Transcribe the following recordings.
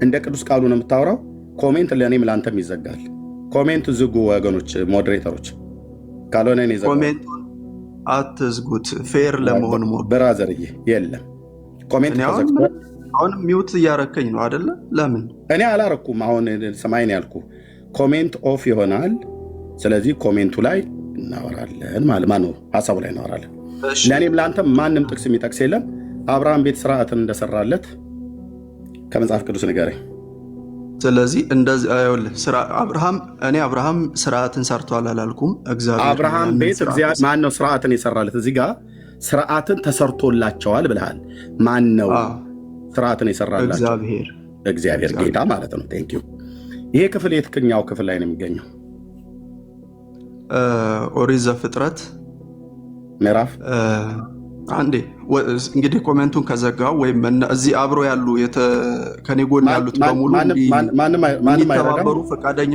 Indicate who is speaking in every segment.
Speaker 1: እንደ ቅዱስ ቃሉ ነው የምታወራው። ኮሜንት ለእኔም ለአንተም ይዘጋል። ኮሜንት ዝጉ ወገኖች፣ ሞዴሬተሮች ካልሆነ እኔ ዘጋው።
Speaker 2: ኮሜንቱን አትዝጉት። ፌር ለመሆን ሞክር
Speaker 1: ብራዘርዬ። የለም ኮሜንት ተዘግቷል።
Speaker 2: አሁን ሚውት እያረከኝ ነው አይደለ? ለምን?
Speaker 1: እኔ አላረኩም። አሁን ሰማይን ያልኩ ኮሜንት ኦፍ ይሆናል። ስለዚህ ኮሜንቱ ላይ እናወራለን ማለት ነው፣ ሐሳቡ ላይ እናወራለን። ለእኔም ለአንተም ማንም ጥቅስ የሚጠቅስ የለም። አብርሃም ቤት ስርዓትን እንደሰራለት ከመጽሐፍ ቅዱስ ንገረኝ።
Speaker 2: ስለዚህ እንደዚህ አይወልህ አብርሃም ስርዓትን ሰርቷል አላልኩም። እግዚአብሔር
Speaker 1: አብርሃም ቤት ማን ነው ስርዓትን የሰራለት? እዚህ ጋር ስርዓትን ተሰርቶላቸዋል ብለሃል። ማን ነው ስርዓትን የሰራላቸው? እግዚአብሔር ጌታ ማለት ነው። ቴንኪው። ይሄ ክፍል የትኛው ክፍል ላይ ነው የሚገኘው?
Speaker 2: ኦሪት ዘፍጥረት
Speaker 1: ምዕራፍ
Speaker 2: አንዴ እንግዲህ ኮሜንቱን ከዘጋው ወይም እዚህ አብሮ ያሉ ከኔ ጎን ያሉት በሙሉ ማንንም ፈቃደኛ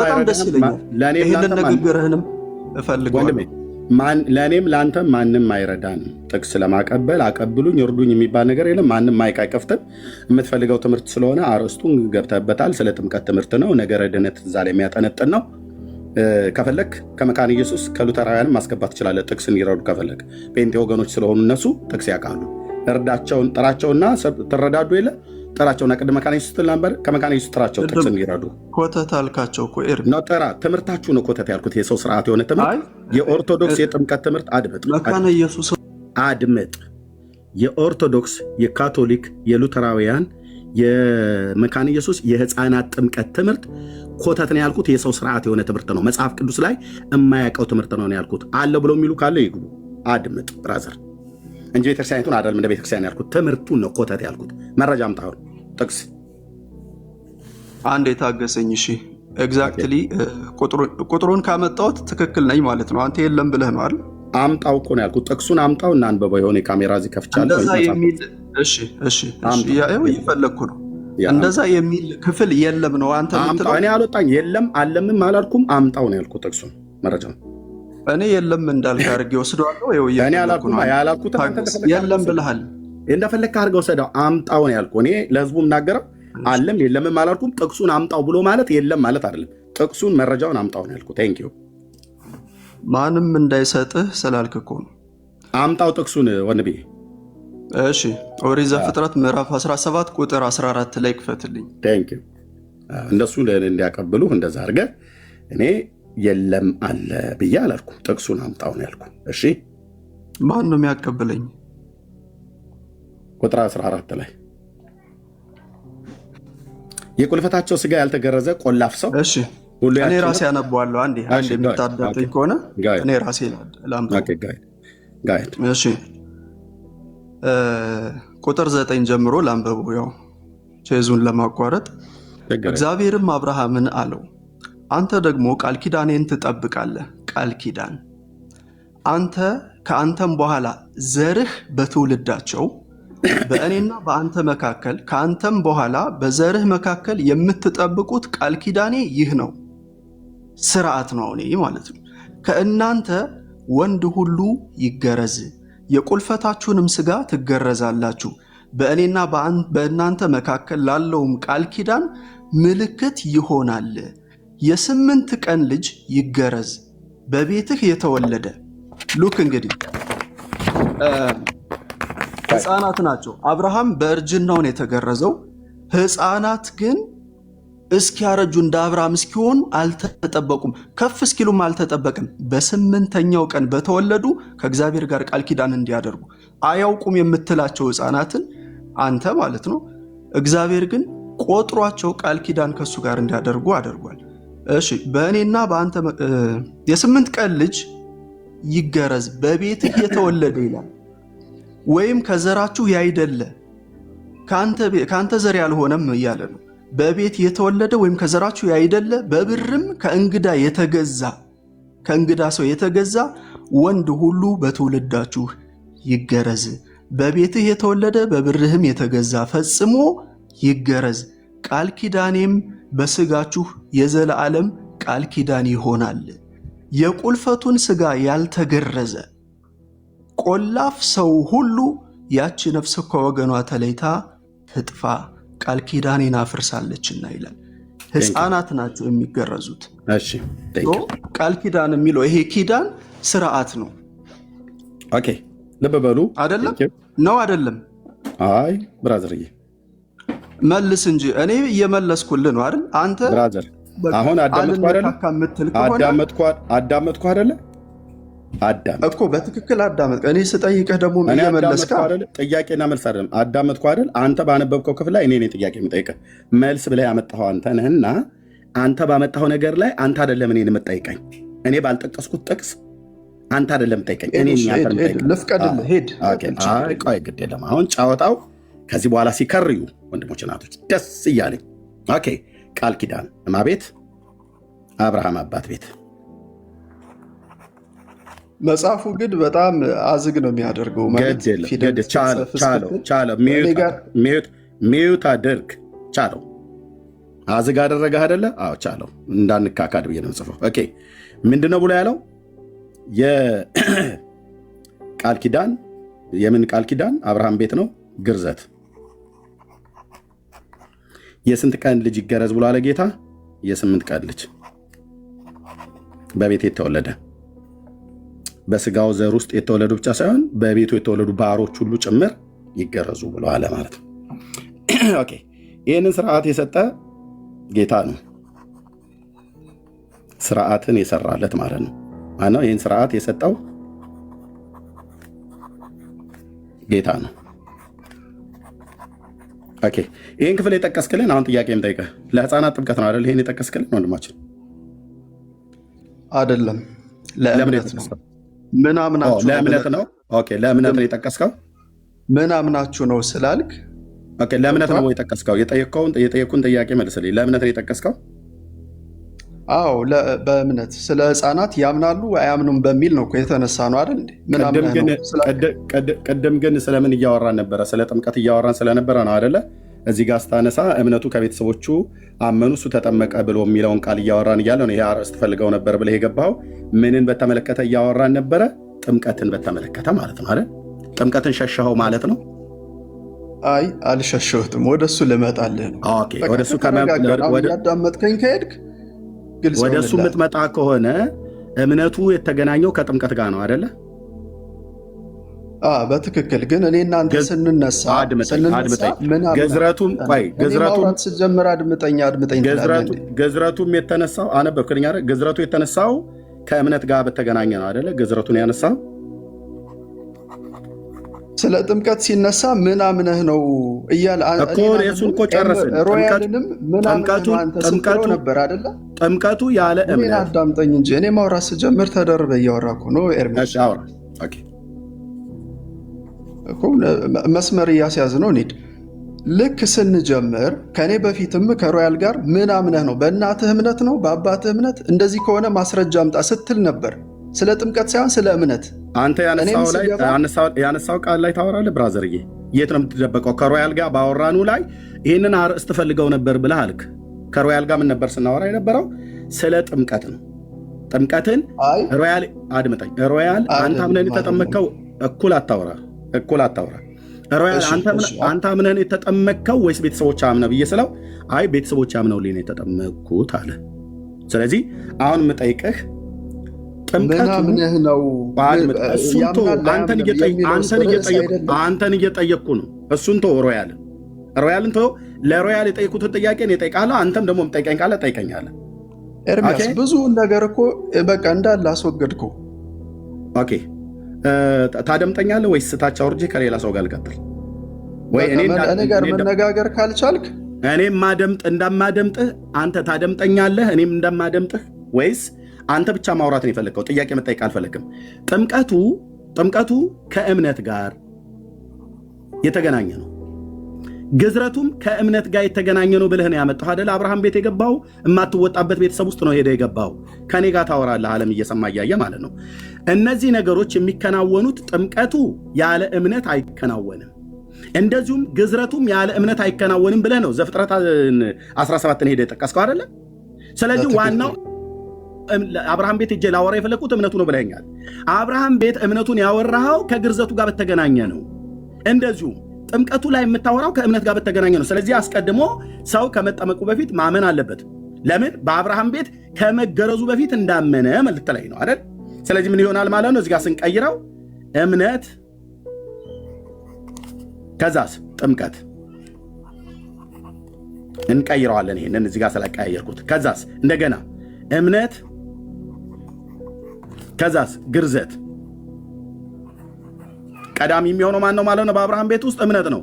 Speaker 2: በጣም ደስ ይለኛል። ይህንን ንግግርህንም እፈልገዋለሁ።
Speaker 1: ለእኔም ለአንተም ማንም አይረዳን። ጥቅስ ለማቀበል አቀብሉኝ እርዱኝ የሚባል ነገር የለም። ማንም ማይክ አይከፍትም። የምትፈልገው ትምህርት ስለሆነ አርዕስቱን ገብተህበታል። ስለ ጥምቀት ትምህርት ነው። ነገረ ድነት እዛ ላይ የሚያጠነጥን ነው። ከፈለክ ከመካነ ኢየሱስ ከሉተራውያንም ማስገባት ትችላለህ። ጥቅስ እንዲረዱ ከፈለክ ጴንጤ ወገኖች ስለሆኑ እነሱ ጥቅስ ያውቃሉ። እርዳቸውን ጥራቸውና ትረዳዱ የለ ጥራቸውና ቅድመ መካነ ኢየሱስ ትል ነበር። ከመካነ ኢየሱስ ጥራቸው ጥቅስ እንዲረዱ።
Speaker 2: ኮተት አልካቸው እኮ
Speaker 1: ነው። ጥራ ትምህርታችሁ ነው ኮተት ያልኩት። የሰው ስርዓት የሆነ ትምህርት የኦርቶዶክስ የጥምቀት ትምህርት አድምጥ።
Speaker 2: መካነ ኢየሱስ
Speaker 1: አድምጥ። የኦርቶዶክስ የካቶሊክ የሉተራውያን የመካነ ኢየሱስ የህፃናት ጥምቀት ትምህርት ኮተት ነው ያልኩት። የሰው ስርዓት የሆነ ትምህርት ነው። መጽሐፍ ቅዱስ ላይ የማያውቀው ትምህርት ነው ያልኩት። አለ ብለው የሚሉ ካለ ይግቡ። አድምጥ ብራዘር እንጂ ቤተክርስቲያኒቱን አይደለም እንደ ቤተክርስቲያን ያልኩት። ትምህርቱን ነው ኮተት ያልኩት። መረጃ አምጣው። ጥቅስ
Speaker 2: አንዴ ታገሰኝ። እሺ ኤግዛክትሊ ቁጥሩን ካመጣሁት ትክክል ነኝ ማለት ነው። አንተ የለም ብለህ ነው አይደል?
Speaker 1: አምጣው እኮ ነው ያልኩት። ጥቅሱን አምጣው እና አንበበው። የሆነ ካሜራ እዚህ ከፍቻለሁ።
Speaker 2: እንደዛ የሚል እሺ ያው እየፈለግኩ ነው። እንደዛ የሚል ክፍል የለም ነው አንተ የምትለው?
Speaker 1: እኔ አልወጣኝ የለም አለምም አላልኩም። አምጣው ነው ያልኩት። ጥቅሱን መረጃው
Speaker 2: እኔ የለም እንዳልክ አድርጌ ወስደዋለሁ።
Speaker 1: እኔ አላልኩም ያላልኩት
Speaker 2: የለም ብለሃል።
Speaker 1: እንደፈለግህ አድርገህ ወሰደው። አምጣው ነው ያልኩህ። እኔ ለህዝቡ የምናገረው አለም የለምም አላልኩም። ጥቅሱን አምጣው ብሎ ማለት የለም ማለት አይደለም። ጥቅሱን መረጃውን አምጣው ነው ያልኩህ። ቴንክ ዩ።
Speaker 2: ማንም እንዳይሰጥህ ስላልክ እኮ ነው።
Speaker 1: አምጣው ጥቅሱን ወንድሜ።
Speaker 2: እሺ ኦሪት ዘፍጥረት ምዕራፍ 17 ቁጥር 14 ላይ ክፈትልኝ።
Speaker 1: ቴንክ ዩ። እንደሱ እንዲያቀብሉህ እንደዛ አድርገህ እኔ የለም አለ ብዬ አላልኩም። ጥቅሱን አምጣው ነው ያልኩህ። እሺ
Speaker 2: ማን ነው የሚያቀብለኝ?
Speaker 1: ቁጥር 14 ላይ የቁልፈታቸው ስጋ ያልተገረዘ ቆላፍ ሰው።
Speaker 2: እሺ እኔ ራሴ አነበዋለሁ። አንዴ የምታዳምጠኝ ከሆነ እኔ ራሴ ላምጣው። እሺ ቁጥር 9 ጀምሮ ላንበበው፣ ያው ቼዙን ለማቋረጥ። እግዚአብሔርም አብርሃምን አለው፣ አንተ ደግሞ ቃል ኪዳኔን ትጠብቃለህ። ቃል ኪዳን አንተ ከአንተም በኋላ ዘርህ በትውልዳቸው በእኔና በአንተ መካከል ከአንተም በኋላ በዘርህ መካከል የምትጠብቁት ቃል ኪዳኔ ይህ ነው። ስርዓት ነው እኔ ማለት ነው። ከእናንተ ወንድ ሁሉ ይገረዝ፣ የቁልፈታችሁንም ሥጋ ትገረዛላችሁ። በእኔና በእናንተ መካከል ላለውም ቃል ኪዳን ምልክት ይሆናል። የ8 ቀን ልጅ ይገረዝ፣ በቤትህ የተወለደ። ሉክ እንግዲህ ሕፃናት ናቸው። አብርሃም በእርጅናውን የተገረዘው፣ ሕፃናት ግን እስኪያረጁ እንደ አብርሃም እስኪሆኑ አልተጠበቁም። ከፍ እስኪሉም አልተጠበቅም። በ8ኛው ቀን በተወለዱ ከእግዚአብሔር ጋር ቃል ኪዳን እንዲያደርጉ። አያውቁም የምትላቸው ሕፃናትን አንተ ማለት ነው። እግዚአብሔር ግን ቆጥሯቸው ቃል ኪዳን ከሱ ጋር እንዲያደርጉ አድርጓል። እሺ በእኔና በአንተ የ8 ቀን ልጅ ይገረዝ፣ በቤትህ የተወለደ ይላል። ወይም ከዘራችሁ ያይደለ ከአንተ ዘር ያልሆነም እያለ ነው። በቤት የተወለደ ወይም ከዘራችሁ ያይደለ በብርም ከእንግዳ ሰው የተገዛ ወንድ ሁሉ በትውልዳችሁ ይገረዝ። በቤትህ የተወለደ በብርህም የተገዛ ፈጽሞ ይገረዝ። ቃል ኪዳኔም በሥጋችሁ የዘላለም ቃል ኪዳን ይሆናል። የቁልፈቱን ሥጋ ያልተገረዘ ቆላፍ ሰው ሁሉ ያቺ ነፍስ ከወገኗ ተለይታ ትጥፋ። ቃል ኪዳኔን አፍርሳለችና ይላል። ሕፃናት ናቸው የሚገረዙት።
Speaker 1: እሺ
Speaker 2: ቃል ኪዳን የሚለው ይሄ ኪዳን ስርዓት ነው።
Speaker 1: ኦኬ ልብ በሉ
Speaker 2: አይደለም ነው አይደለም?
Speaker 1: አይ ብራዘርዬ
Speaker 2: መልስ እንጂ እኔ እየመለስኩልህ ነው አይደል? አንተ
Speaker 1: ብራዘር አሁን አዳመጥኩ አይደለ? አዳመጥ
Speaker 2: እኮ በትክክል አዳመጥ። እኔ ስጠይቅህ ደግሞ እየመለስክ
Speaker 1: አይደል? ጥያቄና መልስ አይደለም። አዳመጥኩ አይደል? አንተ ባነበብከው ክፍል ላይ እኔ ጥያቄ የምጠይቅህ መልስ ብለህ ያመጣኸው አንተ ነህና አንተ ባመጣኸው ነገር ላይ አንተ አይደለም እኔን የምጠይቀኝ። እኔ ባልጠቀስኩት ጥቅስ አንተ አይደለም የምጠይቀኝ። እኔ
Speaker 2: ልፍቀድልህ ሄድ።
Speaker 1: ቆይ ግድ የለም አሁን ጫወታው ከዚህ በኋላ ሲከርዩ ወንድሞች እናቶች ደስ እያለኝ። ኦኬ ቃል ኪዳን እማ ቤት አብርሃም አባት ቤት።
Speaker 2: መጽሐፉ ግን በጣም አዝግ ነው የሚያደርገው።
Speaker 1: ሚዩት አድርግ ቻለው። አዝግ አደረገህ አይደለ? አዎ ቻለው። እንዳንካካድ ብዬ ነው ጽፈው። ኦኬ ምንድነው ብሎ ያለው? የቃል ኪዳን የምን ቃል ኪዳን? አብርሃም ቤት ነው ግርዘት። የስንት ቀን ልጅ ይገረዝ ብሎ አለ ጌታ? የ8 ቀን ልጅ በቤት የተወለደ በስጋው ዘር ውስጥ የተወለዱ ብቻ ሳይሆን በቤቱ የተወለዱ ባሮች ሁሉ ጭምር ይገረዙ ብሎ አለ ማለት ነው። ኦኬ ይህንን ስርዓት የሰጠ ጌታ ነው። ስርዓትን የሰራለት ማለት ነው። ማነው ይህን ስርዓት የሰጠው? ጌታ ነው። ኦኬ ይህን ክፍል የጠቀስክልን አሁን ጥያቄ የምጠይቀህ ለህፃናት ጥምቀት ነው አይደል? ይህን የጠቀስክልን ወንድማችን
Speaker 2: አይደለም፣ ለእምነት ነው። ምን አምናችሁ?
Speaker 1: ለእምነት ነው። ኦኬ ለእምነት ነው የጠቀስከው?
Speaker 2: ምን አምናችሁ ነው ስላልክ፣
Speaker 1: ኦኬ ለእምነት ነው የጠቀስከው? የጠየኩን ጥያቄ መልስልኝ። ለእምነት ነው የጠቀስከው?
Speaker 2: አዎ በእምነት ስለ ህፃናት ያምናሉ አያምኑም በሚል ነው የተነሳ ነው አይደል?
Speaker 1: ቅድም ግን ስለምን እያወራን ነበረ? ስለ ጥምቀት እያወራን ስለነበረ ነው አይደለ? እዚህ ጋር ስታነሳ እምነቱ ከቤተሰቦቹ አመኑ እሱ ተጠመቀ ብሎ የሚለውን ቃል እያወራን እያለ ነው። ይሄ አርዕስት ፈልገው ነበር ብለህ የገባኸው ምንን በተመለከተ እያወራን ነበረ? ጥምቀትን በተመለከተ ማለት ነው አይደል? ጥምቀትን ሸሸኸው ማለት ነው?
Speaker 2: አይ አልሸሸሁትም፣ ወደሱ ልመጣልህ ነው።
Speaker 1: ኦኬ ወደሱ
Speaker 2: ያዳመጥከኝ ከሄድክ
Speaker 1: ወደ እሱ የምትመጣ ከሆነ እምነቱ የተገናኘው ከጥምቀት ጋር ነው አይደለ?
Speaker 2: በትክክል ግን እኔ እናንተ ስንነሳ
Speaker 1: ገዝረቱም
Speaker 2: ስጀምር አድምጠኝ
Speaker 1: ገዝረቱም የተነሳው አነበብክልኝ አይደል? ገዝረቱ የተነሳው ከእምነት ጋር በተገናኘ ነው አይደለ? ገዝረቱን ያነሳው
Speaker 2: ስለ ጥምቀት ሲነሳ ምን አምነህ ነው እያለ
Speaker 1: እኮ እሱን እኮ ጨረስን።
Speaker 2: ሮያልንም ምን አምነህ ነው አንተ ስትለው ነበር አይደለ?
Speaker 1: ጥምቀቱ ያለ እምነት
Speaker 2: አዳምጠኝ እንጂ እኔ ማውራት ስጀምር ተደርበህ እያወራህ እኮ ነው ኤርሚያስ። እኮ መስመር እያስያዝ ነው እንሂድ። ልክ ስንጀምር ከኔ በፊትም ከሮያል ጋር ምን አምነህ ነው? በእናትህ እምነት ነው? በአባትህ እምነት? እንደዚህ ከሆነ ማስረጃ አምጣ ስትል ነበር። ስለ ጥምቀት ሳይሆን ስለ እምነት
Speaker 1: አንተ ያነሳው ቃል ላይ ታወራለህ። ብራዘርዬ የት ነው የምትደበቀው? ከሮያል ጋር ባወራኑ ላይ ይህንን አርዕስት ፈልገው ነበር ብለህ አልክ። ከሮያል ጋር ምን ነበር ስናወራ የነበረው? ስለ ጥምቀት ነው። ጥምቀትን ሮያል አድምጠኝ። ሮያል አንተ አምነን የተጠመቅከው እኩል አታውራ። ሮያል አንተ አምነን የተጠመቅከው ወይስ ቤተሰቦች አምነው ብዬ ስለው አይ ቤተሰቦች አምነውልኝ ነው የተጠመቅኩት አለ። ስለዚህ አሁን የምጠይቅህ
Speaker 2: ጥምቀቱ ነው
Speaker 1: አንተን እየጠየቅኩ ነው። እሱን ተው፣ ሮያልን ተው። ለሮያል የጠየኩትን ጥያቄ ነው እጠይቃለሁ። አንተም ደግሞ የምጠይቀኝ ካለ ጠይቀኛለህ።
Speaker 2: ኤርሚያስ ብዙ ነገር እኮ በቃ እንዳለ አስወገድከው።
Speaker 1: ኦኬ ታደምጠኛለህ ወይስ ታች አውርጄ ከሌላ ሰው ጋር ልቀጥል? ወይ
Speaker 2: እኔ ጋር መነጋገር ካልቻልክ
Speaker 1: እኔም እንደማደምጥህ አንተ ታደምጠኛለህ፣ እኔም እንደማደምጥህ፣ ወይስ አንተ ብቻ ማውራት ነው የፈለግከው? ጥያቄ መጠየቅ አልፈለግም። ጥምቀቱ ከእምነት ጋር የተገናኘ ነው። ግዝረቱም ከእምነት ጋር የተገናኘ ነው ብለህ ነው ያመጣው አይደል? አብርሃም ቤት የገባው የማትወጣበት ቤተሰብ ውስጥ ነው ሄደህ የገባው። ከኔ ጋር ታወራለህ፣ ዓለም እየሰማ እያየ ማለት ነው። እነዚህ ነገሮች የሚከናወኑት ጥምቀቱ ያለ እምነት አይከናወንም፣ እንደዚሁም ግዝረቱም ያለ እምነት አይከናወንም ብለህ ነው ዘፍጥረት 17 ሄደህ የጠቀስከው አይደለ? ስለዚህ ዋናው አብርሃም ቤት እጄ ላወራ የፈለግኩት እምነቱ ነው ብለኛል። አብርሃም ቤት እምነቱን ያወራኸው ከግርዘቱ ጋር በተገናኘ ነው። እንደዚሁም ጥምቀቱ ላይ የምታወራው ከእምነት ጋር በተገናኘ ነው። ስለዚህ አስቀድሞ ሰው ከመጠመቁ በፊት ማመን አለበት። ለምን? በአብርሃም ቤት ከመገረዙ በፊት እንዳመነ መልእክት ላይ ነው አይደል? ስለዚህ ምን ይሆናል ማለት ነው? እዚህ ጋር ስንቀይረው እምነት ከዛስ ጥምቀት እንቀይረዋለን። ይሄንን እዚህ ጋር ስለቀያየርኩት ከዛስ እንደገና እምነት ከዛስ ግርዘት። ቀዳሚ የሚሆነው ማን ነው ማለት ነው? በአብርሃም ቤት ውስጥ እምነት ነው።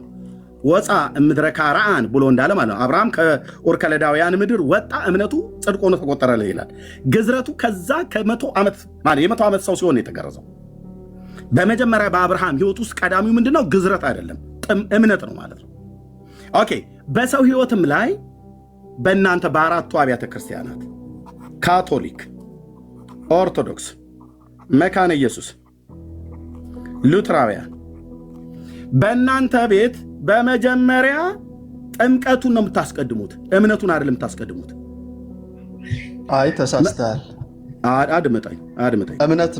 Speaker 1: ወፃ እምድረ ካራን ብሎ እንዳለ ማለት ነው። አብርሃም ከኡር ከለዳውያን ምድር ወጣ፣ እምነቱ ጽድቅ ሆኖ ተቆጠረለት ይላል። ግዝረቱ ከዛ ከ100 ዓመት ማለት የ100 ዓመት ሰው ሲሆን የተገረዘው። በመጀመሪያ በአብርሃም ህይወት ውስጥ ቀዳሚው ምንድነው? ግዝረት አይደለም እምነት ነው ማለት ነው። ኦኬ። በሰው ህይወትም ላይ በእናንተ በአራቱ አብያተ ክርስቲያናት ካቶሊክ፣ ኦርቶዶክስ፣ መካነ ኢየሱስ፣ ሉትራውያን በእናንተ ቤት በመጀመሪያ ጥምቀቱን ነው የምታስቀድሙት፣ እምነቱን አይደለም የምታስቀድሙት።
Speaker 2: አይ ተሳስተሃል።
Speaker 1: አድምጠኝ።
Speaker 2: እምነት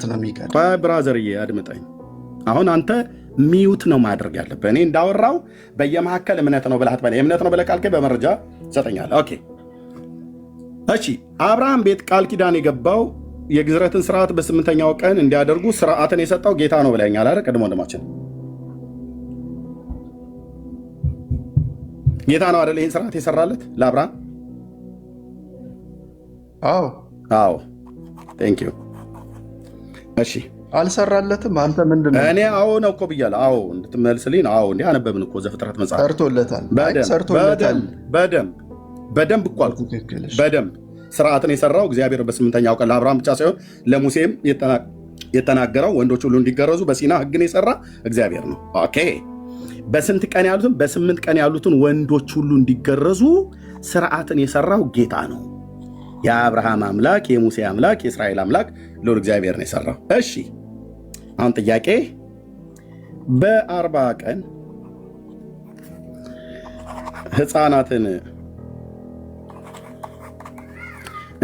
Speaker 2: ነው የሚቀድም።
Speaker 1: ብራዘርዬ አድምጠኝ። አሁን አንተ ሚዩት ነው ማድረግ ያለብህ። እኔ እንዳወራው በየመካከል እምነት ነው ብለህ አትበል። እምነት ነው ብለህ ካልከኝ በመረጃ ትሰጠኛለህ። ኦኬ እሺ። አብርሃም ቤት ቃል ኪዳን የገባው የግዝረትን ስርዓት በ8ኛው ቀን እንዲያደርጉ ስርዓትን የሰጠው ጌታ ነው ብለኛል አይደል? ቅድሞ ወንድማችን ጌታ ነው አይደል? ይህን ስርዓት የሰራለት ለአብርሃም። አዎ ቴንክ ዩ። እሺ
Speaker 2: አልሰራለትም። አንተ ምንድን ነው?
Speaker 1: እኔ አዎ ነው እኮ ብያለሁ። አዎ እንድትመልስልኝ ነው። አዎ እንዲህ አነበብን እኮ ዘፍጥረት መጽሐፍ።
Speaker 2: ሰርቶለታል።
Speaker 1: በደንብ እኮ አልኩ። በደንብ ስርዓትን የሰራው እግዚአብሔር በ8ኛው ቀን ለአብርሃም ብቻ ሳይሆን ለሙሴም የተናገረው ወንዶች ሁሉ እንዲገረዙ በሲና ሕግን የሰራ እግዚአብሔር ነው። ኦኬ። በስንት ቀን ያሉትን? በ8 ቀን ያሉትን ወንዶች ሁሉ እንዲገረዙ ስርዓትን የሰራው ጌታ ነው። የአብርሃም አምላክ፣ የሙሴ አምላክ፣ የእስራኤል አምላክ ልዑል እግዚአብሔር ነው የሰራው። እሺ አሁን ጥያቄ በ40 ቀን ህፃናትን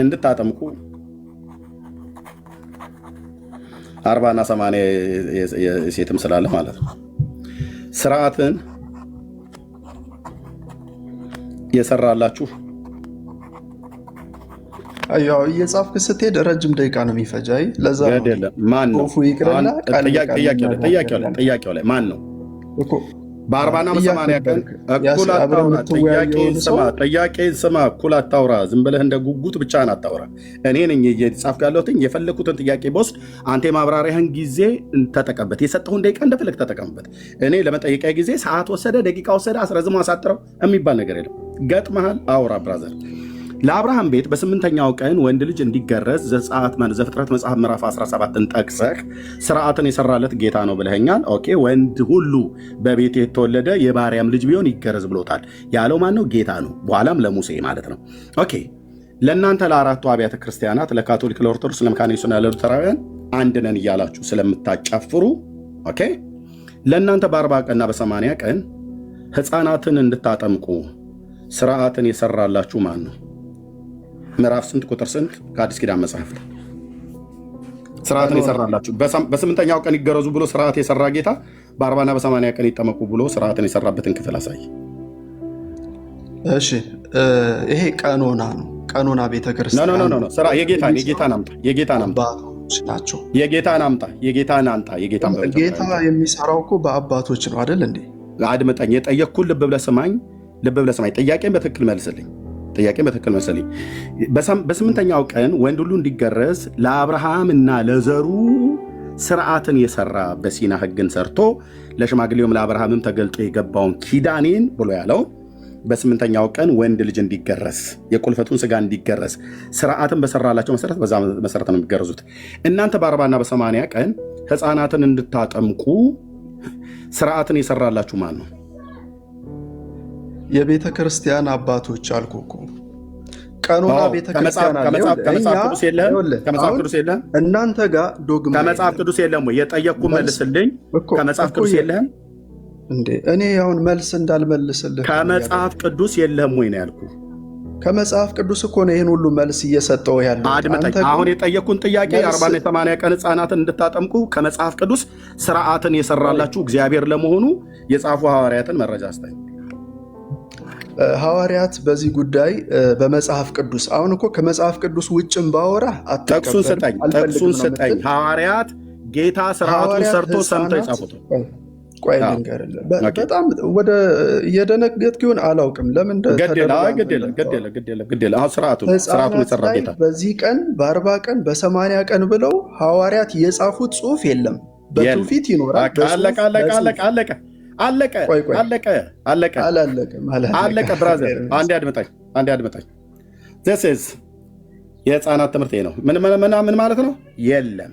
Speaker 1: እንድታጠምቁ 40 እና 80 የሴትም ስላለ ማለት ነው ስርዓትን የሰራላችሁ
Speaker 2: ያው እየጻፍክ ስትሄድ ረጅም ደቂቃ ነው የሚፈጅ። አይ ለዛ
Speaker 1: ማን ነው? ጥያቄው ላይ ማን ነው? በ40 እና 80 ቀን እኩል አታውራ። ጥያቄን ስማ፣ እኩል አታውራ። ዝም ብለህ እንደ ጉጉት ብቻህን አታውራ። እኔ ነኝ እየጻፍኩ ያለሁት። የፈለኩትን ጥያቄ በውስጥ አንተ የማብራሪያህን ጊዜ ተጠቀምበት። የሰጠሁን ደቂቃ እንደፈለግ ተጠቀምበት። እኔ ለመጠየቂያ ጊዜ ሰዓት ወሰደ፣ ደቂቃ ወሰደ፣ አስረዝሞ አሳጥረው የሚባል ነገር የለም። ገጥመሃል፣ አውራ ብራዘር። ለአብርሃም ቤት በ8ኛው ቀን ወንድ ልጅ እንዲገረዝ ዘፍጥረት መጽሐፍ ምዕራፍ 17ን ጠቅሰህ ስርዓትን የሰራለት ጌታ ነው ብለኸኛል። ኦኬ። ወንድ ሁሉ በቤት የተወለደ የባሪያም ልጅ ቢሆን ይገረዝ ብሎታል። ያለው ማን ነው? ጌታ ነው። በኋላም ለሙሴ ማለት ነው። ኦኬ። ለእናንተ ለአራቱ አብያተ ክርስቲያናት ለካቶሊክ፣ ለኦርቶዶክስ፣ ለመካነ ኢየሱስና ለሉተራውያን አንድ ነን እያላችሁ ስለምታጫፍሩ ኦኬ፣ ለእናንተ በ40 ቀንና በ80 ቀን ህፃናትን እንድታጠምቁ ስርዓትን የሰራላችሁ ማን ነው? ምዕራፍ ስንት ቁጥር ስንት ከአዲስ ኪዳን መጽሐፍ ላይ ስርዓትን የሰራላችሁ? በ8ኛው ቀን ይገረዙ ብሎ ስርዓት የሰራ ጌታ በ40 እና በ80 ቀን ይጠመቁ ብሎ ስርዓትን የሰራበትን ክፍል አሳይ።
Speaker 2: እሺ ይሄ ቀኖና ነው። ቀኖና ቤተክርስቲያን የጌታን አምጣ ናቸው። የጌታን ጌታ የሚሰራው እኮ በአባቶች ነው አይደል እንዴ?
Speaker 1: አድምጠኝ። የጠየቅኩን ልብ ብለህ ስማኝ። ጥያቄን በትክክል መልስልኝ። በ8ኛው ቀን ወንድ ሁሉ እንዲገረዝ ለአብርሃም እና ለዘሩ ስርዓትን የሰራ በሲና ሕግን ሰርቶ ለሽማግሌውም ለአብርሃምም ተገልጦ የገባውን ኪዳኔን ብሎ ያለው በ8ኛው ቀን ወንድ ልጅ እንዲገረዝ የቁልፈቱን ስጋ እንዲገረዝ ስርዓትን በሰራላቸው መሰረት በዛ መሰረት ነው የሚገረዙት። እናንተ በ40 እና በ80 ቀን ህፃናትን እንድታጠምቁ ስርዓትን የሰራላችሁ ማን ነው?
Speaker 2: የቤተ ክርስቲያን አባቶች አልኩ እኮ። ቀኖና ቤተ ክርስቲያን አለ።
Speaker 1: ከመጽሐፍ ቅዱስ የለህም?
Speaker 2: እናንተ ጋር ዶግማ
Speaker 1: ከመጽሐፍ ቅዱስ የለም ወይ? የጠየቅኩ መልስልኝ። ከመጽሐፍ ቅዱስ የለህም
Speaker 2: እንዴ? እኔ አሁን መልስ እንዳልመልስልህ
Speaker 1: ከመጽሐፍ ቅዱስ የለህም ወይ ነው ያልኩ።
Speaker 2: ከመጽሐፍ ቅዱስ እኮ ነው ይህን ሁሉ መልስ እየሰጠው ያለው።
Speaker 1: አድምጠኝ። አሁን የጠየቅኩን ጥያቄ የ40 የ80 ቀን ህፃናትን እንድታጠምቁ ከመጽሐፍ ቅዱስ ስርዓትን የሰራላችሁ እግዚአብሔር ለመሆኑ የጻፉ ሐዋርያትን መረጃ አስጠኝ።
Speaker 2: ሐዋርያት በዚህ ጉዳይ በመጽሐፍ ቅዱስ አሁን እኮ ከመጽሐፍ ቅዱስ ውጭም ባወራ
Speaker 1: ጥቅሱን ስጠኝ። ሐዋርያት ጌታ ስርዓቱን ሰርቶ ሰምተው የጻፉት።
Speaker 2: ቆይ ልንገርልህ፣ በጣም ወደ እየደነገጥክ ይሆን አላውቅም። ለምን
Speaker 1: ግዴለ አሁን ስርዓቱን የሰራ ጌታ
Speaker 2: በዚህ ቀን በ40 ቀን በ80 ቀን ብለው ሐዋርያት የጻፉት ጽሑፍ የለም። በትውፊት ይኖራል።
Speaker 1: አለቀ። ብራዘር አንዴ አድምጠኝ። የህፃናት ትምህርት ነው። ምን ማለት ነው? የለም።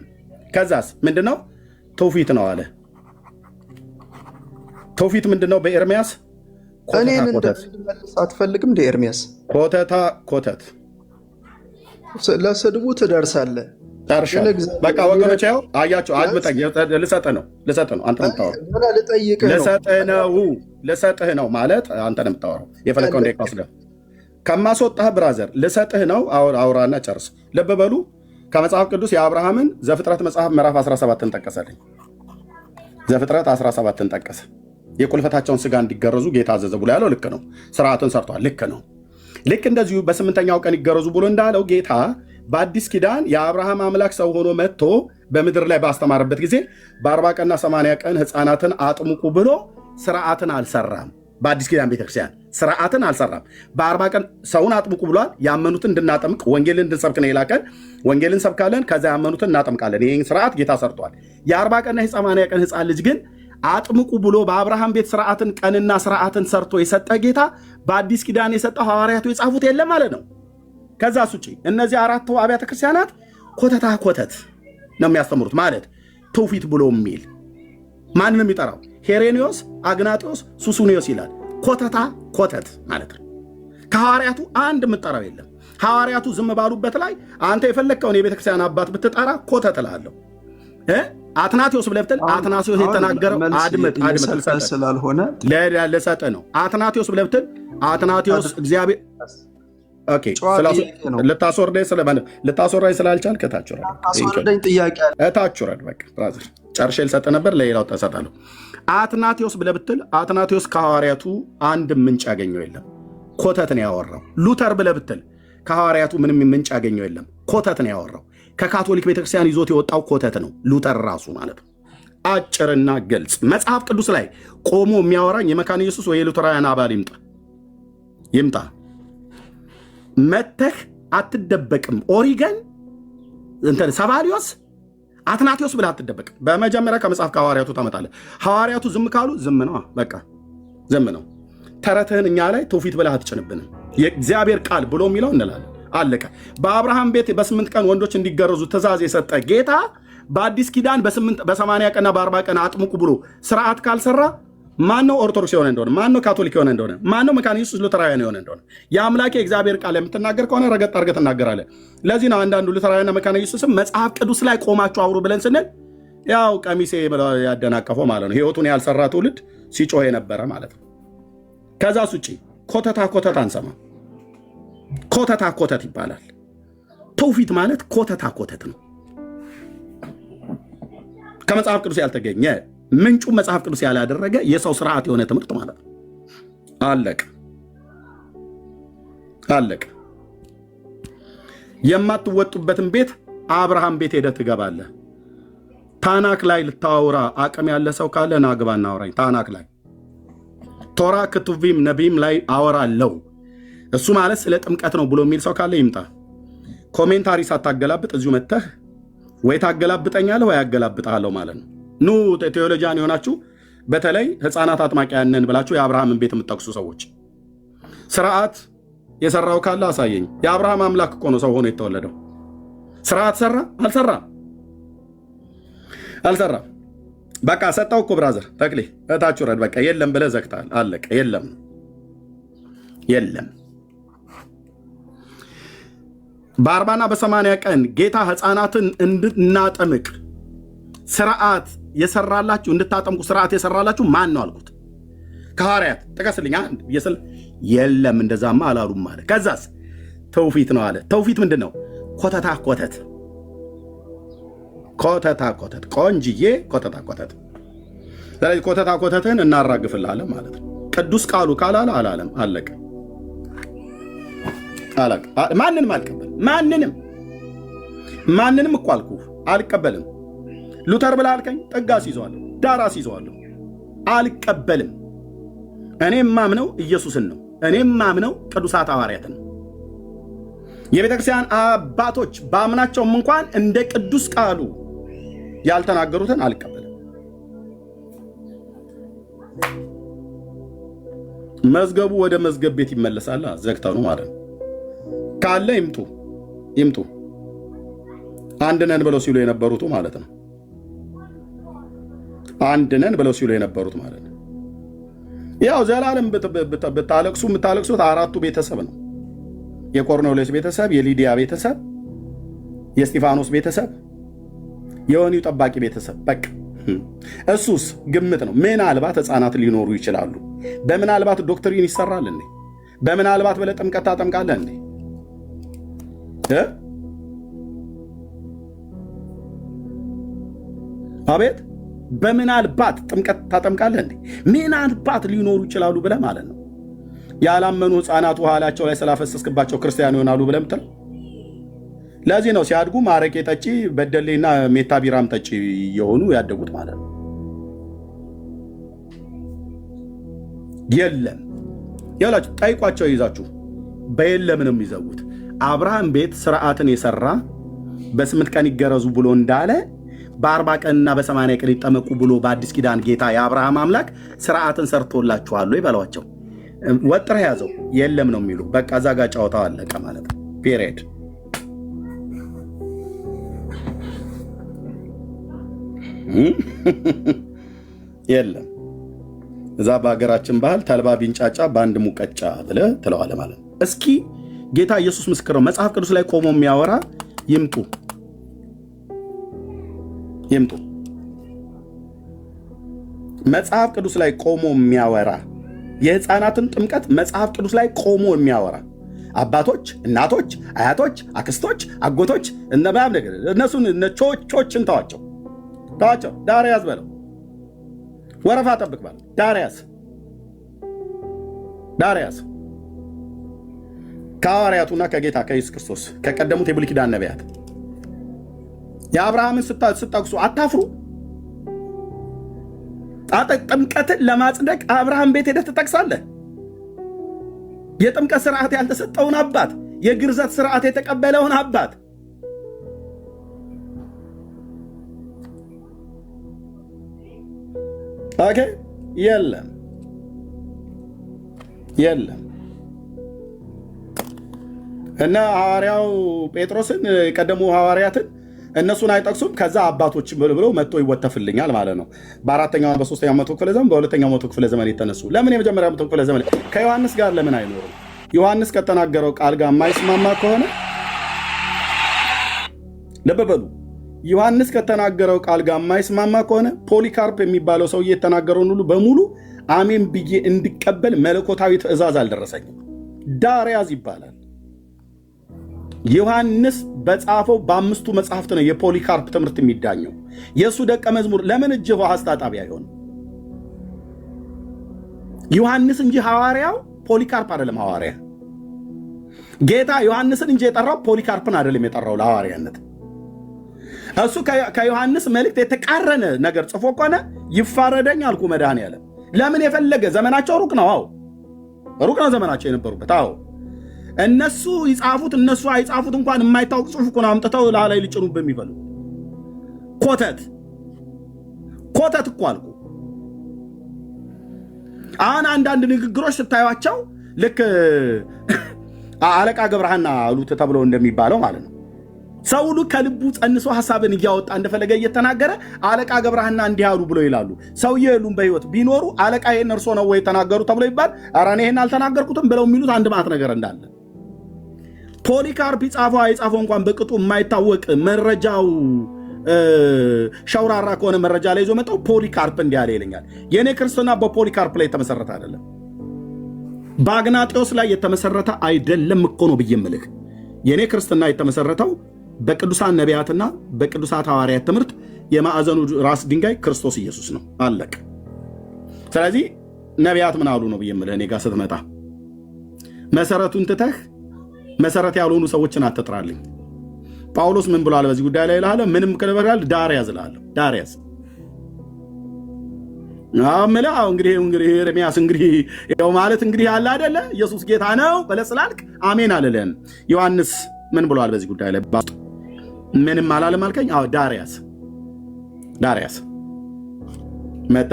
Speaker 1: ከዛስ ምንድነው? ትውፊት ነው አለ። ትውፊት ምንድነው? በኤርሚያስ
Speaker 2: እኔን እንደምትመልስ አትፈልግም እንደ ኤርሚያስ
Speaker 1: ኮተት
Speaker 2: ለስድቡ ትደርሳለህ።
Speaker 1: በቃ ወገኖች ያው አያቸው። አድምጠኝ። ልሰጥህ ነው አንተ ነው የምታወራው። ልሰጥህ ነው ማለት አንተ ነው የምታወራው። የፈለከውን ደቂቃ ወስደህ ከማስወጣህ ብራዘር ልሰጥህ ነው። አውራና ጨርስ። ልብ በሉ። ከመጽሐፍ ቅዱስ የአብርሃምን ዘፍጥረት መጽሐፍ ምዕራፍ 17ን ጠቀሰልኝ። ዘፍጥረት 17ን ጠቀሰ። የቁልፈታቸውን ስጋ እንዲገረዙ ጌታ አዘዘ ብሎ ያለው ልክ ነው። ስርዓትን ሰርቷል። ልክ ነው። ልክ እንደዚሁ በ8ኛው ቀን ይገረዙ ብሎ እንዳለው ጌታ በአዲስ ኪዳን የአብርሃም አምላክ ሰው ሆኖ መጥቶ በምድር ላይ ባስተማረበት ጊዜ በ40 ቀንና 80 ቀን ህፃናትን አጥምቁ ብሎ ስርዓትን አልሰራም። በአዲስ ኪዳን ቤተክርስቲያን ስርዓትን አልሰራም። በ40 ቀን ሰውን አጥምቁ ብሏል። ያመኑትን እንድናጠምቅ ወንጌልን እንድንሰብክ ነው የላከን። ወንጌልን ሰብካለን፣ ከዛ ያመኑትን እናጠምቃለን። ይህን ስርዓት ጌታ ሰርቷል። የ40 ቀንና የ80 ቀን ህፃን ልጅ ግን አጥምቁ ብሎ በአብርሃም ቤት ስርዓትን ቀንና ስርዓትን ሰርቶ የሰጠ ጌታ በአዲስ ኪዳን የሰጠው ሐዋርያቱ የጻፉት የለም ማለት ነው። ከዛ ውጪ እነዚህ 4 አብያተ ክርስቲያናት ኮተት ነው የሚያስተምሩት። ማለት ትውፊት ብሎ የሚል ማንንም ይጠራው ሄሬኒዮስ፣ አግናጢዮስ፣ ሱሱኒዮስ ይላል። ኮተት ማለት ነው። ከሐዋርያቱ አንድ የምጠራው የለም። ሐዋርያቱ ዝም ባሉበት ላይ አንተ የፈለግከውን የቤተ ክርስቲያን አባት ብትጠራ ኮተት እላለሁ። አትናቴዎስ ብለህ ብትል አትናቴዎስ የተናገረው አድምጥ
Speaker 2: ስላልሆነ
Speaker 1: ለሰጠ ነው። አትናቴዎስ ብለህ ብትል አትናቴዎስ እግዚአብሔር ልታስወራኝ ስላልቻልክ እታች ውረድ። በቃ ብራዘር ጨርሼ ልሰጥ ነበር፣ ለሌላው ተሰጣለሁ። አትናቴዎስ ብለህ ብትል አትናቴዎስ ከሐዋርያቱ አንድ ምንጭ ያገኘው የለም። ኮተት ነው ያወራው። ሉተር ብለህ ብትል ከሐዋርያቱ ምንም ምንጭ ያገኘው የለም። ኮተት ነው ያወራው። ከካቶሊክ ቤተክርስቲያን ይዞት የወጣው ኮተት ነው። ሉተር ራሱ ማለት ነው። አጭርና ግልጽ መጽሐፍ ቅዱስ ላይ ቆሞ የሚያወራኝ የመካነ ኢየሱስ ወይ የሉተራውያን አባል ይምጣ። መተህ አትደበቅም። ኦሪገን ሰባሊዮስ አትናቴዎስ ብለህ አትደበቅም። በመጀመሪያ ከመጽሐፍ ከሐዋርያቱ ታመጣለህ። ሐዋርያቱ ዝም ካሉ ዝም ነው፣ በቃ ዝም ነው። ተረትህን እኛ ላይ ትውፊት ብለህ አትጭንብንም። የእግዚአብሔር ቃል ብሎ የሚለው እንላለን። አለቀ። በአብርሃም ቤት በ8 ቀን ወንዶች እንዲገረዙ ትእዛዝ የሰጠ ጌታ በአዲስ ኪዳን በ80 ቀንና በ40 ቀን አጥምቁ ብሎ ስርዓት ካልሰራ ማነው ኦርቶዶክስ የሆነ እንደሆነ? ማነው ካቶሊክ የሆነ እንደሆነ? ማነው መካነ ኢየሱስ ሉተራውያን የሆነ እንደሆነ? የአምላኬ እግዚአብሔር ቃል የምትናገር ከሆነ ረገጥ አድርገህ ትናገራለህ። ለዚህ ነው አንዳንዱ ሉተራውያንና መካነ ኢየሱስም መጽሐፍ ቅዱስ ላይ ቆማችሁ አውሩ ብለን ስንል ያው ቀሚሴ ያደናቀፈው ማለት ነው። ህይወቱን ያልሰራ ትውልድ ሲጮህ የነበረ ማለት ነው። ከዛስ ውጭ ኮተት አንሰማ። ኮተት ይባላል። ትውፊት ማለት ኮተት ነው። ከመጽሐፍ ቅዱስ ያልተገኘ ምንጩ መጽሐፍ ቅዱስ ያላደረገ የሰው ስርዓት የሆነ ትምህርት ማለት ነው። አለቀ። የማትወጡበትን ቤት አብርሃም ቤት ሄደህ ትገባለህ። ታናክ ላይ ልታወራ አቅም ያለ ሰው ካለ ናግባ እናውራኝ። ታናክ ላይ ቶራ ክቱቪም ነቢይም ላይ አወራለሁ። እሱ ማለት ስለ ጥምቀት ነው ብሎ የሚል ሰው ካለ ይምጣ። ኮሜንታሪ ሳታገላብጥ እዚሁ መተህ ወይ ታገላብጠኛለህ ወይ ያገላብጣለሁ ማለት ነው። ኑ ቴዎሎጂያን የሆናችሁ በተለይ ህፃናት አጥማቂያንን ብላችሁ የአብርሃምን ቤት የምትጠቅሱ ሰዎች ስርዓት የሰራው ካለ አሳየኝ። የአብርሃም አምላክ እኮ ነው ሰው ሆኖ የተወለደው። ስርዓት ሰራ? አልሰራም። በቃ ሰጠው እኮ ብራዘር ተክሌ እታችሁ ረድ። በቃ የለም ብለህ ዘግታል። አለቀ። የለም። በ40ና በ80 ቀን ጌታ ህፃናትን እንድናጠምቅ ስርዓት የሰራላችሁ እንድታጠምቁ ስርዓት የሰራላችሁ ማን ነው አልኩት። ከሐዋርያት ጥቀስልኝ። የለም እንደዛማ አላሉም አለ። ከዛስ ተውፊት ነው አለ። ተውፊት ምንድን ነው? ኮተታ ኮተት፣ ኮተታ ኮተት፣ ቆንጅዬ ኮተታ ኮተት። ስለዚህ ኮተታ ኮተትን እናራግፍላለን ማለት ነው። ቅዱስ ቃሉ ካላለ አላለም፣ አለቀ። ማንንም አልቀበልም። ማንንም እኮ አልኩህ አልቀበልም። ሉተር ብለህ አልከኝ፣ ጥግ አስይዘዋለሁ፣ ዳር አስይዘዋለሁ። አልቀበልም። እኔም ማምነው ኢየሱስን ነው። እኔም ማምነው ቅዱሳት ሐዋርያትን ነው። የቤተክርስቲያን አባቶች ባምናቸውም እንኳን እንደ ቅዱስ ቃሉ ያልተናገሩትን አልቀበልም። መዝገቡ ወደ መዝገብ ቤት ይመለሳል። ዘግተው ነው ማለት ነው። ካለ ይምጡ። አንድ ነን ብለው ሲሉ የነበሩት ማለት ነው። አንድ ነን ብለው ሲሉ የነበሩት ማለት ነው። ያው ዘላለም ብታለቅሱ የምታለቅሱት አራቱ ቤተሰብ ነው። የቆርኔሌዎስ ቤተሰብ፣ የሊዲያ ቤተሰብ፣ የእስጢፋኖስ ቤተሰብ፣ የወህኒው ጠባቂ ቤተሰብ። በቃ እሱስ ግምት ነው። ምናልባት ሕፃናት ሊኖሩ ይችላሉ። በምናልባት ዶክትሪን ይሰራል እንዴ? በምናልባት ብለህ ጥምቀት ታጠምቃለህ እንዴ? አቤት በምናልባት ጥምቀት ታጠምቃለህ እንዴ? ምናልባት ሊኖሩ ይችላሉ ብለህ ማለት ነው። ያላመኑ ሕፃናት ውሃላቸው ላይ ስላፈሰስክባቸው ክርስቲያን ይሆናሉ ብለህ ምትል። ለዚህ ነው ሲያድጉ ማረቄ ጠጪ፣ በደሌና ሜታ ቢራም ጠጪ የሆኑ ያደጉት ማለት ነው። የለም ያላችሁ ጠይቋቸው፣ ይዛችሁ በየለም ነው የሚዘጉት። አብርሃም ቤት ስርዓትን የሰራ በ8 ቀን ይገረዙ ብሎ እንዳለ በ40 ቀንና በ80 ቀን ይጠመቁ ብሎ በአዲስ ኪዳን ጌታ የአብርሃም አምላክ ስርዓትን ሰርቶላችኋል ይበሏቸው። ወጥረህ ያዘው። የለም ነው የሚሉ። በቃ እዛ ጋ ጨዋታው አለቀ ማለት ነው። ፔሪየድ። የለም እዛ በሀገራችን ባህል ተልባ ቢንጫጫ በአንድ ሙቀጫ ብለህ ትለዋለህ ማለት ነው። እስኪ ጌታ ኢየሱስ ምስክር ነው። መጽሐፍ ቅዱስ ላይ ቆሞ የሚያወራ ይምጡ። መጽሐፍ ቅዱስ ላይ ቆሞ የሚያወራ የሕፃናትን ጥምቀት መጽሐፍ ቅዱስ ላይ ቆሞ የሚያወራ አባቶች፣ እናቶች፣ አያቶች፣ አክስቶች፣ አጎቶች እነባብ ነገር እነሱን ቾችን ተዋቸው። ዳር ያዝ በለው። ወረፋ ጠብቅ በለው። ዳር ያዝ ከሐዋርያቱና ከጌታ ከኢየሱስ ክርስቶስ ከቀደሙት የብሉይ ኪዳን ነቢያት የአብርሃምን ስጠቅሱ አታፍሩ። ጥምቀትን ለማጽደቅ አብርሃም ቤት ሄደህ ትጠቅሳለህ። የጥምቀት ስርዓት ያልተሰጠውን አባት፣ የግርዘት ስርዓት የተቀበለውን አባት ኦኬ። የለም እና ሐዋርያው ጴጥሮስን የቀደሙ ሐዋርያትን እነሱን አይጠቅሱም። ከዛ አባቶች ብለው መጥቶ ይወተፍልኛል ማለት ነው። በ4ኛው በ3ኛው መቶ ክፍለ ዘመን በ2ኛው መቶ ክፍለ ዘመን የተነሱ ለምን የመጀመሪያው መቶ ክፍለ ዘመን ከዮሐንስ ጋር ለምን አይኖሩም? ዮሐንስ ከተናገረው ቃል ጋር የማይስማማ ከሆነ ልብ በሉ። ዮሐንስ ከተናገረው ቃል ጋር የማይስማማ ከሆነ ፖሊካርፕ የሚባለው ሰውዬ የተናገረውን ሁሉ በሙሉ አሜን ብዬ እንዲቀበል መለኮታዊ ትእዛዝ አልደረሰኝም። ዳርያዝ ይባላል። ዮሐንስ በጻፈው በ5ቱ መጽሐፍት ነው የፖሊካርፕ ትምህርት የሚዳኘው። የእሱ ደቀ መዝሙር ለምን እጅ ውሃ አስታጣቢያ ይሆን? ዮሐንስ እንጂ ሐዋርያው ፖሊካርፕ አይደለም። ሐዋርያ ጌታ ዮሐንስን እንጂ የጠራው ፖሊካርፕን አይደለም የጠራው ለሐዋርያነት። እሱ ከዮሐንስ መልእክት የተቃረነ ነገር ጽፎ ከሆነ ይፋረደኝ አልኩ መድኃኔዓለም። ለምን የፈለገ ዘመናቸው ሩቅ ነው። አዎ ሩቅ ነው ዘመናቸው የነበሩበት። አዎ እነሱ ይጻፉት እነሱ አይጻፉት እንኳን የማይታወቅ ጽሑፍ እኮ ነው አምጥተው ላይ ሊጭኑበት የሚፈልጉ። ኮተት እኮ አልኩ። አሁን አንዳንድ ንግግሮች ስታዩቸው ልክ አለቃ ገብረሃና አሉት ተብሎ እንደሚባለው ማለት ነው። ሰው ሁሉ ከልቡ ጸንሶ ሐሳብን እያወጣ እንደፈለገ እየተናገረ አለቃ ገብረሃና እንዲህ አሉ ብሎ ይላሉ። ሰውዬው የሉም በሕይወት ቢኖሩ አለቃ ይሄን እርሶ ነው ወይ ተናገሩ ተብሎ ይባል። ኧረ እኔ ይሄን አልተናገርኩትም ብለው የሚሉት አንድ ማት ነገር እንዳለ። ፖሊካርፕ ይጻፈው አይጻፈው እንኳን በቅጡ የማይታወቅ መረጃው ሸውራራ ከሆነ መረጃ ላይ ይዞ መጣው ፖሊካርፕ እንዲህ አለ ይለኛል። የኔ ክርስትና በፖሊካርፕ ላይ የተመሰረተ አይደለም። በአግናጢዮስ ላይ የተመሰረተ አይደለም እኮ ነው ብዬ እምልህ። የእኔ ክርስትና የተመሰረተው በቅዱሳን ነቢያትና በቅዱሳት ሐዋርያት ትምህርት የማዕዘኑ ራስ ድንጋይ ክርስቶስ ኢየሱስ ነው። አለቅ። ስለዚህ ነቢያት ምን አሉ ነው ብዬ እምልህ። እኔ ጋር ስትመጣ መሰረቱን ትተህ መሰረት ያልሆኑ ሰዎችን አትጥራልኝ። ጳውሎስ ምን ብሏል በዚህ ጉዳይ ላይ ይልሃለ? ምንም ክለበራል ዳር ያዝ እልሃለሁ። ዳር ያዝ እንግዲህ ኤርምያስ እንግዲህ ያው ማለት እንግዲህ ያለ አይደለ ኢየሱስ ጌታ ነው ብለህ ስላልክ አሜን አልልህም። ዮሐንስ ምን ብሏል በዚህ ጉዳይ ላይ? ምንም አላለም አልከኝ? አዎ ዳር ያዝ፣ ዳር ያዝ መጠ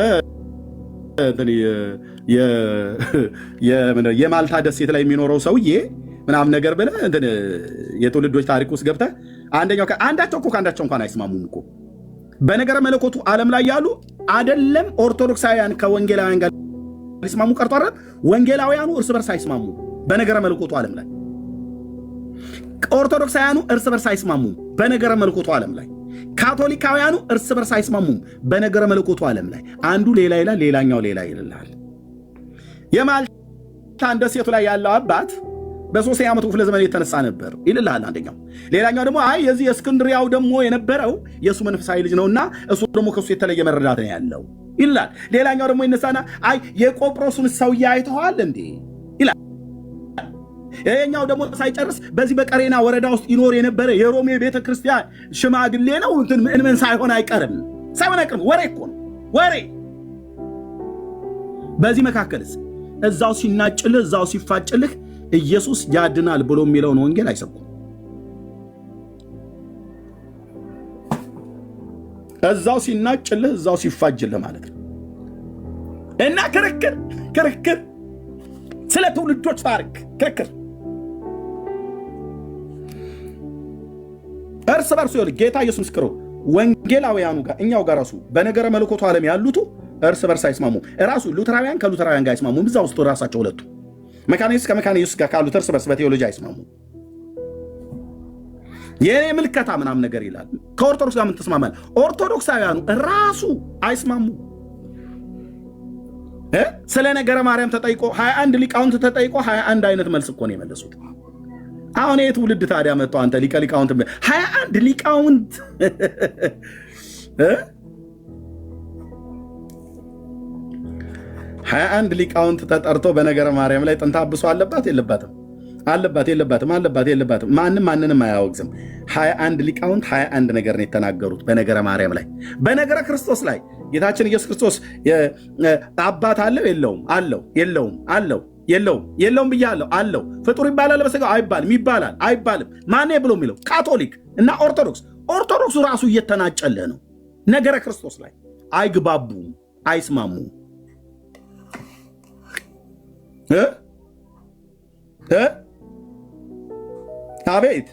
Speaker 1: የማልታ ደሴት ላይ የሚኖረው ሰውዬ ምናምን ነገር ብለህ የትውልዶች ታሪክ ውስጥ ገብተህ አንዳቸው እኮ ከአንዳቸው እንኳን አይስማሙም እኮ በነገረ መለኮቱ ዓለም ላይ ያሉ አይደለም ኦርቶዶክሳውያን ከወንጌላውያን ጋር ሊስማሙ ቀርቶ አይደል? ወንጌላውያኑ እርስ በርስ አይስማሙ በነገረ መለኮቱ ዓለም ላይ። ኦርቶዶክሳውያኑ እርስ በርስ አይስማሙም በነገረ መለኮቱ ዓለም ላይ። ካቶሊካውያኑ እርስ በርስ አይስማሙም በነገረ መለኮቱ ዓለም ላይ። አንዱ ሌላ ይላል፣ ሌላኛው ሌላ ይላል። የማልታ ደሴቱ ላይ ያለው አባት በ3 ዓመቱ ክፍለ ዘመን የተነሳ ነበር ይልልሃል አንደኛው። ሌላኛው ደግሞ አይ የዚህ የእስክንድሪያው ደግሞ የነበረው የእሱ መንፈሳዊ ልጅ ነውና እሱ ደግሞ ከሱ የተለየ መረዳት ነው ያለው ይላል። ሌላኛው ደግሞ ይነሳና አይ የቆጵሮስን ሰውዬ አይተዋል እንዴ ይላል። ይሄኛው ደግሞ ሳይጨርስ በዚህ በቀሬና ወረዳ ውስጥ ይኖር የነበረ የሮሜ ቤተክርስቲያን ሽማግሌ ነው ምን ሳይሆን አይቀርም ወሬ እኮ ነው ወሬ። በዚህ መካከልስ እዛው ሲናጭልህ እዛው ሲፋጭልህ ኢየሱስ ያድናል ብሎ የሚለውን ወንጌል አይሰብኩም። እዛው ሲናጭልህ እዛው ሲፋጅልህ ማለት ነው። እና ክርክር ስለ ትውልዶች ታሪክ ክርክር እርስ በርሱ ይኸውልህ ጌታ ኢየሱስ ምስክሩ ወንጌላውያኑ ጋር እኛው ጋር ራሱ በነገረ መለኮቱ ዓለም ያሉቱ እርስ በርስ አይስማሙም። ራሱ ሉተራውያን ከሉተራውያን ጋር አይስማሙም። እዛ ውስጥ ራሳቸው ሁለቱ መካነ ኢየሱስ ከመካነ ኢየሱስ ጋር ካሉት እርስ በርስ በቴዎሎጂ አይስማሙም። የኔ ምልከታ ምናምን ነገር ይላል። ከኦርቶዶክስ ጋር ምን ተስማማል? ኦርቶዶክሳውያኑ ራሱ አይስማሙ። ስለ ነገረ ማርያም ተጠይቆ 21 ሊቃውንት ተጠይቆ 21 አይነት መልስ እኮ ነው የመለሱት። አሁን የት ውልድ ታዲያ መጥቶ አንተ ሊቃውንት 21 ሊቃውንት 21 ሊቃውንት ተጠርቶ በነገረ ማርያም ላይ ጥንተ አብሶ አለባት የለባትም? የለባትም። ማንንም አያወግዝም። 21 ሊቃውንት 21 ነገር ነው የተናገሩት በነገረ ማርያም ላይ። በነገረ ክርስቶስ ላይ ጌታችን ኢየሱስ ክርስቶስ አባት አለው የለውም? አለው። የለውም ብያለሁ። አለው። ፍጡር ይባላል በሥጋው አይባልም? ይባላል። አይባልም? ማን ብሎ የሚለው? ካቶሊክ እና ኦርቶዶክሱ ራሱ እየተናጨለ ነው። ነገረ ክርስቶስ ላይ አይግባቡም፣ አይስማሙም። አቤት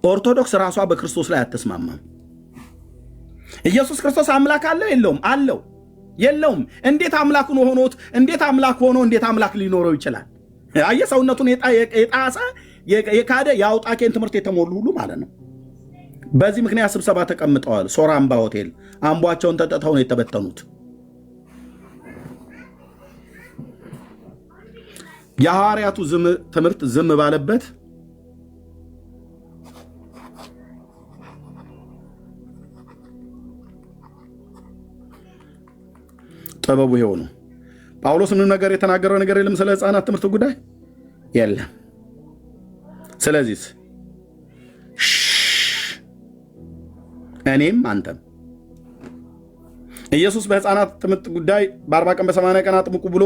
Speaker 1: ኦርቶዶክስ ራሷ በክርስቶስ ላይ አትስማማም። ኢየሱስ ክርስቶስ አምላክ አለው የለውም? አለው። የለውም። እንዴት አምላክ ሆኖት እንዴት አምላክ ሊኖረው ይችላል? ሰውነቱን የጣሰ የካደ የአውጣኬን ትምህርት የተሞሉ ሁሉ ማለት ነው። በዚህ ምክንያት ስብሰባ ተቀምጠዋል። ሶራ አምባ ሆቴል አምቧቸውን ተጠጥተው ነው የተበተኑት። የሐዋርያቱ ትምህርት ዝም ባለበት ጥበቡ ይሄው ነው። ጳውሎስ ምንም ነገር የተናገረው ነገር የለም ስለ ሕፃናት ትምህርት ጉዳይ የለም። ስለዚህ እኔም አንተም ኢየሱስ በሕፃናት ትምህርት ጉዳይ በ40 ቀን በ80 ቀን አጥምቁ ብሎ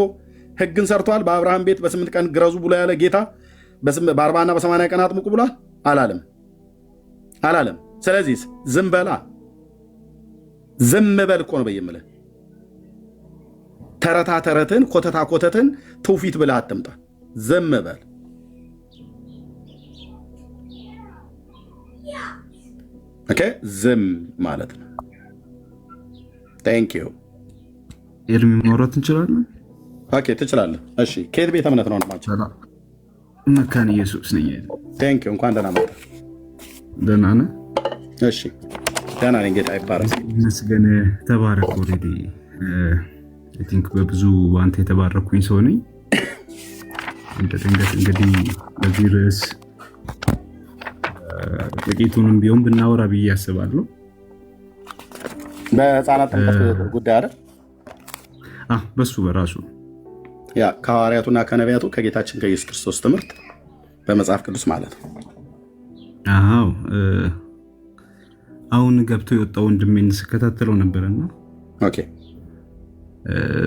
Speaker 1: ሕግን ሰርቷል። በአብርሃም ቤት በ8 ቀን ግረዙ ብሎ ያለ ጌታ በ40 እና በ80 ቀን አጥምቁ ብሏል? አላለም። ስለዚህ ዝም በል እኮ ነው በየምልህ ተረትን ኮተትን ትውፊት ብለህ አትምጣ። ዝም በል። ኦኬ፣ ዝም ማለት ነው። ቴንክ ዩ።
Speaker 3: ኤርሚ ማውራት እንችላለን?
Speaker 1: ኦኬ፣ ትችላለህ። እሺ፣ ከየት ቤተ እምነት ነው?
Speaker 3: መካነ ኢየሱስ ነኝ።
Speaker 1: ቴንክ ዩ። እንኳን ደህና መጣህ።
Speaker 3: ደህና ነህ?
Speaker 1: እሺ፣ ደህና ነኝ። ጌታ ይባረክ
Speaker 3: ይመስገን። ተባረክ። ኦልሬዲ አይ ቲንክ በብዙ አንተ የተባረኩኝ ሰው ነኝ። እንደ ድንገት እንግዲህ በዚህ ርዕስ ጥቂቱንም ቢሆን ብናወራ ብዬ አስባለሁ።
Speaker 1: በህፃናት ጥምቀት ጉዳይ አይደል?
Speaker 3: በሱ በራሱ
Speaker 1: ያ ከሐዋርያቱና ከነቢያቱ ከጌታችን ከኢየሱስ ክርስቶስ ትምህርት በመጽሐፍ ቅዱስ ማለት ነው።
Speaker 3: አዎ አሁን ገብቶ የወጣው ወንድሜን ስከታተለው ነበርና
Speaker 1: ኦኬ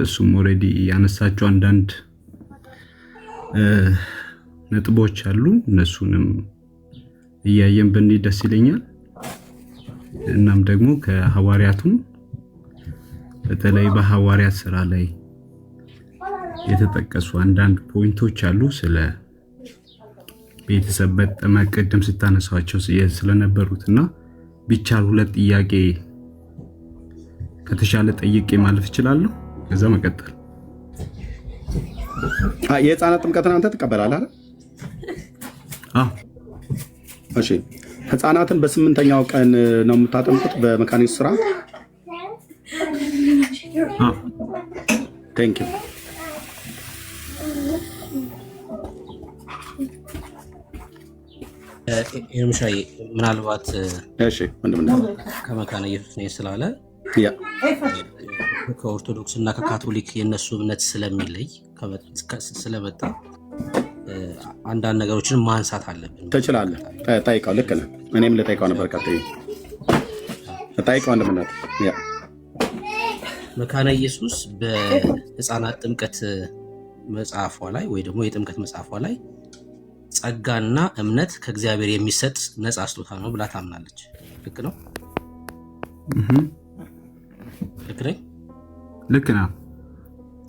Speaker 3: እሱም ኦልሬዲ ያነሳቸው አንዳንድ ነጥቦች አሉ። እነሱንም እያየን ብንሄድ ደስ ይለኛል። እናም ደግሞ ከሐዋርያቱም በተለይ በሐዋርያት ስራ ላይ የተጠቀሱ አንዳንድ ፖይንቶች አሉ። ስለ ቤተሰብ መጠመቅ ቅድም ስታነሳቸው ስለነበሩትና ቢቻል ሁለት ጥያቄ ከተሻለ ጠይቄ ማለፍ እችላለሁ። ከዛ መቀጠል
Speaker 1: የህፃናት ጥምቀትን አንተ ትቀበላለህ አይደል? እሺ ህፃናትን በስምንተኛው ቀን ነው የምታጠምቁት በመካኒክ ስራ? ቴንክ ዩ።
Speaker 4: ኤርምሻዬ ምናልባት
Speaker 1: እሺ ወንድም
Speaker 4: ከመካነ ኢየሱስ ነኝ ስላለ
Speaker 1: ያ
Speaker 4: ከኦርቶዶክስ እና ከካቶሊክ የነሱ እምነት ስለሚለይ ስለመጣ አንዳንድ ነገሮችን ማንሳት አለብን።
Speaker 1: ትችላለህ። ጠይቀው። ልክ ነህ። እኔም ልጠይቀው ነበር። ጠይቀው ወንድምነት። ያ
Speaker 4: መካነ ኢየሱስ በህፃናት ጥምቀት መጽሐፏ ላይ ወይ ደግሞ የጥምቀት መጽሐፏ ላይ ጸጋና እምነት ከእግዚአብሔር የሚሰጥ ነፃ ስጦታ ነው ብላ ታምናለች። ልክ ነው? ልክ ነኝ?
Speaker 3: ልክ ነው።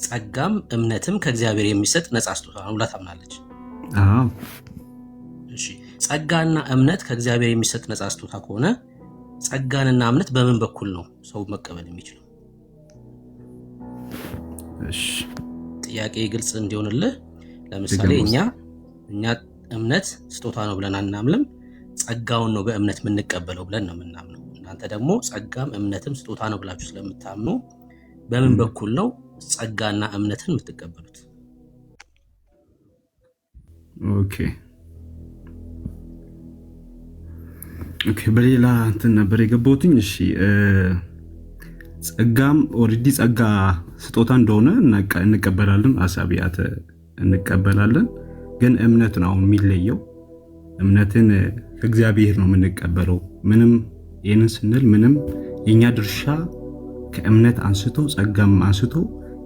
Speaker 4: ጸጋም እምነትም ከእግዚአብሔር የሚሰጥ ነፃ ስጦታ ነው ብላ ታምናለች። እሺ ጸጋና እምነት ከእግዚአብሔር የሚሰጥ ነፃ ስጦታ ከሆነ ጸጋንና እምነት በምን በኩል ነው ሰው መቀበል የሚችለው?
Speaker 3: እሺ
Speaker 4: ጥያቄ ግልጽ እንዲሆንልህ ለምሳሌ እኛ እምነት ስጦታ ነው ብለን አናምንም፣ ጸጋውን ነው በእምነት የምንቀበለው ብለን ነው የምናምነው። እናንተ ደግሞ ጸጋም እምነትም ስጦታ ነው ብላችሁ ስለምታምኑ በምን በኩል ነው ጸጋና እምነትን የምትቀበሉት?
Speaker 3: ኦኬ በሌላ እንትን ነበር የገባሁትኝ። እሺ ጸጋም ኦልሬዲ ጸጋ ስጦታ እንደሆነ እንቀበላለን፣ አሳቢያተ እንቀበላለን። ግን እምነት ነው አሁን የሚለየው። እምነትን ከእግዚአብሔር ነው የምንቀበለው። ምንም ይህንን ስንል ምንም የኛ ድርሻ ከእምነት አንስቶ ጸጋም አንስቶ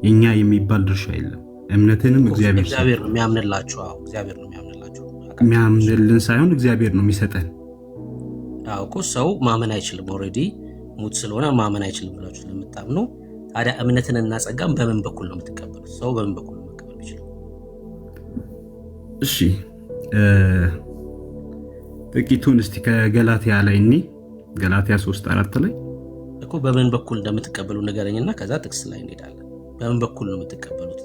Speaker 3: የኛ የሚባል ድርሻ የለም። እምነትንም እግዚአብሔር
Speaker 4: ነው የሚያምንላችሁ። እግዚአብሔር ነው የሚያምንላችሁ።
Speaker 3: የሚያምንልን ሳይሆን እግዚአብሔር ነው የሚሰጠን።
Speaker 4: እኮ ሰው ማመን አይችልም። ኦልሬዲ ሙት ስለሆነ ማመን አይችልም ብላችሁ ስለምታምኑ ታዲያ እምነትንና ጸጋም በምን በኩል ነው የምትቀበሉት? ሰው በምን በኩል ነው መቀበል የሚችለው?
Speaker 3: እሺ ጥቂቱን እስቲ ከገላትያ ላይ እኔ ገላትያ 3:4 ላይ
Speaker 4: እኮ በምን በኩል እንደምትቀበሉ ንገረኝና ከዛ ጥቅስ ላይ እንሄዳለን። በምን በኩል ነው የምትቀበሉት?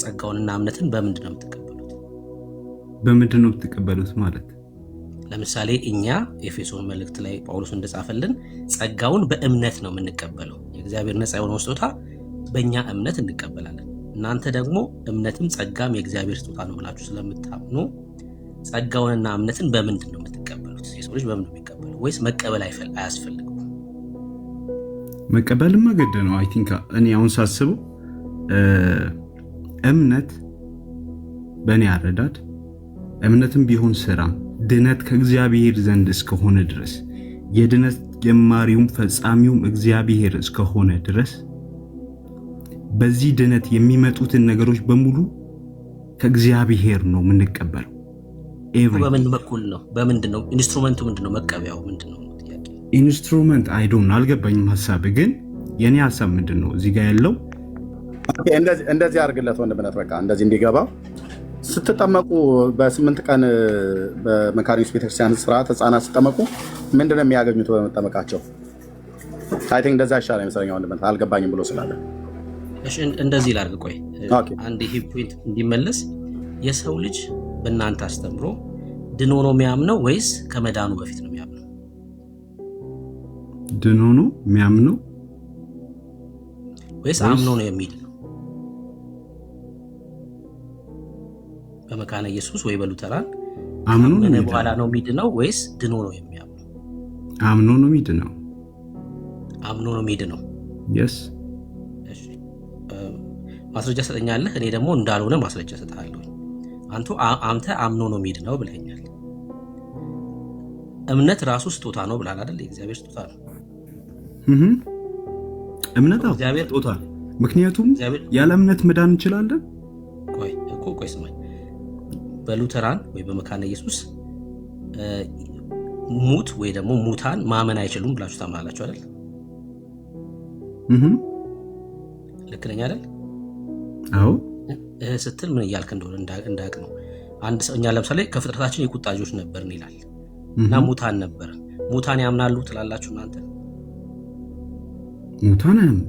Speaker 4: ጸጋውንና እምነትን በምንድን ነው የምትቀበሉት?
Speaker 3: በምንድን ነው የምትቀበሉት ማለት
Speaker 4: ለምሳሌ እኛ ኤፌሶን መልእክት ላይ ጳውሎስ እንደጻፈልን ጸጋውን በእምነት ነው የምንቀበለው። የእግዚአብሔር ነፃ የሆነው ስጦታ በእኛ እምነት እንቀበላለን። እናንተ ደግሞ እምነትም ጸጋም የእግዚአብሔር ስጦታ ነው ብላችሁ ስለምታምኑ ጸጋውንና እምነትን በምንድን ነው የምትቀበሉት? የሰው ልጅ በምን ነው የሚቀበለው? ወይስ መቀበል አያስፈልግም?
Speaker 3: መቀበልማ ግድ ነው። አይ ቲንክ እኔ አሁን ሳስበው እምነት በእኔ አረዳድ እምነትም ቢሆን ስራ ድነት ከእግዚአብሔር ዘንድ እስከሆነ ድረስ የድነት ጀማሪውም ፈጻሚውም እግዚአብሔር እስከሆነ ድረስ በዚህ ድነት የሚመጡትን ነገሮች በሙሉ ከእግዚአብሔር ነው የምንቀበለው።
Speaker 4: በምን በኩል ነው? በምንድን ነው? ኢንስትሩመንቱ ምንድን ነው? መቀበያው ምንድን ነው? ጥያቄ
Speaker 3: ኢንስትሩመንት አይዶን አልገባኝም። ሀሳብ ግን የኔ ሀሳብ ምንድን ነው እዚህ ጋር ያለው?
Speaker 1: እንደዚህ አድርግለት ወንድምነት፣ በቃ እንደዚህ እንዲገባው ስትጠመቁ በ8 ቀን በመካነ ኢየሱስ ቤተክርስቲያን ስርዓት ህፃናት ሲጠመቁ ምንድን ነው የሚያገኙት በመጠመቃቸው? አይ ቲንክ እንደዛ ይሻላል ይመስለኛል ወንድምነት፣ አልገባኝም ብሎ ስላለ።
Speaker 4: እሺ እንደዚህ ላድርግ። ቆይ አንድ ይሄ ፖይንት እንዲመለስ የሰው ልጅ በእናንተ አስተምሮ ድኖ ነው የሚያምነው ወይስ ከመዳኑ በፊት ነው የሚያምነው?
Speaker 3: ድኖ ነው የሚያምነው
Speaker 4: ወይስ አምኖ ነው የሚል ነው? በመካነ ኢየሱስ ወይ በሉተራን
Speaker 3: አምኖ ነው
Speaker 4: ካመነ በኋላ ነው የሚድነው ወይስ ድኖ ነው የሚያምነው?
Speaker 3: አምኖ ነው የሚድነው።
Speaker 4: አምኖ ነው የሚድነው።
Speaker 3: የስ
Speaker 4: እሺ ማስረጃ ሰጠኛለህ። እኔ ደግሞ እንዳልሆነ ማስረጃ ሰጥሃለሁ። አንተ አምኖ ነው የሚድነው ብለኸኛል። እምነት ራሱ ስጦታ ነው ብላል አይደል? የእግዚአብሔር ስጦታ ነው።
Speaker 3: እምነት ስጦታ። ምክንያቱም ያለ እምነት መዳን እንችላለን።
Speaker 4: ቆይ ስማኝ። በሉተራን ወይ በመካነ ኢየሱስ ሙት ወይ ደግሞ ሙታን ማመን አይችሉም ብላችሁ ታምናላችሁ አይደል? ልክ ነኝ አይደል?
Speaker 3: አዎ።
Speaker 4: ስትል ምን እያልክ እንደሆነ እንዳቅ ነው። አንድ ሰው እኛ ለምሳሌ ከፍጥረታችን የቁጣ ልጆች ነበርን ይላል እና ሙታን ነበርን። ሙታን ያምናሉ ትላላችሁ እናንተ?
Speaker 3: ሙታን አያምኑ።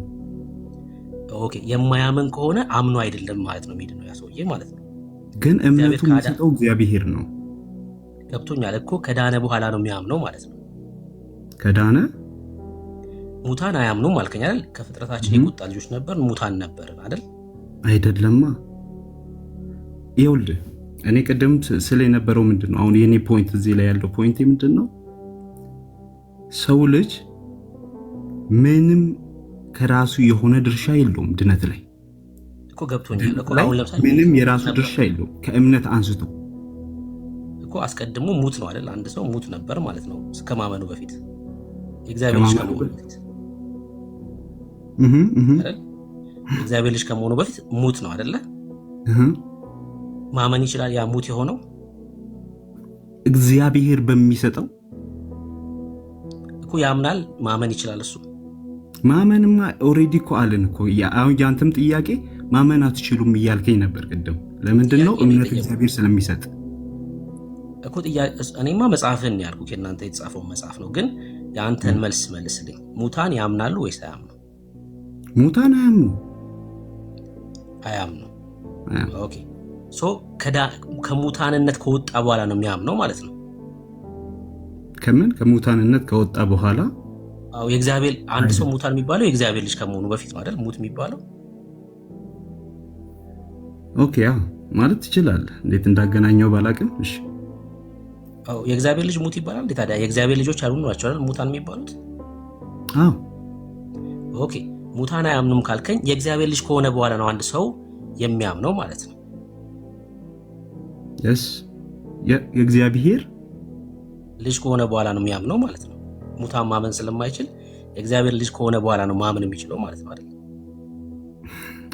Speaker 4: ኦኬ፣ የማያምን ከሆነ አምኖ አይደለም ማለት ነው የሚድነው ያ ሰውዬ ማለት ነው።
Speaker 3: ግን እምነቱ የሚሰጠው እግዚአብሔር ነው።
Speaker 4: ገብቶኛል እኮ ከዳነ በኋላ ነው የሚያምነው ማለት ነው።
Speaker 3: ከዳነ
Speaker 4: ሙታን አያምኑም አልከኝ አይደል? ከፍጥረታችን የቁጣ ልጆች ነበርን፣ ሙታን ነበርን አይደል?
Speaker 3: አይደለማ። ይኸውልህ እኔ ቅድም ስለ የነበረው ምንድን ነው አሁን የኔ ፖይንት እዚህ ላይ ያለው ፖይንት ምንድን ነው? ሰው ልጅ ምንም ከራሱ የሆነ ድርሻ የለውም ድነት ላይ
Speaker 4: እኮ ገብቶኛል እኮ። አሁን ለምሳሌ
Speaker 3: ምንም የራሱ ድርሻ የለውም ከእምነት አንስቶ
Speaker 4: እኮ። አስቀድሞ ሙት ነው አይደል? አንድ ሰው ሙት ነበር ማለት ነው ከማመኑ በፊት የእግዚአብሔር ልጅ ከመሆኑ በፊት አይደል? የእግዚአብሔር ልጅ ከመሆኑ በፊት ሙት ነው አይደለ? ማመን ይችላል። ያ ሙት የሆነው
Speaker 3: እግዚአብሔር በሚሰጠው
Speaker 4: እኮ ያምናል። ማመን ይችላል እሱ።
Speaker 3: ማመንማ ኦልሬዲ እኮ አለን እኮ። አሁን ያንተም ጥያቄ ማመን አትችሉም እያልከኝ ነበር ቅድም። ለምንድን ነው? እምነት እግዚአብሔር ስለሚሰጥ
Speaker 4: እኮ። እኔማ መጽሐፍን ያልኩህ ከእናንተ የተጻፈው መጽሐፍ ነው። ግን የአንተን መልስ መልስልኝ። ሙታን ያምናሉ ወይስ አያምኑ?
Speaker 3: ሙታን አያምኑ።
Speaker 4: አያምኑ። ኦኬ። ሶ ከሙታንነት ከወጣ በኋላ ነው የሚያምነው ማለት ነው።
Speaker 3: ከሙታንነት ከወጣ በኋላ?
Speaker 4: አዎ። የእግዚአብሔር አንድ ሰው ሙታን የሚባለው የእግዚአብሔር ልጅ ከመሆኑ በፊት ነው አይደል? ሙት የሚባለው።
Speaker 3: ኦኬ። አዎ ማለት ትችላለህ። እንዴት እንዳገናኘው ባላቅም። እሺ።
Speaker 4: አዎ የእግዚአብሔር ልጅ ሙት ይባላል። ታዲያ የእግዚአብሔር ልጆች ያልሆኑ ናቸው አይደል ሙታን የሚባሉት?
Speaker 3: አዎ።
Speaker 4: ኦኬ። ሙታን አያምኑም ካልከኝ የእግዚአብሔር ልጅ ከሆነ በኋላ ነው አንድ ሰው የሚያምነው ማለት ነው።
Speaker 3: የእግዚአብሔር
Speaker 4: ልጅ ከሆነ በኋላ ነው የሚያምነው ማለት ነው። ሙታን ማመን ስለማይችል የእግዚአብሔር ልጅ ከሆነ በኋላ ነው ማመን የሚችለው ማለት ነው አይደል?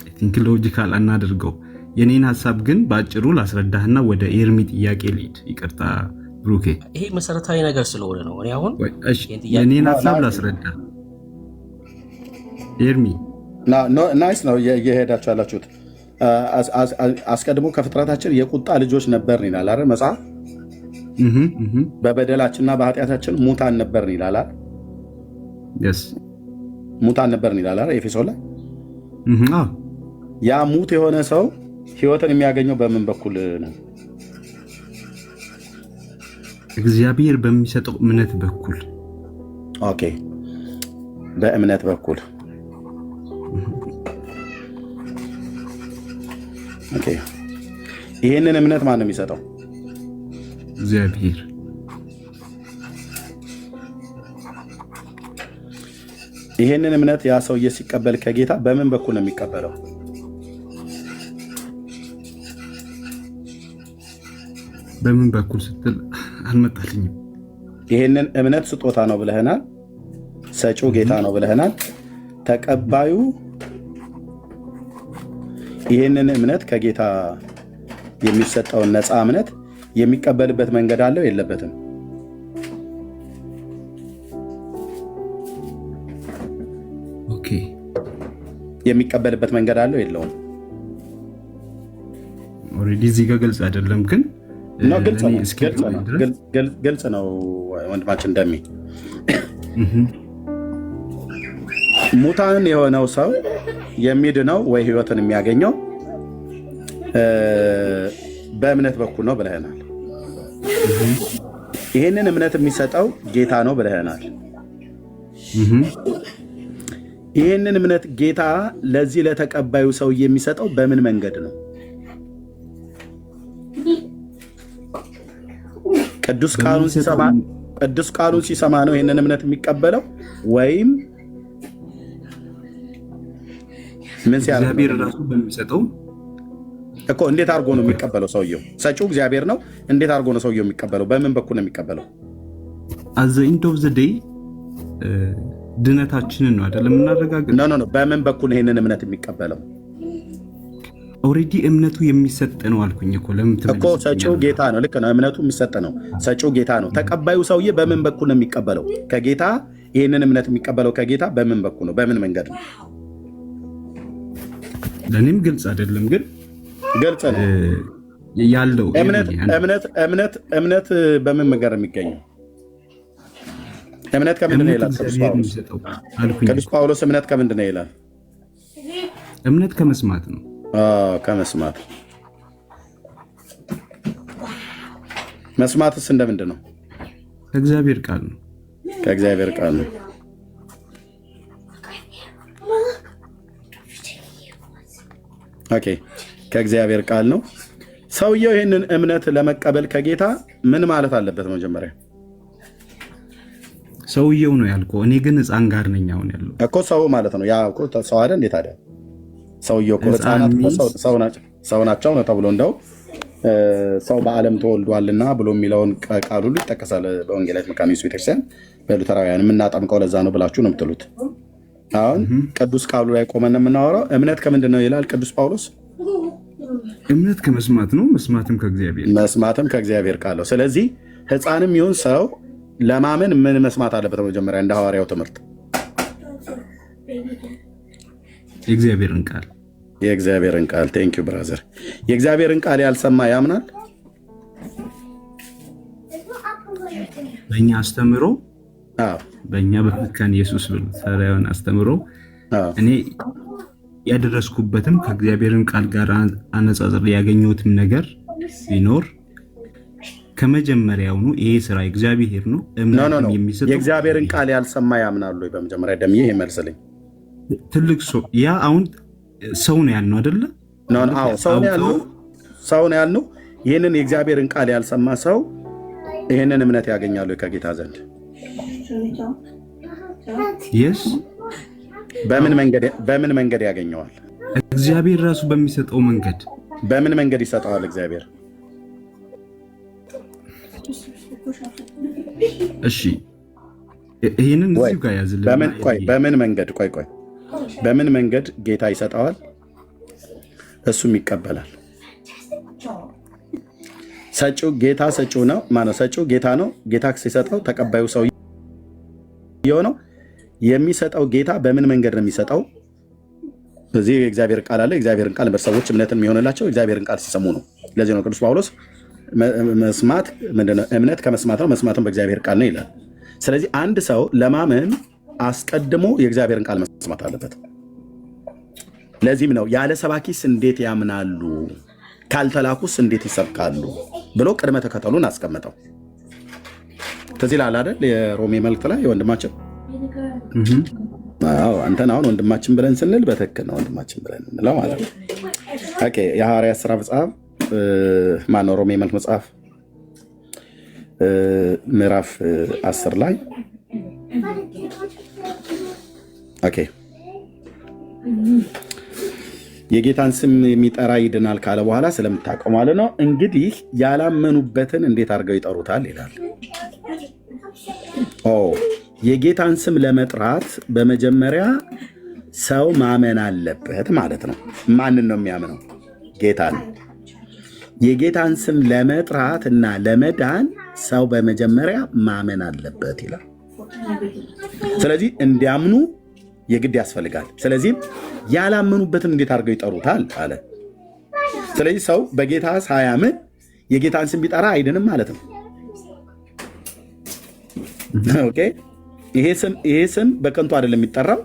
Speaker 3: አይ ቲንክ ሎጂካል አናድርገው። የኔን ሐሳብ ግን በአጭሩ ላስረዳህና ወደ ኤርሚ ጥያቄ ልሂድ። ይቅርታ ብሩኬ፣
Speaker 4: ይሄ መሰረታዊ ነገር ስለሆነ ነው። እኔ አሁን
Speaker 3: የኔን ሐሳብ ላስረዳ። ኤርሚ
Speaker 1: ናይስ ነው እየሄዳችሁ ያላችሁት። አስቀድሞ ከፍጥረታችን የቁጣ ልጆች ነበርን ይላል አይደል መጽሐፍ? በበደላችንና በኃጢአታችን ሙታን ነበርን ይላል አይደል? ሙታን ነበርን ይላል አይደል ኤፌሶን ላይ? ያ ሙት የሆነ ሰው ህይወትን የሚያገኘው በምን በኩል ነው?
Speaker 3: እግዚአብሔር በሚሰጠው እምነት በኩል።
Speaker 1: ኦኬ፣ በእምነት በኩል። ኦኬ፣ ይህንን እምነት ማን ነው የሚሰጠው?
Speaker 3: እግዚአብሔር።
Speaker 1: ይህንን እምነት ያ ሰውዬ ሲቀበል ከጌታ በምን በኩል ነው የሚቀበለው?
Speaker 3: በምን በኩል ስትል አልመጣልኝም።
Speaker 1: ይህንን እምነት ስጦታ ነው ብለህናል። ሰጪው ጌታ ነው ብለህናል። ተቀባዩ ይህንን እምነት ከጌታ የሚሰጠውን ነፃ እምነት የሚቀበልበት መንገድ አለው የለበትም?
Speaker 3: ኦኬ፣
Speaker 1: የሚቀበልበት መንገድ አለው የለውም?
Speaker 3: ኦልሬዲ እዚህ ጋር ግልጽ አይደለም፣ ግን
Speaker 1: ግልጽ ነው ወንድማችን እንደሚ ሙታን የሆነው ሰው የሚድነው ወይ ህይወትን የሚያገኘው በእምነት በኩል ነው ብለህናል። ይህንን እምነት የሚሰጠው ጌታ ነው ብለህናል። ይህንን እምነት ጌታ ለዚህ ለተቀባዩ ሰው የሚሰጠው በምን መንገድ ነው? ቅዱስ ቃሉን ሲሰማ ነው ይህንን እምነት የሚቀበለው ወይም ምን ሲያደርግ
Speaker 3: እግዚአብሔር ራሱ በሚሰጠው
Speaker 1: እኮ እንዴት አድርጎ ነው የሚቀበለው? ሰውየው ሰጪው እግዚአብሔር ነው። እንዴት አድርጎ ነው ሰውየው የሚቀበለው? በምን በኩል ነው የሚቀበለው?
Speaker 3: አዘ ኢንድ ኦፍ ዘ ዴይ ድነታችንን ነው አይደለም እናረጋግጥ።
Speaker 1: ኖ በምን በኩል ይሄንን እምነት የሚቀበለው?
Speaker 3: ኦልሬዲ እምነቱ የሚሰጥ ነው አልኩኝ እኮ። ለምን
Speaker 1: እኮ ሰጪው ጌታ ነው። ልክ ነው። እምነቱ የሚሰጥ ነው። ሰጪው ጌታ ነው። ተቀባዩ ሰውዬ በምን በኩል ነው የሚቀበለው? ከጌታ ይሄንን እምነት የሚቀበለው ከጌታ በምን በኩል ነው? በምን መንገድ ነው?
Speaker 3: ለእኔም ግልጽ አይደለም፣ ግን
Speaker 1: ግልጽ ነው
Speaker 3: ያለው
Speaker 1: እምነት በምን መንገድ ነው የሚገኘው? እምነት ከምንድን ነው ይላል ቅዱስ ጳውሎስ? እምነት ከምንድን ነው ይላል?
Speaker 3: እምነት ከመስማት ነው።
Speaker 1: ከመስማት። መስማትስ እንደምንድን ነው?
Speaker 3: ከእግዚአብሔር ቃል ነው።
Speaker 1: ከእግዚአብሔር ቃል ነው። ኦኬ፣ ከእግዚአብሔር ቃል ነው። ሰውየው ይህንን እምነት ለመቀበል ከጌታ ምን ማለት አለበት? መጀመሪያ
Speaker 3: ሰውየው ነው ያልከው። እኔ ግን ሕፃን ጋር ነኝ አሁን ያለው
Speaker 1: እኮ ሰው ማለት ነው። ያ እኮ ሰው አይደል? እንዴት አይደል? ሰውየው እኮ ሕፃናት ሰው ናቸው ነው ተብሎ እንደው ሰው በዓለም ተወልዷልና ብሎ የሚለውን ቃል ሁሉ ይጠቀሳል በወንጌላዊት መካነ ኢየሱስ ቤተክርስቲያን። በሉተራውያን የምናጠምቀው ለዛ ነው ብላችሁ ነው የምትሉት። አሁን ቅዱስ ቃሉ ላይ ቆመን የምናወራው እምነት ከምንድን ነው ይላል ቅዱስ ጳውሎስ?
Speaker 3: እምነት ከመስማት ነው፣ መስማትም ከእግዚአብሔር ቃል ነው። ስለዚህ ሕፃንም ይሁን ሰው ለማመን ምን መስማት አለበት? መጀመሪያ እንደ ሐዋርያው ትምህርት የእግዚአብሔርን ቃል ቴንክ ዩ ብራዘር። የእግዚአብሔርን ቃል ያልሰማ ያምናል? በእኛ አስተምሮ በእኛ በመካነ ኢየሱስ ብሉተራውያን አስተምሮ እኔ ያደረስኩበትም ከእግዚአብሔርን ቃል ጋር አነጻጽር ያገኘሁትም ነገር ቢኖር ከመጀመሪያውኑ ይሄ ስራ እግዚአብሔር ነው። እምነትም የሚሰጠው
Speaker 1: የእግዚአብሔርን ቃል ያልሰማ ያምናሉ ወይ? በመጀመሪያ ደምዬ ይሄ መልስልኝ።
Speaker 3: ትልቅ ሰው ያ አሁን ሰው ነው ያልነው አይደለ?
Speaker 1: ሰው ነው ያልነው። ይህንን የእግዚአብሔርን ቃል ያልሰማ ሰው ይህንን እምነት ያገኛሉ ከጌታ ዘንድ?
Speaker 3: የስ
Speaker 1: በምን መንገድ ያገኘዋል?
Speaker 3: እግዚአብሔር ራሱ በሚሰጠው መንገድ።
Speaker 1: በምን መንገድ ይሰጠዋል እግዚአብሔር?
Speaker 3: እሺ ይሄንን እዚሁ ጋር ያዝልን።
Speaker 1: በምን መንገድ በምን መንገድ ጌታ ይሰጠዋል? እሱም ይቀበላል። ሰጪው ጌታ ሰጪው ነው። ማነው ሰጪው? ጌታ ነው። ጌታ ሲሰጠው ተቀባዩ ሰው ነው። የሚሰጠው ጌታ በምን መንገድ ነው የሚሰጠው? እዚህ የእግዚአብሔር ቃል አለ። የእግዚአብሔርን ቃል ሰዎች እምነትን የሚሆንላቸው እግዚአብሔርን ቃል ሲሰሙ ነው። ለዚህ ነው ቅዱስ ጳውሎስ መስማት ምንድነው? እምነት ከመስማት ነው፣ መስማትም በእግዚአብሔር ቃል ነው ይላል። ስለዚህ አንድ ሰው ለማመን አስቀድሞ የእግዚአብሔርን ቃል መስማት አለበት። ለዚህም ነው ያለ ሰባኪስ እንዴት ያምናሉ? ካልተላኩስ እንዴት ይሰብካሉ? ብሎ ቅድመ ተከተሉን አስቀመጠው። ትዝ ይልሃል አይደል? የሮሜ መልእክት ላይ ወንድማችን አንተን አሁን ወንድማችን ብለን ስንል በትክክል ነው ወንድማችን ብለን እንለው ማለት ነው። ኦኬ የሐዋርያት ሥራ መጽሐፍ ማነው? ሮሜ መልእክት መጽሐፍ ምዕራፍ 10 ላይ ኦኬ የጌታን ስም የሚጠራ ይድናል ካለ በኋላ ስለምታውቀው ማለት ነው። እንግዲህ ያላመኑበትን እንዴት አድርገው ይጠሩታል ይላል። የጌታን ስም ለመጥራት በመጀመሪያ ሰው ማመን አለበት ማለት ነው። ማንን ነው የሚያምነው? ጌታ ነው። የጌታን ስም ለመጥራት እና ለመዳን ሰው በመጀመሪያ ማመን አለበት ይላል። ስለዚህ እንዲያምኑ የግድ ያስፈልጋል። ስለዚህም ያላመኑበትን እንዴት አድርገው ይጠሩታል አለ። ስለዚህ ሰው በጌታ ሳያምን የጌታን ስም ቢጠራ አይድንም ማለት ነው። ኦኬ ይሄ ስም በከንቱ አይደለም የሚጠራው፣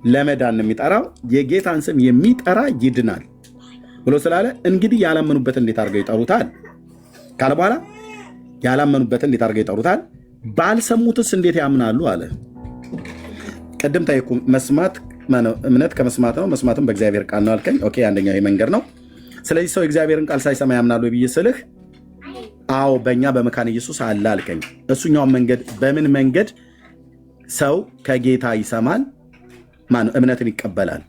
Speaker 1: ለመዳን ነው የሚጠራው። የጌታን ስም የሚጠራ ይድናል ብሎ ስላለ እንግዲህ ያላመኑበትን እንዴት አድርገው ይጠሩታል ካለ በኋላ ያላመኑበትን እንዴት አድርገው ይጠሩታል? ባልሰሙትስ እንዴት ያምናሉ አለ። ቅድም ታይኩ መስማት እምነት ከመስማት ነው፣ መስማትም በእግዚአብሔር ቃል ነው አልከኝ። ኦኬ አንደኛው ይሄ መንገድ ነው። ስለዚህ ሰው የእግዚአብሔርን ቃል ሳይሰማ ያምናሉ ብዬ ስልህ አዎ በእኛ በመካነ ኢየሱስ አለ አልከኝ። እሱኛውን መንገድ በምን መንገድ ሰው ከጌታ ይሰማል? ማነው እምነትን ይቀበላል?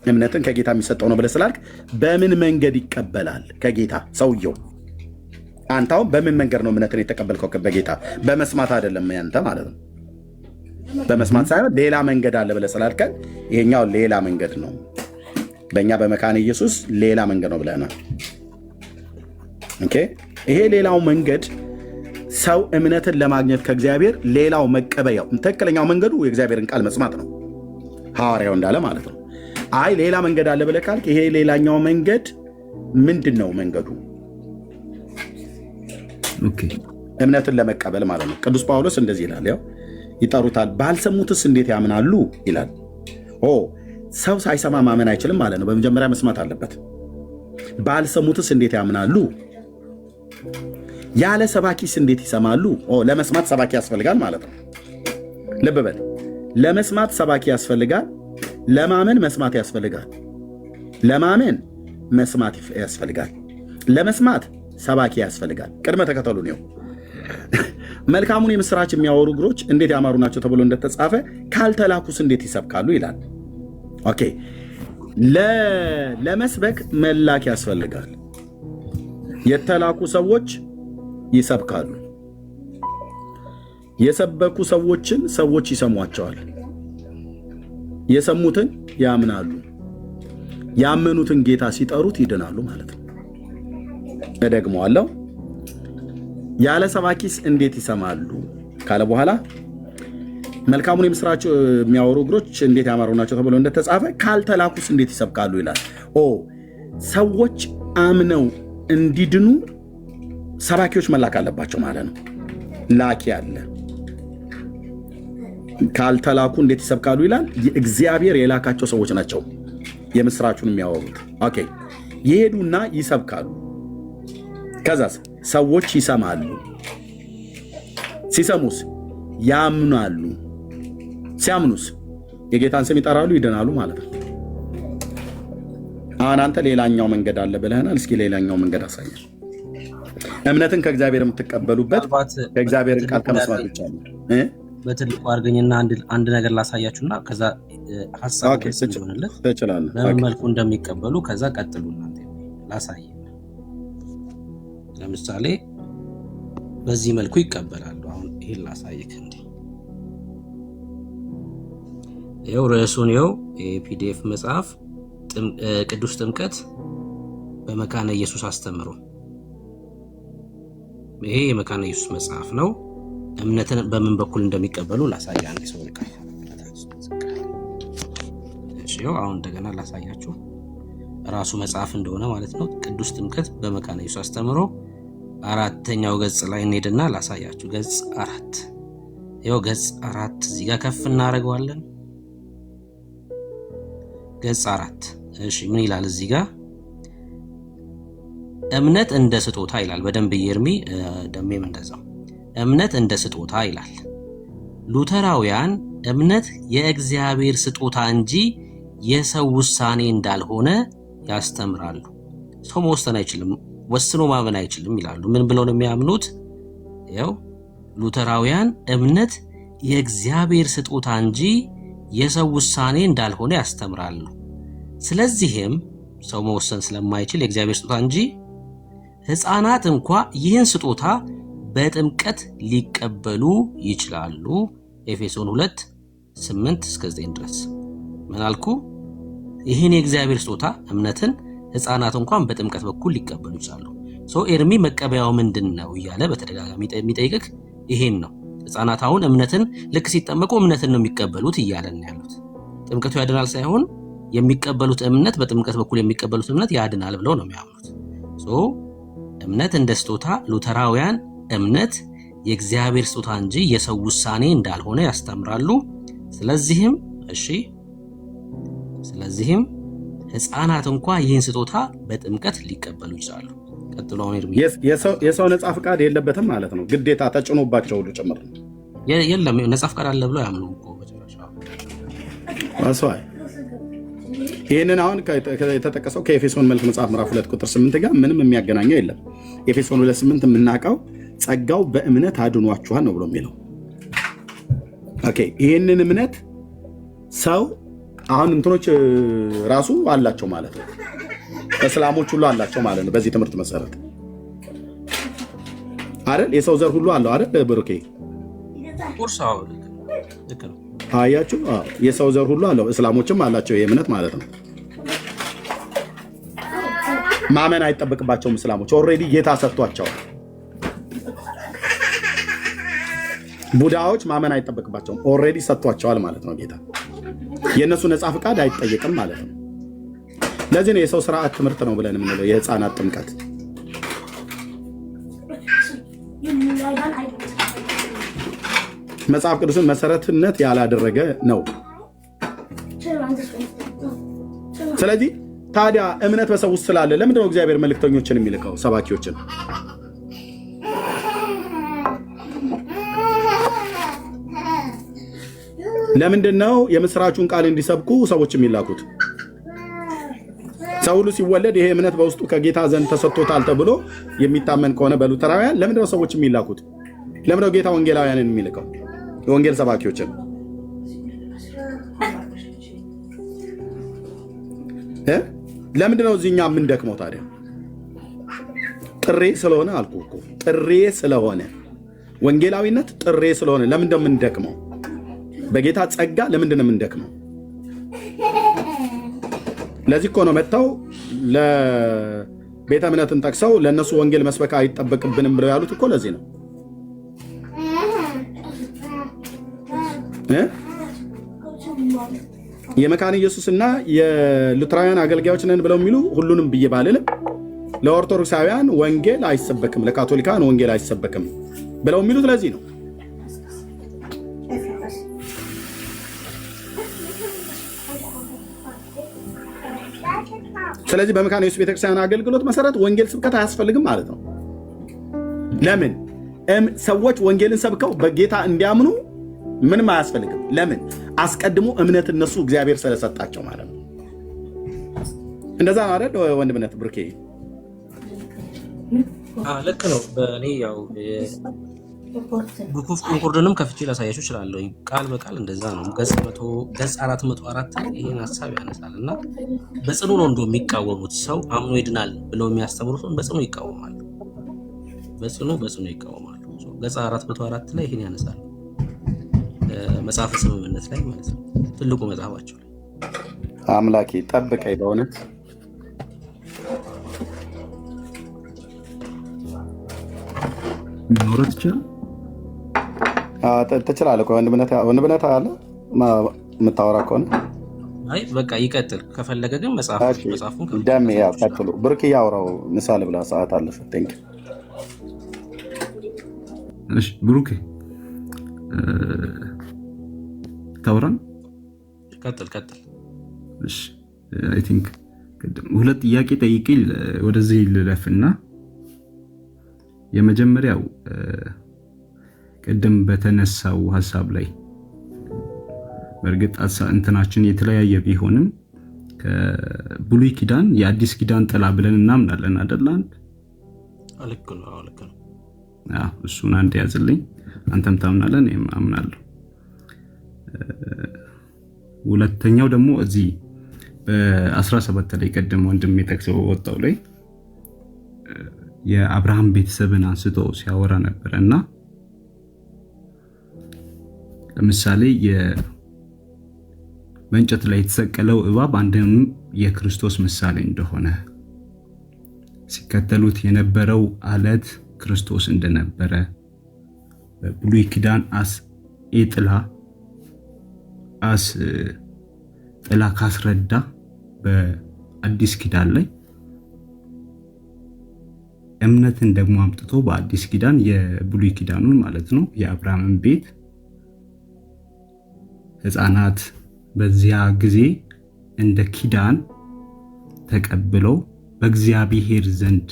Speaker 1: እምነትን ከጌታ የሚሰጠው ነው ብለህ ስላልክ በምን መንገድ ይቀበላል ከጌታ ሰውየው? አንተ አሁን በምን መንገድ ነው እምነትን የተቀበልከው በጌታ? በመስማት አይደለም ያንተ ማለት ነው። በመስማት ሳይሆን ሌላ መንገድ አለ ብለህ ስላልከን ይሄኛው ሌላ መንገድ ነው። በእኛ በመካነ ኢየሱስ ሌላ መንገድ ነው ብለናል። ኦኬ። ይሄ ሌላው መንገድ ሰው እምነትን ለማግኘት ከእግዚአብሔር ሌላው መቀበያው ትክክለኛው መንገዱ የእግዚአብሔርን ቃል መስማት ነው፣ ሐዋርያው እንዳለ ማለት ነው። አይ ሌላ መንገድ አለ ብለህ ካልክ ይሄ ሌላኛው መንገድ ምንድን ነው መንገዱ? እምነትን ለመቀበል ማለት ነው። ቅዱስ ጳውሎስ እንደዚህ ይላል፣ ያው ይጠሩታል፣ ባልሰሙትስ እንዴት ያምናሉ ይላል። ሰው ሳይሰማ ማመን አይችልም ማለት ነው። በመጀመሪያ መስማት አለበት። ባልሰሙትስ እንዴት ያምናሉ? ያለ ሰባኪስ እንዴት ይሰማሉ? ለመስማት ሰባኪ ያስፈልጋል ማለት ነው። ልብ በል፣ ለመስማት ሰባኪ ያስፈልጋል፣ ለማመን መስማት ያስፈልጋል። ለማመን መስማት ያስፈልጋል፣ ለመስማት ሰባኪ ያስፈልጋል። ቅድመ ተከተሉ ነው። መልካሙን የምስራች የሚያወሩ እግሮች እንዴት ያማሩ ናቸው ተብሎ እንደተጻፈ ካልተላኩስ እንዴት ይሰብካሉ ይላል። ኦኬ፣ ለመስበክ መላክ ያስፈልጋል። የተላኩ ሰዎች ይሰብካሉ። የሰበኩ ሰዎችን ሰዎች ይሰሟቸዋል። የሰሙትን ያምናሉ። ያመኑትን ጌታ ሲጠሩት ይድናሉ ማለት ነው። እደግመዋለሁ። ያለ ሰባኪስ እንዴት ይሰማሉ ካለ በኋላ መልካሙን የምስራች የሚያወሩ እግሮች እንዴት ያማሩ ናቸው ተብሎ እንደተጻፈ ካልተላኩስ እንዴት ይሰብካሉ ይላል። ሰዎች አምነው እንዲድኑ ሰባኪዎች መላክ አለባቸው ማለት ነው። ላኪ አለ። ካልተላኩ እንዴት ይሰብካሉ ይላል። እግዚአብሔር የላካቸው ሰዎች ናቸው የምስራቹን የሚያወሩት። ኦኬ፣ ይሄዱና ይሰብካሉ። ከዛስ ሰዎች ይሰማሉ። ሲሰሙስ ያምናሉ። ሲያምኑስ የጌታን ስም ይጠራሉ፣ ይድናሉ ማለት ነው። አሁን አንተ ሌላኛው መንገድ አለ ብለህናል። እስኪ ሌላኛው መንገድ አሳየን። እምነትን ከእግዚአብሔር የምትቀበሉበት ከእግዚአብሔር ቃል ከመስማት ብቻ ነው።
Speaker 4: በትልቁ አድርገኝና አንድ ነገር ላሳያችሁና ከዛ ሐሳብ እንደሆነለት በምን መልኩ እንደሚቀበሉ ከዛ ቀጥሉ እናንተ ላሳየ። ለምሳሌ በዚህ መልኩ ይቀበላሉ። አሁን ይሄን ላሳየክ እንዴ። ይኸው ርዕሱን ይኸው የፒዲኤፍ መጽሐፍ ቅዱስ ጥምቀት በመካነ ኢየሱስ አስተምሮ። ይሄ የመካነ ኢየሱስ መጽሐፍ ነው። እምነትን በምን በኩል እንደሚቀበሉ ላሳያ አንድ ሰው ልካይ። እሺ አሁን እንደገና ላሳያችሁ ራሱ መጽሐፍ እንደሆነ ማለት ነው። ቅዱስ ጥምቀት በመካነ ኢየሱስ አስተምሮ 4ኛው ገጽ ላይ እንሄድና ላሳያችሁ። ገጽ 4 ይኸው ገጽ 4 እዚህ ጋር ከፍ እናደርገዋለን። ገጽ 4 እሺ ምን ይላል እዚህ ጋር? እምነት እንደ ስጦታ ይላል። በደንብ ይርሚ ደሜም እንደዛው እምነት እንደ ስጦታ ይላል። ሉተራውያን እምነት የእግዚአብሔር ስጦታ እንጂ የሰው ውሳኔ እንዳልሆነ ያስተምራሉ። ሰው መወሰን አይችልም፣ ወስኖ ማመን አይችልም ይላሉ። ምን ብለው ነው የሚያምኑት? ያው ሉተራውያን እምነት የእግዚአብሔር ስጦታ እንጂ የሰው ውሳኔ እንዳልሆነ ያስተምራሉ። ስለዚህም ሰው መወሰን ስለማይችል የእግዚአብሔር ስጦታ እንጂ ሕፃናት እንኳ ይህን ስጦታ በጥምቀት ሊቀበሉ ይችላሉ። ኤፌሶን 2:8-9 ድረስ ምን አልኩ? ይህን የእግዚአብሔር ስጦታ እምነትን ሕፃናት እንኳን በጥምቀት በኩል ሊቀበሉ ይችላሉ። ኤርሚ መቀበያው ምንድን ነው እያለ በተደጋጋሚ የሚጠይቅህ ይሄን ነው። ሕፃናት አሁን እምነትን ልክ ሲጠመቁ እምነትን ነው የሚቀበሉት እያለን ያሉት። ጥምቀቱ ያድናል ሳይሆን የሚቀበሉት እምነት፣ በጥምቀት በኩል የሚቀበሉት እምነት ያድናል ብለው ነው የሚያምኑት። እምነት እንደ ስጦታ፣ ሉተራውያን እምነት የእግዚአብሔር ስጦታ እንጂ የሰው ውሳኔ እንዳልሆነ ያስተምራሉ። ስለዚህም ሕፃናት እንኳ ይህን ስጦታ በጥምቀት ሊቀበሉ ይችላሉ። ቀጥሎ
Speaker 1: የሰው ነጻ ፍቃድ የለበትም ማለት ነው። ግዴታ ተጭኖባቸው ሁሉ ጭምር ነው።
Speaker 4: የለም ነጻ ፍቃድ አለ ብለው ያምኑ እኮ
Speaker 1: ይህንን አሁን የተጠቀሰው ከኤፌሶን መልእክት መጽሐፍ ምዕራፍ 2 ቁጥር 8 ጋር ምንም የሚያገናኘው የለም። ኤፌሶን 2:8 የምናውቀው ጸጋው በእምነት አድኗችኋል ነው ብሎ የሚለው። ኦኬ ይህንን እምነት ሰው አሁን እንትኖች ራሱ አላቸው ማለት ነው። እስላሞች ሁሉ አላቸው ማለት ነው። በዚህ ትምህርት መሰረት አይደል የሰው ዘር ሁሉ አለው አይደል ብሩኬ? አያችሁ የሰው ዘር ሁሉ አለው። እስላሞችም አላቸው ይህ እምነት ማለት ነው። ማመን አይጠበቅባቸውም። እስላሞች ኦልሬዲ ጌታ ሰጥቷቸዋል። ቡዳዎች ማመን አይጠበቅባቸውም። ኦልሬዲ ሰጥቷቸዋል ማለት ነው ጌታ። የእነሱ ነፃ ፍቃድ አይጠየቅም ማለት ነው። ለዚህ ነው የሰው ስርዓት ትምህርት ነው ብለን የምንለው የህፃናት ጥምቀት። መጽሐፍ ቅዱስን መሰረትነት ያላደረገ ነው። ስለዚህ ታዲያ እምነት በሰው ውስጥ ስላለ ለምንድነው እግዚአብሔር መልእክተኞችን የሚልከው ሰባኪዎችን? ለምንድነው የምስራቹን ቃል እንዲሰብኩ ሰዎች የሚላኩት? ሰው ሁሉ ሲወለድ ይሄ እምነት በውስጡ ከጌታ ዘንድ ተሰጥቶታል ተብሎ የሚታመን ከሆነ በሉተራውያን ለምንድነው ሰዎች የሚላኩት? ለምንድነው ጌታ ወንጌላውያንን የሚልከው የወንጌል ሰባኪዎችን? ለምንድነው እዚህኛ የምንደክመው ታዲያ? ጥሬ ስለሆነ አልኩ እኮ ጥሬ ስለሆነ ወንጌላዊነት ጥሬ ስለሆነ ለምንድነው የምንደክመው? በጌታ ጸጋ ለምንድነው የምንደክመው? ለዚህ እኮ ነው መጥተው ለቤተ እምነትን ጠቅሰው ለእነሱ ወንጌል መስበክ አይጠበቅብንም ብለው ያሉት እኮ ለዚህ ነው። የመካነ ኢየሱስና የሉትራውያን አገልጋዮች ነን ብለው የሚሉ ሁሉንም ብዬ ባልልም ለኦርቶዶክሳውያን ወንጌል አይሰበክም፣ ለካቶሊካውያን ወንጌል አይሰበክም ብለው የሚሉት ለዚህ ነው። ስለዚህ በመካነ ኢየሱስ ቤተክርስቲያን አገልግሎት መሰረት ወንጌል ስብከት አያስፈልግም ማለት ነው። ለምን? ሰዎች ወንጌልን ሰብከው በጌታ እንዲያምኑ ምንም አያስፈልግም። ለምን? አስቀድሞ እምነት እነሱ እግዚአብሔር ስለሰጣቸው ማለት ነው። እንደዛ ነው አይደል ወንድምነት ብርኬ?
Speaker 4: ልክ ነው። በእኔ ያው ቡክ ኦፍ ኮንኮርድንም ከፍቼ ላሳያችሁ እችላለሁ። ቃል በቃል እንደዛ ነው። ገጽ 404 ይሄን ሀሳብ ያነሳል እና በጽኑ ነው እንደው የሚቃወሙት። ሰው አምኖ ይድናል ብለው የሚያስተምሩትን በጽኑ ይቃወማሉ። በጽኑ ይቃወማሉ። ገጽ 404 ላይ ይሄን ያነሳል። መጽሐፈ ስምምነት ላይ ማለት ነው። ትልቁ መጽሐፋቸው ላይ
Speaker 1: አምላኬ ጠብቀኝ በእውነት
Speaker 3: ኖረት ይችላል
Speaker 1: ትችላለህ። ወንድምነት አለ የምታወራ ከሆነ
Speaker 4: አይ በቃ ይቀጥል። ከፈለገ ግን መጽሐፉን
Speaker 1: ደሜ ያው ቀጥሉ። ብሩክ ያወራው ምሳሌ ብላ ሰዓት አለፈ። ቴንክ
Speaker 3: እሺ ብሩክ ታውራን
Speaker 4: ቀጥል።
Speaker 3: እሺ አይ ቲንክ ሁለት ጥያቄ ጠይቄ ወደዚህ ልለፍና የመጀመሪያው ቅድም በተነሳው ሀሳብ ላይ በእርግጥ እንትናችን የተለያየ ቢሆንም ከብሉይ ኪዳን የአዲስ ኪዳን ጥላ ብለን እናምናለን አይደል?
Speaker 4: ልክ ነው።
Speaker 3: እሱን አንድ ያዝልኝ። አንተም ታምናለህ፣ እኔም አምናለሁ። ሁለተኛው ደግሞ እዚህ በ17 ላይ ቀደም ወንድም የጠቅሰው ወጣው ላይ የአብርሃም ቤተሰብን አንስቶ ሲያወራ ነበረ እና ለምሳሌ በእንጨት ላይ የተሰቀለው እባብ አንድም የክርስቶስ ምሳሌ እንደሆነ፣ ሲከተሉት የነበረው አለት ክርስቶስ እንደነበረ በብሉይ ኪዳን ጥላ ካስረዳ በአዲስ ኪዳን ላይ እምነትን ደግሞ አምጥቶ በአዲስ ኪዳን የብሉይ ኪዳኑን ማለት ነው የአብርሃምን ቤት ሕፃናት በዚያ ጊዜ እንደ ኪዳን ተቀብለው በእግዚአብሔር ዘንድ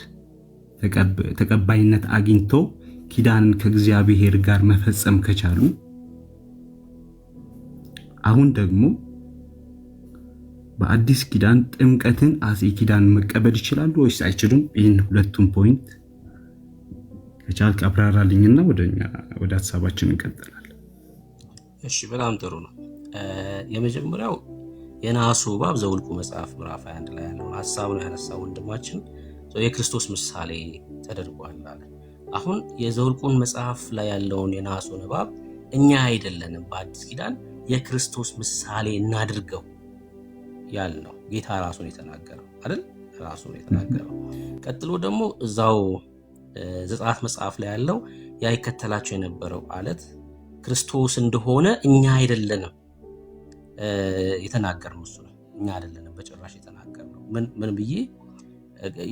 Speaker 3: ተቀባይነት አግኝቶ ኪዳንን ከእግዚአብሔር ጋር መፈጸም ከቻሉ አሁን ደግሞ በአዲስ ኪዳን ጥምቀትን አፄ ኪዳን መቀበል ይችላሉ ወይስ አይችሉም? ይህን ሁለቱም ፖይንት ከቻልክ አብራራልኝና ወደ ሀሳባችን እንቀጥላለን።
Speaker 4: እሺ በጣም ጥሩ ነው። የመጀመሪያው የነሐሱ እባብ ዘኍልቍ መጽሐፍ ምዕራፍ 21 ላይ ያለውን ሀሳብ ነው ያነሳው ወንድማችን። የክርስቶስ ምሳሌ ተደርጓል አለ። አሁን የዘኍልቍን መጽሐፍ ላይ ያለውን የነሐሱን እባብ እኛ አይደለንም በአዲስ ኪዳን የክርስቶስ ምሳሌ እናድርገው ያልነው ጌታ ራሱን የተናገረው አይደል? ራሱን የተናገረው። ቀጥሎ ደግሞ እዛው ዘጸአት መጽሐፍ ላይ ያለው ያ ይከተላቸው የነበረው አለት ክርስቶስ እንደሆነ እኛ አይደለንም የተናገርነው፣ እሱ ነው እኛ አይደለንም በጭራሽ የተናገርነው። ምን ብዬ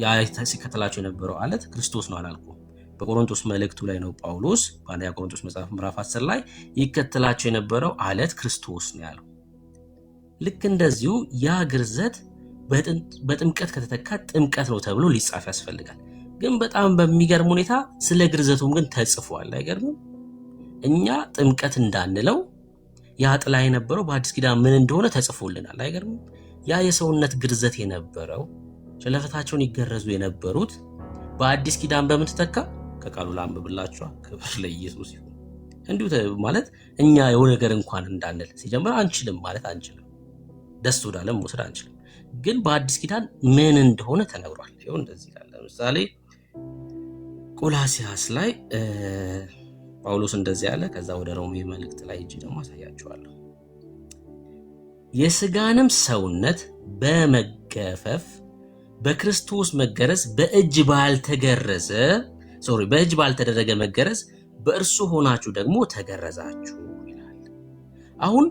Speaker 4: ያ ሲከተላቸው የነበረው አለት ክርስቶስ ነው አላልኩም። በቆሮንቶስ መልእክቱ ላይ ነው ጳውሎስ በአንደኛ ቆሮንቶስ መጽሐፍ ምዕራፍ 10 ላይ ይከተላቸው የነበረው አለት ክርስቶስ ነው ያለው። ልክ እንደዚሁ ያ ግርዘት በጥምቀት ከተተካ ጥምቀት ነው ተብሎ ሊጻፍ ያስፈልጋል። ግን በጣም በሚገርም ሁኔታ ስለ ግርዘቱም ግን ተጽፏል። አይገርምም? እኛ ጥምቀት እንዳንለው ያ ጥላ የነበረው በአዲስ ኪዳን ምን እንደሆነ ተጽፎልናል። አይገርምም? ያ የሰውነት ግርዘት የነበረው ሸለፈታቸውን ይገረዙ የነበሩት በአዲስ ኪዳን በምን ተተካ? ከቃሉ ላንብብላችኋል። ክብር ለኢየሱስ ይሁን። እንዲሁ ማለት እኛ የሆነ ነገር እንኳን እንዳንል ሲጀምር አንችልም ማለት አንችልም፣ ደስ ወዳለም መውሰድ አንችልም። ግን በአዲስ ኪዳን ምን እንደሆነ ተነግሯል። ይኸው እንደዚህ ይላል። ለምሳሌ ቆላሲያስ ላይ ጳውሎስ እንደዚህ ያለ፣ ከዛ ወደ ሮሜ መልእክት ላይ እጅ ደግሞ አሳያችኋለሁ። የሥጋንም ሰውነት በመገፈፍ በክርስቶስ መገረዝ በእጅ ባልተደረገ መገረዝ በእርሱ ሆናችሁ ደግሞ ተገረዛችሁ ይላል። አሁን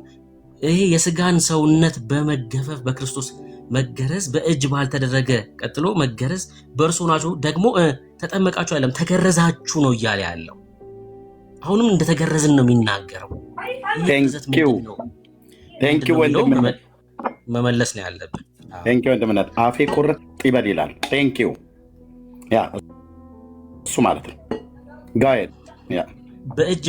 Speaker 4: ይሄ የሥጋን ሰውነት በመገፈፍ በክርስቶስ መገረዝ በእጅ ባልተደረገ ቀጥሎ መገረዝ በእርሱ ሆናችሁ ደግሞ ተጠመቃችሁ አይደለም ተገረዛችሁ ነው እያለ ያለው። አሁንም እንደተገረዝን ነው የሚናገረው። መመለስ ነው ያለብን።
Speaker 1: ቴንኪው ወንድምነት አፌ ቁርጥ ይበል ይላል። ቴንኪው ያ እሱ ማለት ነው። ጋየድ ያ
Speaker 4: በእጅ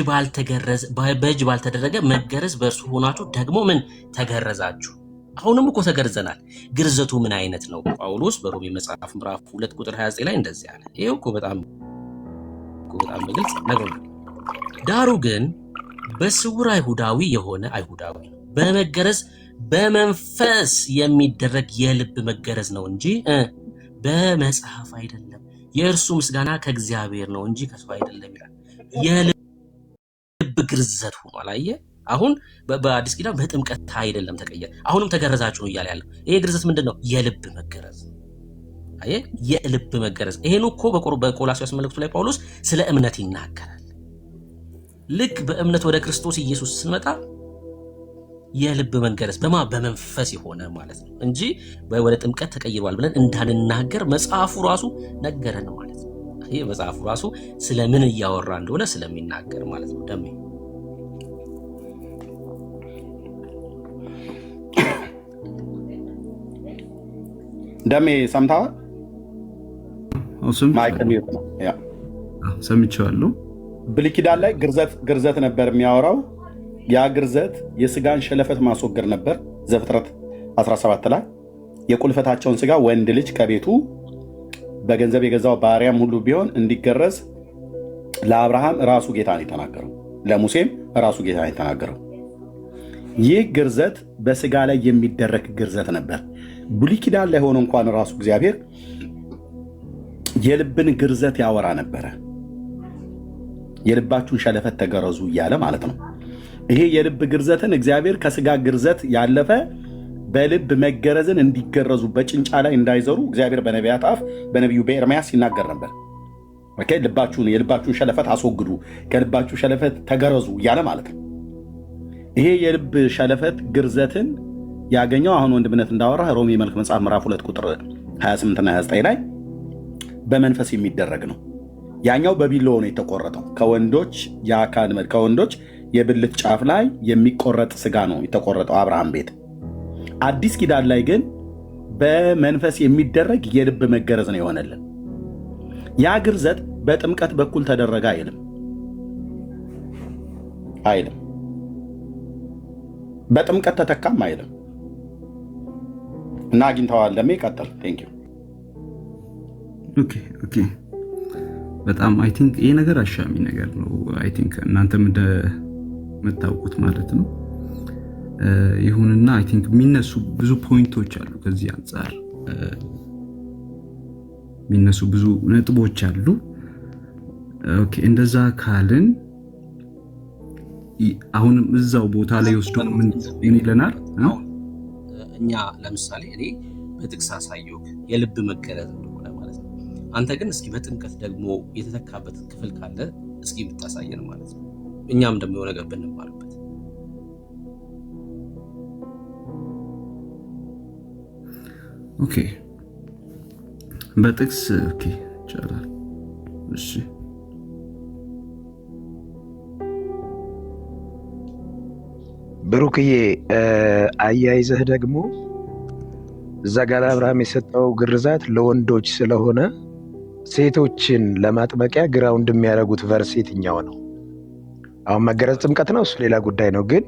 Speaker 4: ባልተደረገ መገረዝ በእርሱ ሆናችሁ ደግሞ ምን ተገረዛችሁ። አሁንም እኮ ተገርዘናል። ግርዘቱ ምን አይነት ነው? ጳውሎስ በሮሜ መጽሐፍ ምዕራፍ 2 ቁጥር 29 ላይ እንደዚህ አለ። ይሄው እኮ በጣም በግልጽ ነግሮናል። ዳሩ ግን በስውር አይሁዳዊ የሆነ አይሁዳዊ በመገረዝ በመንፈስ የሚደረግ የልብ መገረዝ ነው እንጂ በመጽሐፍ አይደለም። የእርሱ ምስጋና ከእግዚአብሔር ነው እንጂ ከሰው አይደለም ይላል። የልብ ግርዘት ሆኗል። አየህ፣ አሁን በአዲስ ኪዳን በጥምቀት አይደለም ተቀየረ። አሁንም ተገረዛችሁ ነው እያለ ያለው። ይሄ ግርዘት ምንድን ነው? የልብ መገረዝ። አየህ፣ የልብ መገረዝ። ይሄን እኮ በቆላስይስ መልእክቱ ላይ ጳውሎስ ስለ እምነት ይናገራል። ልክ በእምነት ወደ ክርስቶስ ኢየሱስ ስንመጣ የልብ መገረዝ በመንፈስ የሆነ ማለት ነው እንጂ ወደ ጥምቀት ተቀይሯል ብለን እንዳንናገር መጽሐፉ ራሱ ነገረን ማለት ነው። ይሄ መጽሐፉ ራሱ ስለምን እያወራ እንደሆነ ስለሚናገር ማለት ነው።
Speaker 1: ደሜ ሰምተዋል?
Speaker 3: ሰምቼዋለሁ።
Speaker 1: ብሉይ ኪዳን ላይ ግርዘት ነበር የሚያወራው። ያ ግርዘት የስጋን ሸለፈት ማስወገድ ነበር። ዘፍጥረት 17 ላይ የቁልፈታቸውን ስጋ ወንድ ልጅ ከቤቱ በገንዘብ የገዛው ባሪያም ሁሉ ቢሆን እንዲገረዝ ለአብርሃም ራሱ ጌታ ነው የተናገረው፣ ለሙሴም ራሱ ጌታ ነው የተናገረው። ይህ ግርዘት በስጋ ላይ የሚደረግ ግርዘት ነበር። ብሉይ ኪዳን ላይ ሆኖ እንኳን ራሱ እግዚአብሔር የልብን ግርዘት ያወራ ነበረ። የልባችሁን ሸለፈት ተገረዙ እያለ ማለት ነው። ይሄ የልብ ግርዘትን እግዚአብሔር ከስጋ ግርዘት ያለፈ በልብ መገረዝን እንዲገረዙ በጭንጫ ላይ እንዳይዘሩ እግዚአብሔር በነቢያት አፍ በነቢዩ በኤርምያስ ይናገር ነበር። የልባችሁን ሸለፈት አስወግዱ፣ ከልባችሁ ሸለፈት ተገረዙ እያለ ማለት ነው። ይሄ የልብ ሸለፈት ግርዘትን ያገኘው አሁን ወንድምነት እንዳወራ ሮሜ መልክ መጽሐፍ ምዕራፍ 2 ቁጥር 28 እና 29 ላይ በመንፈስ የሚደረግ ነው። ያኛው በቢላዋ ነው የተቆረጠው። ከወንዶች የብልት ጫፍ ላይ የሚቆረጥ ስጋ ነው የተቆረጠው አብርሃም ቤት። አዲስ ኪዳን ላይ ግን በመንፈስ የሚደረግ የልብ መገረዝ ነው የሆነልን። ያ ግርዘት በጥምቀት በኩል ተደረገ አይልም። በጥምቀት ተተካም አይልም። እና አግኝተዋል። ለሜ ቀጥል። ቴንክ ዩ።
Speaker 3: ኦኬ በጣም አይ ቲንክ ይሄ ነገር አሻሚ ነገር ነው። አይ ቲንክ እናንተም እንደምታውቁት ማለት ነው። ይሁንና አይ ቲንክ የሚነሱ ብዙ ፖይንቶች አሉ። ከዚህ አንፃር የሚነሱ ብዙ ነጥቦች አሉ። ኦኬ እንደዛ ካልን አሁንም እዛው ቦታ ላይ ወስዶ ምን ይለናል?
Speaker 4: እኛ ለምሳሌ እኔ በጥቅስ አሳየው የልብ መገረዝ እንደሆነ ማለት ነው። አንተ ግን እስኪ በጥምቀት ደግሞ የተተካበት ክፍል ካለ እስኪ ብታሳየን ማለት ነው። እኛም ደግሞ የሆነ ነገር ብንማርበት።
Speaker 3: ኦኬ በጥቅስ ኦኬ ይቻላል። እሺ
Speaker 5: ብሩክዬ አያይዘህ ደግሞ እዛ ጋር አብርሃም የሰጠው ግርዛት ለወንዶች ስለሆነ ሴቶችን ለማጥመቂያ ግራውንድ የሚያደርጉት ቨርስ የትኛው ነው? አሁን መገረዝ ጥምቀት ነው፣ እሱ ሌላ ጉዳይ ነው። ግን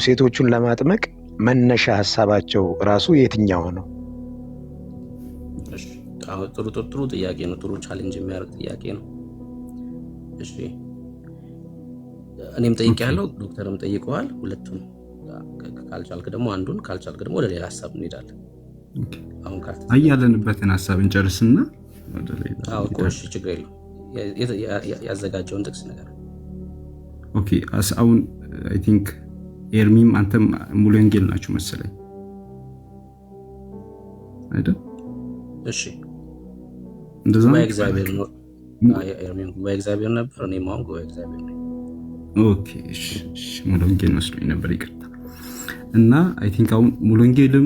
Speaker 5: ሴቶቹን ለማጥመቅ መነሻ ሀሳባቸው ራሱ የትኛው ነው?
Speaker 4: ጥሩ ጥያቄ ነው። ጥሩ ቻሌንጅ የሚያደርግ ጥያቄ ነው። እሺ እኔም ጠይቄያለሁ፣ ዶክተርም ጠይቀዋል። ሁለቱም ካልቻልክ ደግሞ አንዱን፣ ካልቻልክ ደግሞ ወደ ሌላ ሀሳብ እንሄዳለን። አሁን
Speaker 3: ያለንበትን ሀሳብ እንጨርስና ወደ ሌላ።
Speaker 4: እሺ ችግር የለውም። ያዘጋጀውን ጥቅስ ነገር
Speaker 3: ኦኬ። አሁን አይ ቲንክ ኤርሚም አንተም ሙሉ ወንጌል ናችሁ መሰለኝ አይደል?
Speaker 4: እሺ
Speaker 3: እንደዛ ነው።
Speaker 4: እግዚአብሔር ነው። ኤርሚም ጉባኤ እግዚአብሔር ነበር፣ እኔም አሁን ጉባኤ እግዚአብሔር ነኝ።
Speaker 3: ኦኬ እሺ ሙሉ ወንጌል መስሎኝ ነበር፣ ይቅርታ። እና አይ ቲንክ አሁን ሙሉ ወንጌልም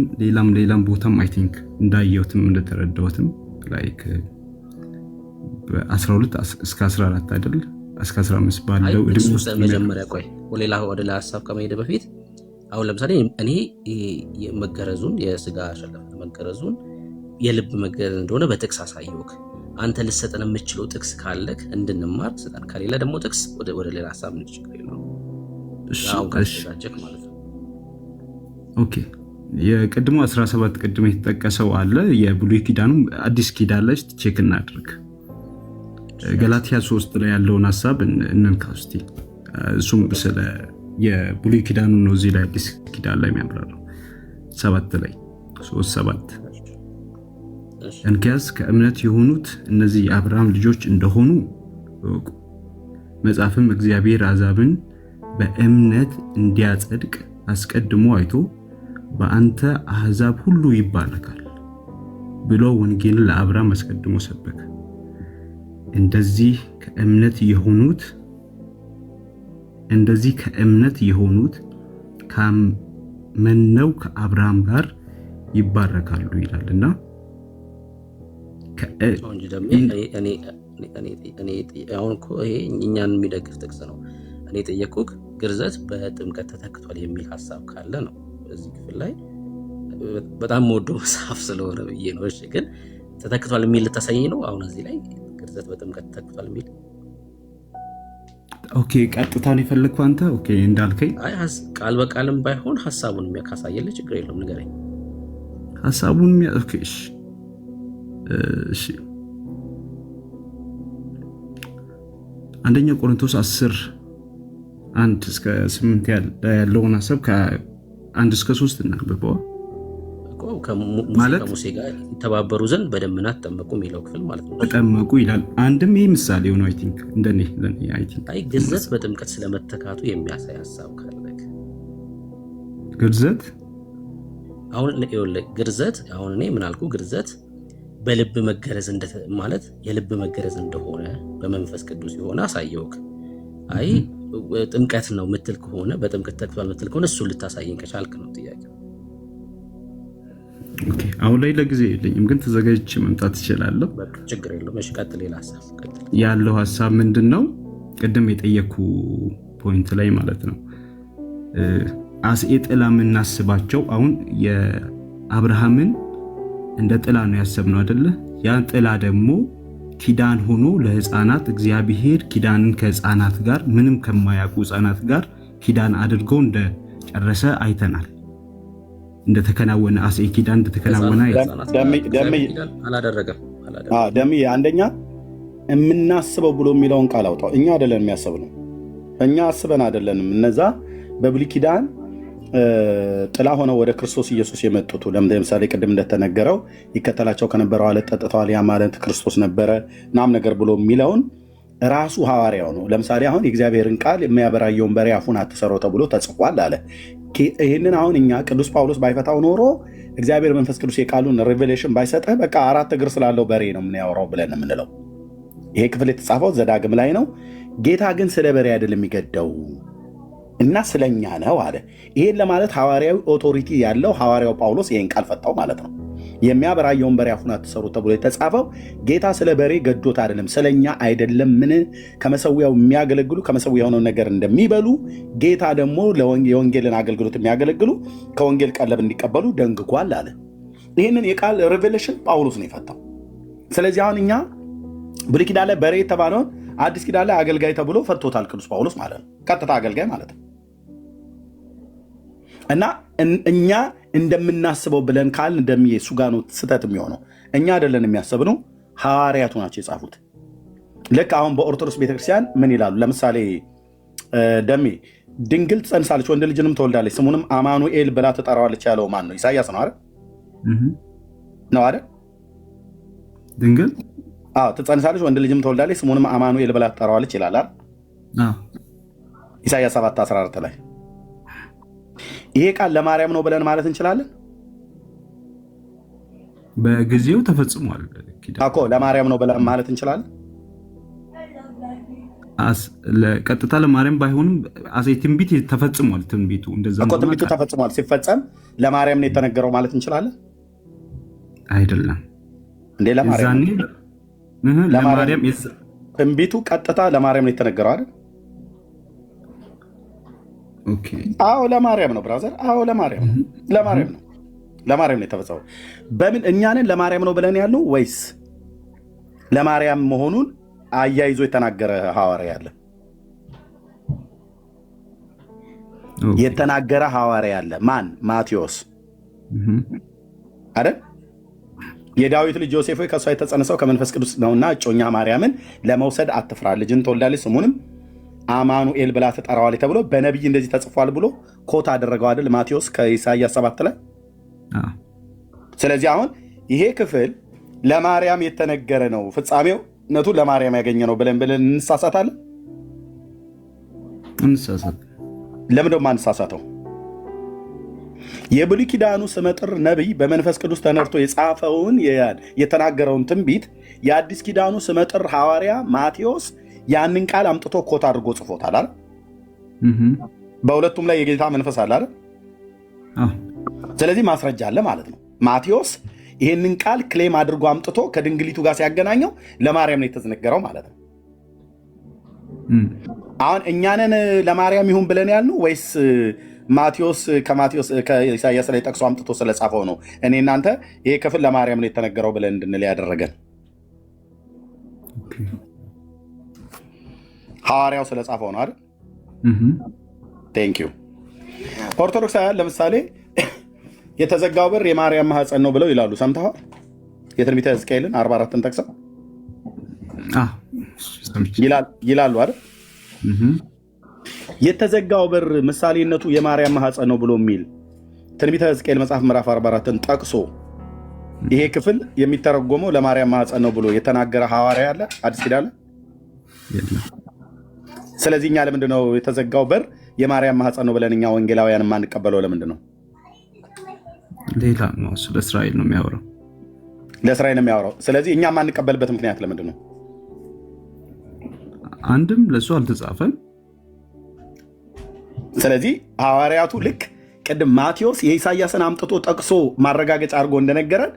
Speaker 3: ሌላም ቦታም አይ ቲንክ እንዳየሁትም እንደተረዳሁትም ላይክ በ12 እስከ 14 አይደል እስከ 15 ባለው እድሜ ውስጥ
Speaker 4: መጀመሪያ ቆይ ወደ ሌላ ሀሳብ ከመሄድ በፊት አሁን ለምሳሌ እኔ የመገረዙን የስጋ ሸለፈት መገረዙን የልብ መገረዝ እንደሆነ በጥቅስ አሳየውክ። አንተ ልሰጠን የምችለው ጥቅስ ካለክ እንድንማር ስጠን፣ ከሌላ ደግሞ ጥቅስ ወደ ሌላ ሀሳብ እንድንችግር ነው። እሺ ማለት ነው።
Speaker 3: ኦኬ የቅድሞ 17 ቅድም የተጠቀሰው አለ። የብሉይ ኪዳኑም አዲስ ኪዳን ላይ ቼክ እናድርግ። ገላትያ 3 ላይ ያለውን ሐሳብ እንንካ እስቲ። እሱም ስለ የብሉይ ኪዳኑ ነው እዚህ ላይ አዲስ ኪዳን ላይ የሚያብራራው 7 ላይ 3:7 እንኪያስ ከእምነት የሆኑት እነዚህ የአብርሃም ልጆች እንደሆኑ እወቁ። መጽሐፍም እግዚአብሔር አሕዛብን በእምነት እንዲያጸድቅ አስቀድሞ አይቶ በአንተ አሕዛብ ሁሉ ይባረካል ብሎ ወንጌልን ለአብርሃም አስቀድሞ ሰበከ። እንደዚህ ከእምነት የሆኑት ካመነው ከአብርሃም ጋር ይባረካሉ ይላልና
Speaker 4: እኛን የሚደግፍ ጥቅስ ነው። እኔ ጠየቅኩህ ግርዘት በጥምቀት ተተክቷል የሚል ሀሳብ ካለ ነው በዚህ ክፍል ላይ በጣም የምወደው መጽሐፍ ስለሆነ ብዬ ነው። እሺ ግን ተተክቷል የሚል ልታሳየኝ ነው አሁን እዚህ ላይ ግርዘት በጥምቀት ተተክቷል የሚል?
Speaker 3: ኦኬ ቀጥታን የፈለግኩ አንተ ኦኬ እንዳልከኝ
Speaker 4: ቃል በቃልም ባይሆን ሀሳቡን ካሳየልህ ችግር የለውም ንገረኝ።
Speaker 3: ሀሳቡን ኦኬ እሺ አንደኛ ቆሮንቶስ 10:1-8 ያለውን ሀሳብ ከ1 እስከ 3 እናንብበው። ከሙሴ ጋር ይተባበሩ ዘንድ በደመና ተጠመቁ የሚለው ክፍል ማለት ነው። ተጠመቁ ይላል። አንድም ይሄ ምሳሌ ነው። አይ ቲንክ እንደኔ አይ ቲንክ
Speaker 4: ግርዘት በጥምቀት ስለመተካቱ የሚያሳይ ሀሳብ ካለክ
Speaker 3: ግርዘት
Speaker 4: ግርዘት አሁን እኔ ምን አልኩ? ግርዘት በልብ መገረዝ ማለት የልብ መገረዝ እንደሆነ በመንፈስ ቅዱስ የሆነ አሳየውክ። አይ ጥምቀት ነው ምትል ከሆነ በጥምቀት ተክቷል ምትል ከሆነ እሱን ልታሳየኝ ከቻልክ ነው ጥያቄ።
Speaker 3: ኦኬ አሁን ላይ ለጊዜ የለኝም፣ ግን ተዘጋጅቼ መምጣት እችላለሁ።
Speaker 4: በቃ ችግር የለውም። እሺ ቀጥል። ሌላ ሀሳብ ቀጥል።
Speaker 3: ያለው ሀሳብ ምንድነው? ቅድም የጠየኩ ፖይንት ላይ ማለት ነው አስኤ ጥላ የምናስባቸው አሁን የአብርሃምን እንደ ጥላ ነው ያሰብነው አይደለ? ያ ጥላ ደግሞ ኪዳን ሆኖ ለህፃናት እግዚአብሔር ኪዳንን ከህፃናት ጋር ምንም ከማያውቁ ህፃናት ጋር ኪዳን አድርጎ እንደጨረሰ አይተናል። እንደተከናወነ አስኤ ኪዳን እንደተከናወነ
Speaker 1: ደምዬ አንደኛ የምናስበው ብሎ የሚለውን ቃል አውጣው። እኛ አይደለን የሚያስብነው፣ እኛ አስበን አይደለንም። እነዛ በብሉይ ኪዳን ጥላ ሆነው ወደ ክርስቶስ ኢየሱስ የመጡት ለምሳሌ ቅድም እንደተነገረው ይከተላቸው ከነበረው አለት ጠጥተዋል፣ ያ ማለት ክርስቶስ ነበረ ናም ነገር ብሎ የሚለውን ራሱ ሐዋርያው ነው። ለምሳሌ አሁን የእግዚአብሔርን ቃል የሚያበራየውን በሬ አፉን አትሰረው ተብሎ ተጽፏል አለ። ይህንን አሁን እኛ ቅዱስ ጳውሎስ ባይፈታው ኖሮ እግዚአብሔር መንፈስ ቅዱስ የቃሉን ሬቬሌሽን ባይሰጠህ በቃ 4 እግር ስላለው በሬ ነው የምናያወራው ብለን የምንለው። ይሄ ክፍል የተጻፈው ዘዳግም ላይ ነው። ጌታ ግን ስለ በሬ አይደለም የሚገደው እና ስለኛ ነው አለ። ይሄን ለማለት ሐዋርያዊ ኦቶሪቲ ያለው ሐዋርያው ጳውሎስ ይሄን ቃል ፈታው ማለት ነው። የሚያበራየውን በሬ አፉን አትሰሩ ተብሎ የተጻፈው ጌታ ስለ በሬ ገዶት አይደለም፣ ስለኛ አይደለም። ምን ከመሰዊያው የሚያገለግሉ ከመሰዊያው ነው ነገር እንደሚበሉ ጌታ ደግሞ የወንጌልን አገልግሎት የሚያገለግሉ ከወንጌል ቀለብ እንዲቀበሉ ደንግጓል አለ። ይህንን የቃል ሬቬሌሽን ጳውሎስ ነው የፈታው። ስለዚህ አሁን እኛ ብሉይ ኪዳን ላይ በሬ የተባለውን አዲስ ኪዳን ላይ አገልጋይ ተብሎ ፈቶታል ቅዱስ ጳውሎስ ማለት ነው። ቀጥታ አገልጋይ ማለት ነው። እና እኛ እንደምናስበው ብለን ካልን እንደሚየ እሱ ጋር ነው ስህተት የሚሆነው። እኛ አይደለን የሚያስብነው፣ ሐዋርያቱ ናቸው የጻፉት። ልክ አሁን በኦርቶዶክስ ቤተክርስቲያን ምን ይላሉ? ለምሳሌ ደሜ ድንግል ትጸንሳለች፣ ወንድ ልጅንም ትወልዳለች፣ ስሙንም አማኑኤል ብላ ትጠራዋለች ያለው ማን ነው? ኢሳያስ ነው አይደል? ነው አይደል?
Speaker 3: ድንግል
Speaker 1: ትጸንሳለች፣ ወንድ ልጅም ትወልዳለች፣ ስሙንም አማኑኤል ብላ ትጠራዋለች ይላል አይደል? ኢሳያስ 7:14 ላይ ይሄ ቃል ለማርያም ነው ብለን ማለት እንችላለን?
Speaker 3: በጊዜው ተፈጽሟል
Speaker 1: እኮ ለማርያም ነው ብለን ማለት እንችላለን?
Speaker 3: ቀጥታ ለማርያም ባይሆንም አሴ ትንቢት ተፈጽሟል። ትንቢቱ እንደዛ
Speaker 1: እኮ ትንቢቱ ተፈጽሟል። ሲፈጸም ለማርያም ነው የተነገረው ማለት እንችላለን?
Speaker 3: አይደለም
Speaker 1: እንዴ? ለማርያም ትንቢቱ ቀጥታ ለማርያም ነው የተነገረው አይደል? አዎ ለማርያም ነው ብራዘር። አዎ ለማርያም ነው፣ ለማርያም ነው የተፈጸመው። በምን እኛንን ለማርያም ነው ብለን ያልነው ወይስ ለማርያም መሆኑን አያይዞ የተናገረ ሐዋርያ አለ? የተናገረ ሐዋርያ አለ። ማን? ማቴዎስ አይደል? የዳዊት ልጅ ዮሴፍ ሆይ ከእሷ የተጸነሰው ከመንፈስ ቅዱስ ነውና እጮኛ ማርያምን ለመውሰድ አትፍራ፣ ልጅን ትወልዳለች፣ ስሙንም አማኑኤል ብላ ትጠራዋለች ተብሎ በነቢይ እንደዚህ ተጽፏል ብሎ ኮት አደረገው አይደል? ማቴዎስ ከኢሳይያስ 7 ላይ። ስለዚህ አሁን ይሄ ክፍል ለማርያም የተነገረ ነው፣ ፍጻሜው ነቱ ለማርያም ያገኘ ነው ብለን እንሳሳታለን? ለምን ደግሞ አንሳሳተው? የብሉይ ኪዳኑ ስመጥር ነቢይ በመንፈስ ቅዱስ ተነርቶ የጻፈውን የተናገረውን ትንቢት የአዲስ ኪዳኑ ስመጥር ሐዋርያ ማቴዎስ ያንን ቃል አምጥቶ ኮት አድርጎ ጽፎታል አይደል? በሁለቱም ላይ የጌታ መንፈስ አለ አይደል? ስለዚህ ማስረጃ አለ ማለት ነው። ማቴዎስ ይህንን ቃል ክሌም አድርጎ አምጥቶ ከድንግሊቱ ጋር ሲያገናኘው ለማርያም ነው የተነገረው ማለት ነው። አሁን እኛንን ለማርያም ይሁን ብለን ያልነው ወይስ ማቴዎስ ከኢሳያስ ላይ ጠቅሶ አምጥቶ ስለጻፈው ነው እኔ እናንተ ይሄ ክፍል ለማርያም ነው የተነገረው ብለን እንድንል ያደረገን? ሐዋርያው ስለጻፈው ነው አይደል? ቴንክ ዩ። ኦርቶዶክሳውያን ለምሳሌ የተዘጋው በር የማርያም ማህፀን ነው ብለው ይላሉ። ሰምተዋል? የትንቢተ ሕዝቅኤልን 44ን ጠቅሰው ይላሉ አይደል? የተዘጋው በር ምሳሌነቱ የማርያም ማህፀን ነው ብሎ የሚል ትንቢተ ሕዝቅኤል መጽሐፍ ምዕራፍ 44ን ጠቅሶ ይሄ ክፍል የሚተረጎመው ለማርያም ማህፀን ነው ብሎ የተናገረ ሐዋርያ አለ አዲስ ኪዳን? ስለዚህ እኛ ለምንድን ነው የተዘጋው በር የማርያም ማህፀን ነው ብለን እኛ ወንጌላውያን የማንቀበለው? ለምንድን ነው?
Speaker 3: ሌላ ነው፣ ስለ እስራኤል ነው የሚያወራው።
Speaker 1: ለእስራኤል ነው የሚያወራው። ስለዚህ እኛ የማንቀበልበት ምክንያት ለምንድን ነው?
Speaker 3: አንድም ለእሱ አልተጻፈም።
Speaker 1: ስለዚህ ሐዋርያቱ ልክ ቅድም ማቴዎስ የኢሳያስን አምጥቶ ጠቅሶ ማረጋገጫ አድርጎ እንደነገረን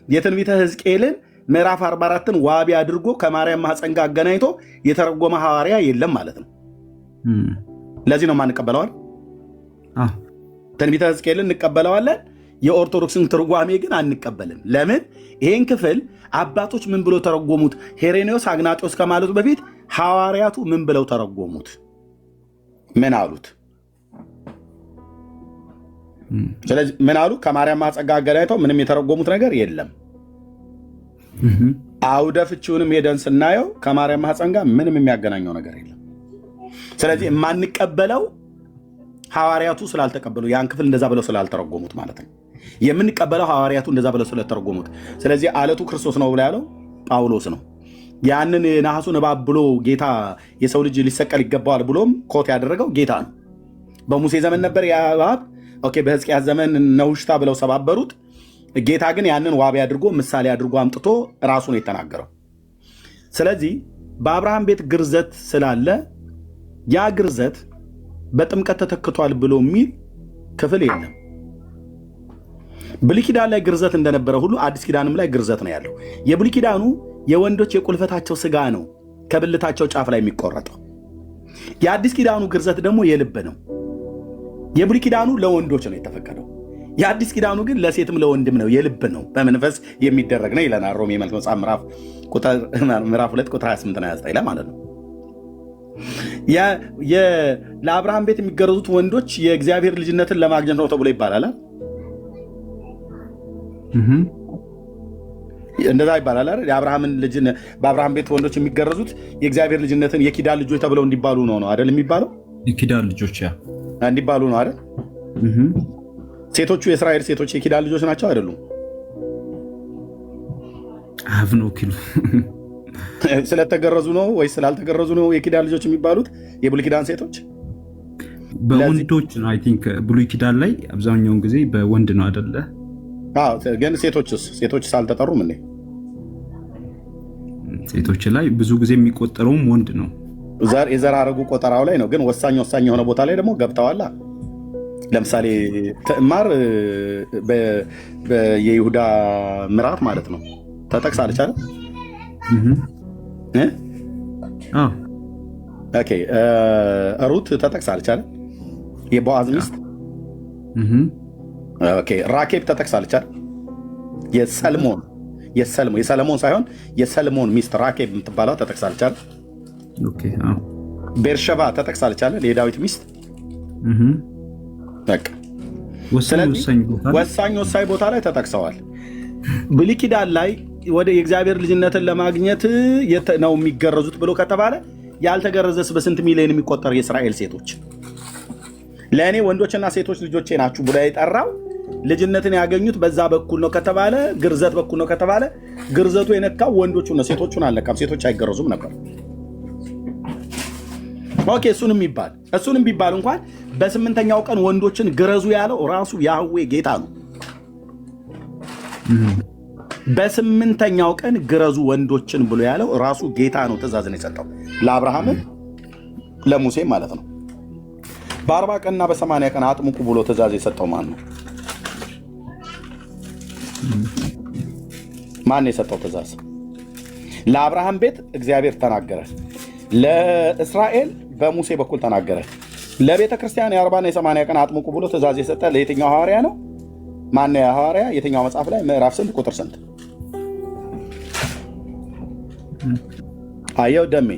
Speaker 1: የትንቢተ ሕዝቅኤልን ምዕራፍ 44ን ዋቢ አድርጎ ከማርያም ማህፀን ጋር አገናኝቶ የተረጎመ ሐዋርያ የለም ማለት ነው። ለዚህ ነው የማንቀበለዋል። ትንቢተ ሕዝቅኤልን እንቀበለዋለን፣ የኦርቶዶክስን ትርጓሜ ግን አንቀበልም። ለምን? ይሄን ክፍል አባቶች ምን ብለው ተረጎሙት? ሄሬኔዎስ አግናጢዎስ ከማለቱ በፊት ሐዋርያቱ ምን ብለው ተረጎሙት? ምን አሉት? ስለዚህ ምን አሉ? ከማርያም ማህፀን ጋር አገናኝተው ምንም የተረጎሙት ነገር የለም። አውደ ፍቺውንም ሄደን ስናየው ከማርያም ማህፀን ጋር ምንም የሚያገናኘው ነገር የለም። ስለዚህ የማንቀበለው ሐዋርያቱ ስላልተቀበሉ ያን ክፍል እንደዛ ብለው ስላልተረጎሙት ማለት ነው። የምንቀበለው ሐዋርያቱ እንደዛ ብለው ስለተረጎሙት። ስለዚህ አለቱ ክርስቶስ ነው ብሎ ያለው ጳውሎስ ነው። ያንን ነሐሱን እባብ ብሎ ጌታ የሰው ልጅ ሊሰቀል ይገባዋል ብሎም ኮት ያደረገው ጌታ ነው። በሙሴ ዘመን ነበር ያ እባብ። ኦኬ፣ በሕዝቅያስ ዘመን ነውሽታ ብለው ሰባበሩት። ጌታ ግን ያንን ዋቢ አድርጎ ምሳሌ አድርጎ አምጥቶ ራሱ ነው የተናገረው። ስለዚህ በአብርሃም ቤት ግርዘት ስላለ ያ ግርዘት በጥምቀት ተተክቷል ብሎ የሚል ክፍል የለም። ብሉይ ኪዳን ላይ ግርዘት እንደነበረ ሁሉ አዲስ ኪዳንም ላይ ግርዘት ነው ያለው። የብሉይ ኪዳኑ የወንዶች የቁልፈታቸው ስጋ ነው ከብልታቸው ጫፍ ላይ የሚቆረጠው። የአዲስ ኪዳኑ ግርዘት ደግሞ የልብ ነው። የብሉይ ኪዳኑ ለወንዶች ነው የተፈቀደው። የአዲስ ኪዳኑ ግን ለሴትም ለወንድም ነው፣ የልብ ነው፣ በመንፈስ የሚደረግ ነው ይለናል ሮሜ መጽሐፍ ምዕራፍ 2 ቁጥር 28 እና 29 ላይ ማለት ነው። ለአብርሃም ቤት የሚገረዙት ወንዶች የእግዚአብሔር ልጅነትን ለማግኘት ነው ተብሎ ይባላል። እንደዛ ይባላል አይደል? የአብርሃምን ልጅ በአብርሃም ቤት ወንዶች የሚገረዙት የእግዚአብሔር ልጅነትን የኪዳን ልጆች ተብለው እንዲባሉ ነው አይደል የሚባለው?
Speaker 3: የኪዳን ልጆች
Speaker 1: እንዲባሉ ነው አይደል? ሴቶቹ የእስራኤል ሴቶች የኪዳን ልጆች ናቸው አይደሉም?
Speaker 3: አፍ ነው ኪሉ
Speaker 1: ስለተገረዙ ነው ወይስ ስላልተገረዙ ነው የኪዳን ልጆች የሚባሉት? የብሉይ ኪዳን ሴቶች
Speaker 3: በወንዶች ነው። አይ ቲንክ ብሉይ ኪዳን ላይ አብዛኛውን ጊዜ በወንድ ነው አይደለ?
Speaker 1: ግን ሴቶች ሳልተጠሩም እንዴ?
Speaker 3: ሴቶች ላይ ብዙ ጊዜ የሚቆጠረውም ወንድ ነው።
Speaker 1: የዘር ሐረጉ ቆጠራው ላይ ነው። ግን ወሳኝ የሆነ ቦታ ላይ ደግሞ ገብተዋላ። ለምሳሌ ትዕማር የይሁዳ ምራት ማለት ነው ተጠቅሳለች አይደል? ኦኬ፣ ሩት ተጠቅሳለች አይደል? የቦአዝ ሚስት። ኦኬ፣ ራኬብ ተጠቅሳለች አይደል? የሰለሞን ሳይሆን የሰለሞን ሚስት ራኬብ የምትባለው ተጠቅሳለች አይደል?
Speaker 3: ኦኬ፣
Speaker 1: ቤርሸባ ተጠቅሳለች አይደል? የዳዊት ሚስት። በቃ ወሳኝ ቦታ ላይ ተጠቅሰዋል። ብሉይ ኪዳን ላይ ወደ የእግዚአብሔር ልጅነትን ለማግኘት ነው የሚገረዙት ብሎ ከተባለ ያልተገረዘስ በስንት ሚሊዮን የሚቆጠር የእስራኤል ሴቶች ለእኔ ወንዶችና ሴቶች ልጆቼ ናችሁ ብሎ የጠራው ልጅነትን ያገኙት በዛ በኩል ነው ከተባለ፣ ግርዘት በኩል ነው ከተባለ ግርዘቱ የነካው ወንዶቹ ነው፣ ሴቶቹን አልነካም። ሴቶች አይገረዙም ነበር። ኦኬ፣ እሱንም ቢባል እንኳን በስምንተኛው ቀን ወንዶችን ግረዙ ያለው ራሱ ያህዌ ጌታ ነው። በስምንተኛው ቀን ግረዙ ወንዶችን ብሎ ያለው ራሱ ጌታ ነው። ትእዛዝን የሰጠው ለአብርሃምም ለሙሴም ማለት ነው። በ40 ቀንና በ80 ቀን አጥምቁ ብሎ ትእዛዝ የሰጠው ማን ነው? ማን የሰጠው ትእዛዝ? ለአብርሃም ቤት እግዚአብሔር ተናገረ፣ ለእስራኤል በሙሴ በኩል ተናገረ። ለቤተ ክርስቲያን የ40ና የ80 ቀን አጥምቁ ብሎ ትእዛዝ የሰጠ ለየትኛው ሐዋርያ ነው? ማነው ሐዋርያ? የትኛው መጽሐፍ ላይ? ምዕራፍ ስንት ቁጥር ስንት? አየው ደሜ።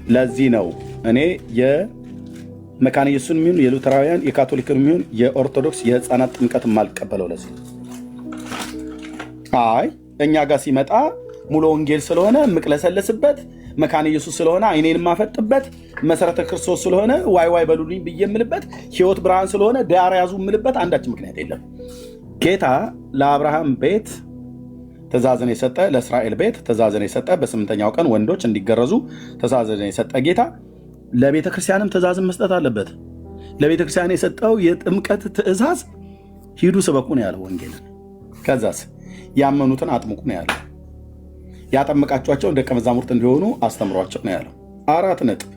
Speaker 1: ለዚህ ነው እኔ የመካነ ኢየሱስን የሚሆን የሉተራውያን የካቶሊክን የሚሆን የኦርቶዶክስ የህፃናት ጥምቀት የማልቀበለው። ለዚህ እኛ ጋር ሲመጣ ሙሉ ወንጌል ስለሆነ የምቅለሰለስበት፣ መካነ ኢየሱስ ስለሆነ አይኔን የማፈጥበት፣ መሰረተ ክርስቶስ ስለሆነ ዋይ ዋይ በሉልኝ ብዬ የምልበት፣ ህይወት ብርሃን ስለሆነ ዳር ያዙ የምልበት አንዳች ምክንያት የለም። ጌታ ለአብርሃም ቤት ትእዛዝን የሰጠ፣ ለእስራኤል ቤት ትእዛዝን የሰጠ፣ በስምንተኛው ቀን ወንዶች እንዲገረዙ ትእዛዝን የሰጠ ጌታ ለቤተ ክርስቲያንም ትእዛዝን መስጠት አለበት። ለቤተ ክርስቲያን የሰጠው የጥምቀት ትእዛዝ ሂዱ ስበኩ ነው ያለው ወንጌልን። ከዛስ ያመኑትን አጥምቁ ነው ያለው። ያጠመቃቸዋቸው ደቀ መዛሙርት እንዲሆኑ አስተምሯቸው ነው ያለው። 4 ነጥብ።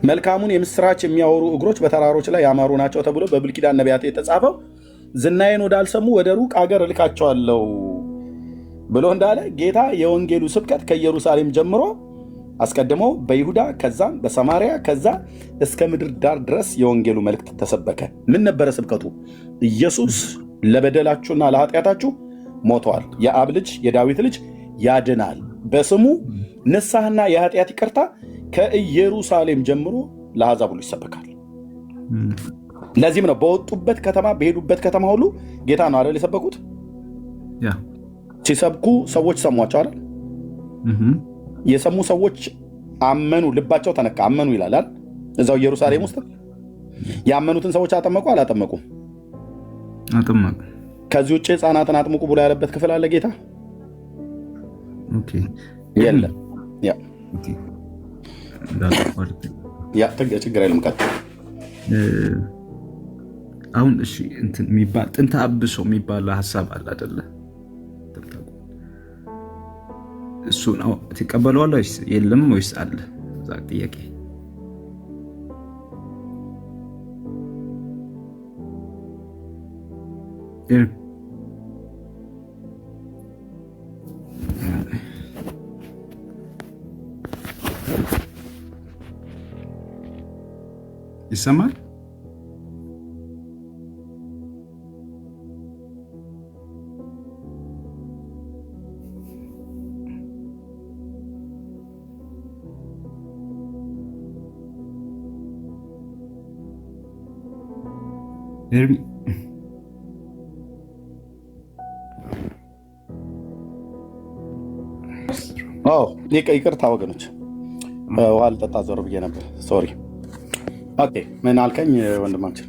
Speaker 1: መልካሙን የምስራች የሚያወሩ እግሮች በተራሮች ላይ ያማሩ ናቸው ተብሎ በብሉይ ኪዳን ነቢያት የተጻፈው ዝናዬን ወዳልሰሙ ወደ ሩቅ አገር እልካቸዋለሁ ብሎ እንዳለ ጌታ የወንጌሉ ስብከት ከኢየሩሳሌም ጀምሮ አስቀድሞ በይሁዳ ከዛም በሰማሪያ ከዛ እስከ ምድር ዳር ድረስ የወንጌሉ መልእክት ተሰበከ። ምን ነበረ ስብከቱ? ኢየሱስ ለበደላችሁና ለኃጢአታችሁ ሞተዋል፣ የአብ ልጅ የዳዊት ልጅ ያድናል፣ በስሙ ንስሐና የኃጢአት ይቅርታ ከኢየሩሳሌም ጀምሮ ለአሕዛብ ሁሉ ይሰበካል። ለዚህም ነው በወጡበት ከተማ በሄዱበት ከተማ ሁሉ ጌታ ነው አይደል የሰበኩት። ሲሰብኩ ሰዎች ሰሟቸው አይደል? የሰሙ ሰዎች አመኑ፣ ልባቸው ተነካ፣ አመኑ ይላል አይደል? እዛው ኢየሩሳሌም ውስጥ ያመኑትን ሰዎች አጠመቁ አላጠመቁም?
Speaker 3: አጠመቁ።
Speaker 1: ከዚህ ውጭ ህፃናትን አጥምቁ ብሎ ያለበት ክፍል አለ ጌታ?
Speaker 3: ኦኬ
Speaker 1: የለም። ችግር የለም።
Speaker 3: አሁን እሺ እንትን የሚባል ጥንተ አብሶ የሚባል ሀሳብ አለ አይደለ? እሱ ነው ትቀበለዋለህ ወይስ የለም ወይስ አለ? እዛ ጥያቄ ይሰማል? ኤርሚ
Speaker 1: ይቅርታ ወገኖች፣ ውሃ ልጠጣ ዞር ብዬ ነበር። ሶሪ። ኦኬ ምን አልከኝ ወንድማችን?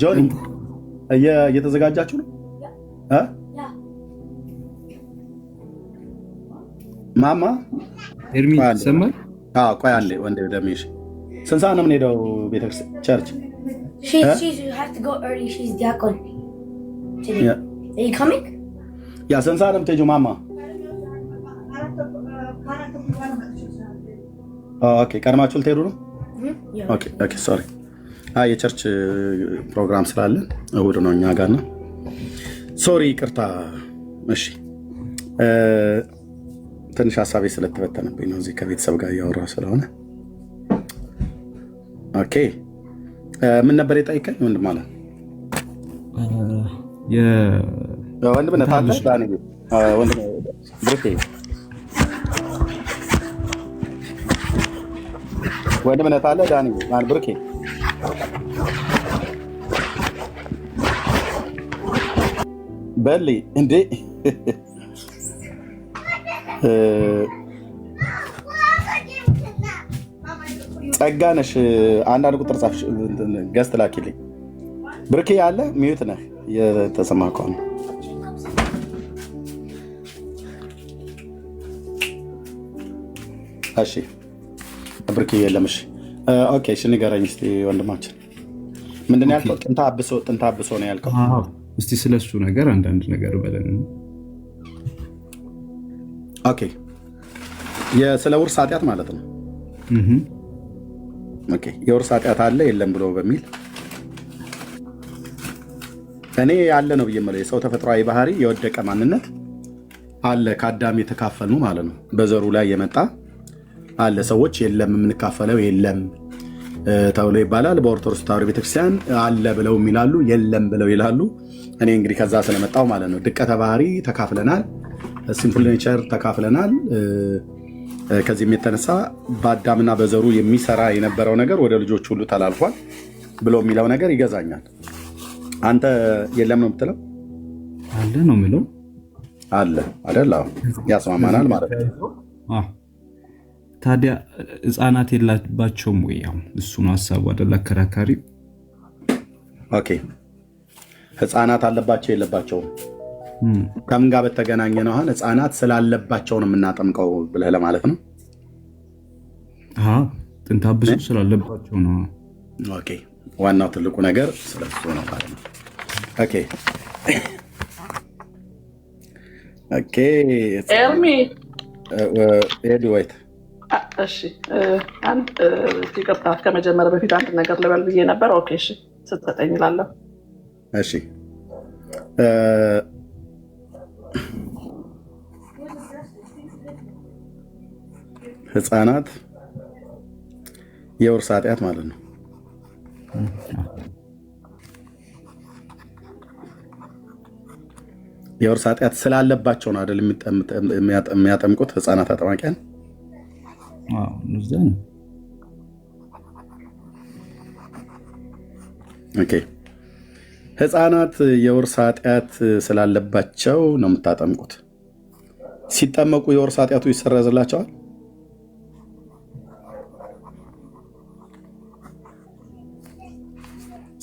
Speaker 1: ጆኒ እየተዘጋጃችሁ ነው? ማማ
Speaker 3: ኤርሚ ይሰማል?
Speaker 1: ቆይ አንዴ ወንድ ደሚሽ ስንት ሰዓት ነው የምንሄደው ቤተክርስቲያን ቸርች?
Speaker 6: She has to go early. She's diakon today.
Speaker 1: Yeah.
Speaker 6: Are you coming?
Speaker 1: ስንት ሰዓት ነው የምትሄጂው ማማ? ኦኬ ቀድማችሁ ልትሄዱ ነው? ኦኬ ሶሪ። የቸርች ፕሮግራም ስላለን እሑድ ነው እኛ ጋር ነው። ሶሪ ይቅርታ። እሺ ትንሽ ሀሳቤ ስለተበተነብኝ ነው እዚህ ከቤተሰብ ጋር እያወራሁ ስለሆነ። ኦኬ ምን ነበር የጠይቀኝ ወንድም አለ? ወንድምነት አለ ዳኒ ወንድም ብሩኬ ወንድምነት አለ ዳኒ ማን ብሩኬ በሊ እንዴ ጸጋነሽ አንዳንድ ቁጥር ጻፍሽ ገስት ላኪልኝ። ብሩኬ ያለ ሚዩት ነህ የተሰማ ከሆነ እሺ። ብሩኬ የለም። እሺ ኦኬ። እሺ ንገረኝ እስቲ ወንድማችን ምንድን ያልከው? ጥንተ አብሶ ነው ያልከው?
Speaker 3: እስቲ ስለሱ ነገር አንዳንድ ነገር በለን።
Speaker 1: ኦኬ ስለ ውርስ ኃጢአት ማለት ነው። ኦኬ የውርስ ኃጢአት አለ የለም ብሎ በሚል እኔ ያለ ነው ብዬ የምለው የሰው ተፈጥሯዊ ባህሪ የወደቀ ማንነት አለ። ከአዳም የተካፈል ነው ማለት ነው። በዘሩ ላይ የመጣ አለ። ሰዎች የለም የምንካፈለው የለም ተብሎ ይባላል። በኦርቶዶክስ ተዋሕዶ ቤተክርስቲያን አለ ብለው ይላሉ፣ የለም ብለው ይላሉ። እኔ እንግዲህ ከዛ ስለመጣው ማለት ነው። ድቀተ ባህሪ ተካፍለናል፣ ሲምፕል ኔቸር ተካፍለናል። ከዚህም የተነሳ በአዳምና በዘሩ የሚሰራ የነበረው ነገር ወደ ልጆች ሁሉ ተላልፏል ብሎ የሚለው ነገር ይገዛኛል። አንተ የለም ነው የምትለው?
Speaker 3: አለ ነው የምለው።
Speaker 1: አለ አይደል? ያስማማናል ማለት ነው።
Speaker 3: ታዲያ ህፃናት የላባቸውም ወይ? አሁን እሱ ነው ሀሳቡ አይደል? አከራካሪ።
Speaker 1: ኦኬ ህፃናት አለባቸው የለባቸውም ከምን ጋር በተገናኘ ነው? አሁን ህፃናት ስላለባቸው ነው የምናጠምቀው ብለህ ለማለት ነው?
Speaker 3: ጥንተ አብሶ ስላለባቸው ነው።
Speaker 1: ኦኬ ዋናው ትልቁ ነገር ስለሱ ነው ማለት ነው። ኦኬ ኦኬ
Speaker 7: ኤርሚ
Speaker 1: ኤዲ ወይት
Speaker 7: እሺ፣ አንድ ይቅርታ ከመጀመሪያ በፊት አንድ ነገር ልበል ብዬ ነበር። ኦኬ እሺ፣ ስትሰጠኝ እላለሁ።
Speaker 1: እሺ ህፃናት የውርስ ኃጢአት ማለት ነው። የውርስ ኃጢአት ስላለባቸው ነው አይደል የሚያጠምቁት ህፃናት አጠማቂያን። ኦኬ ህፃናት የውርስ ኃጢአት ስላለባቸው ነው የምታጠምቁት። ሲጠመቁ የውርስ ኃጢአቱ ይሰረዝላቸዋል?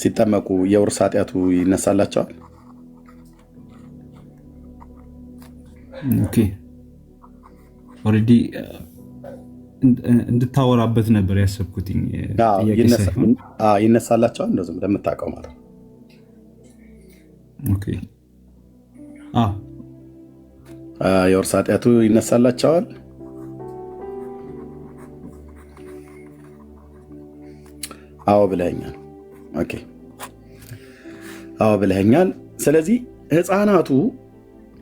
Speaker 1: ሲጠመቁ የውርስ ኃጢአቱ ይነሳላቸዋል?
Speaker 3: ኦኬ ኦልሬዲ እንድታወራበት ነበር ያሰብኩትኝ።
Speaker 1: ይነሳላቸዋል እንደዚህም እንደምታውቀው ማለት ነው።
Speaker 3: ኦኬ
Speaker 1: የውርስ ኃጢአቱ ይነሳላቸዋል። አዎ ብለኸኛል። ኦኬ አዎ ብለኸኛል። ስለዚህ ህፃናቱ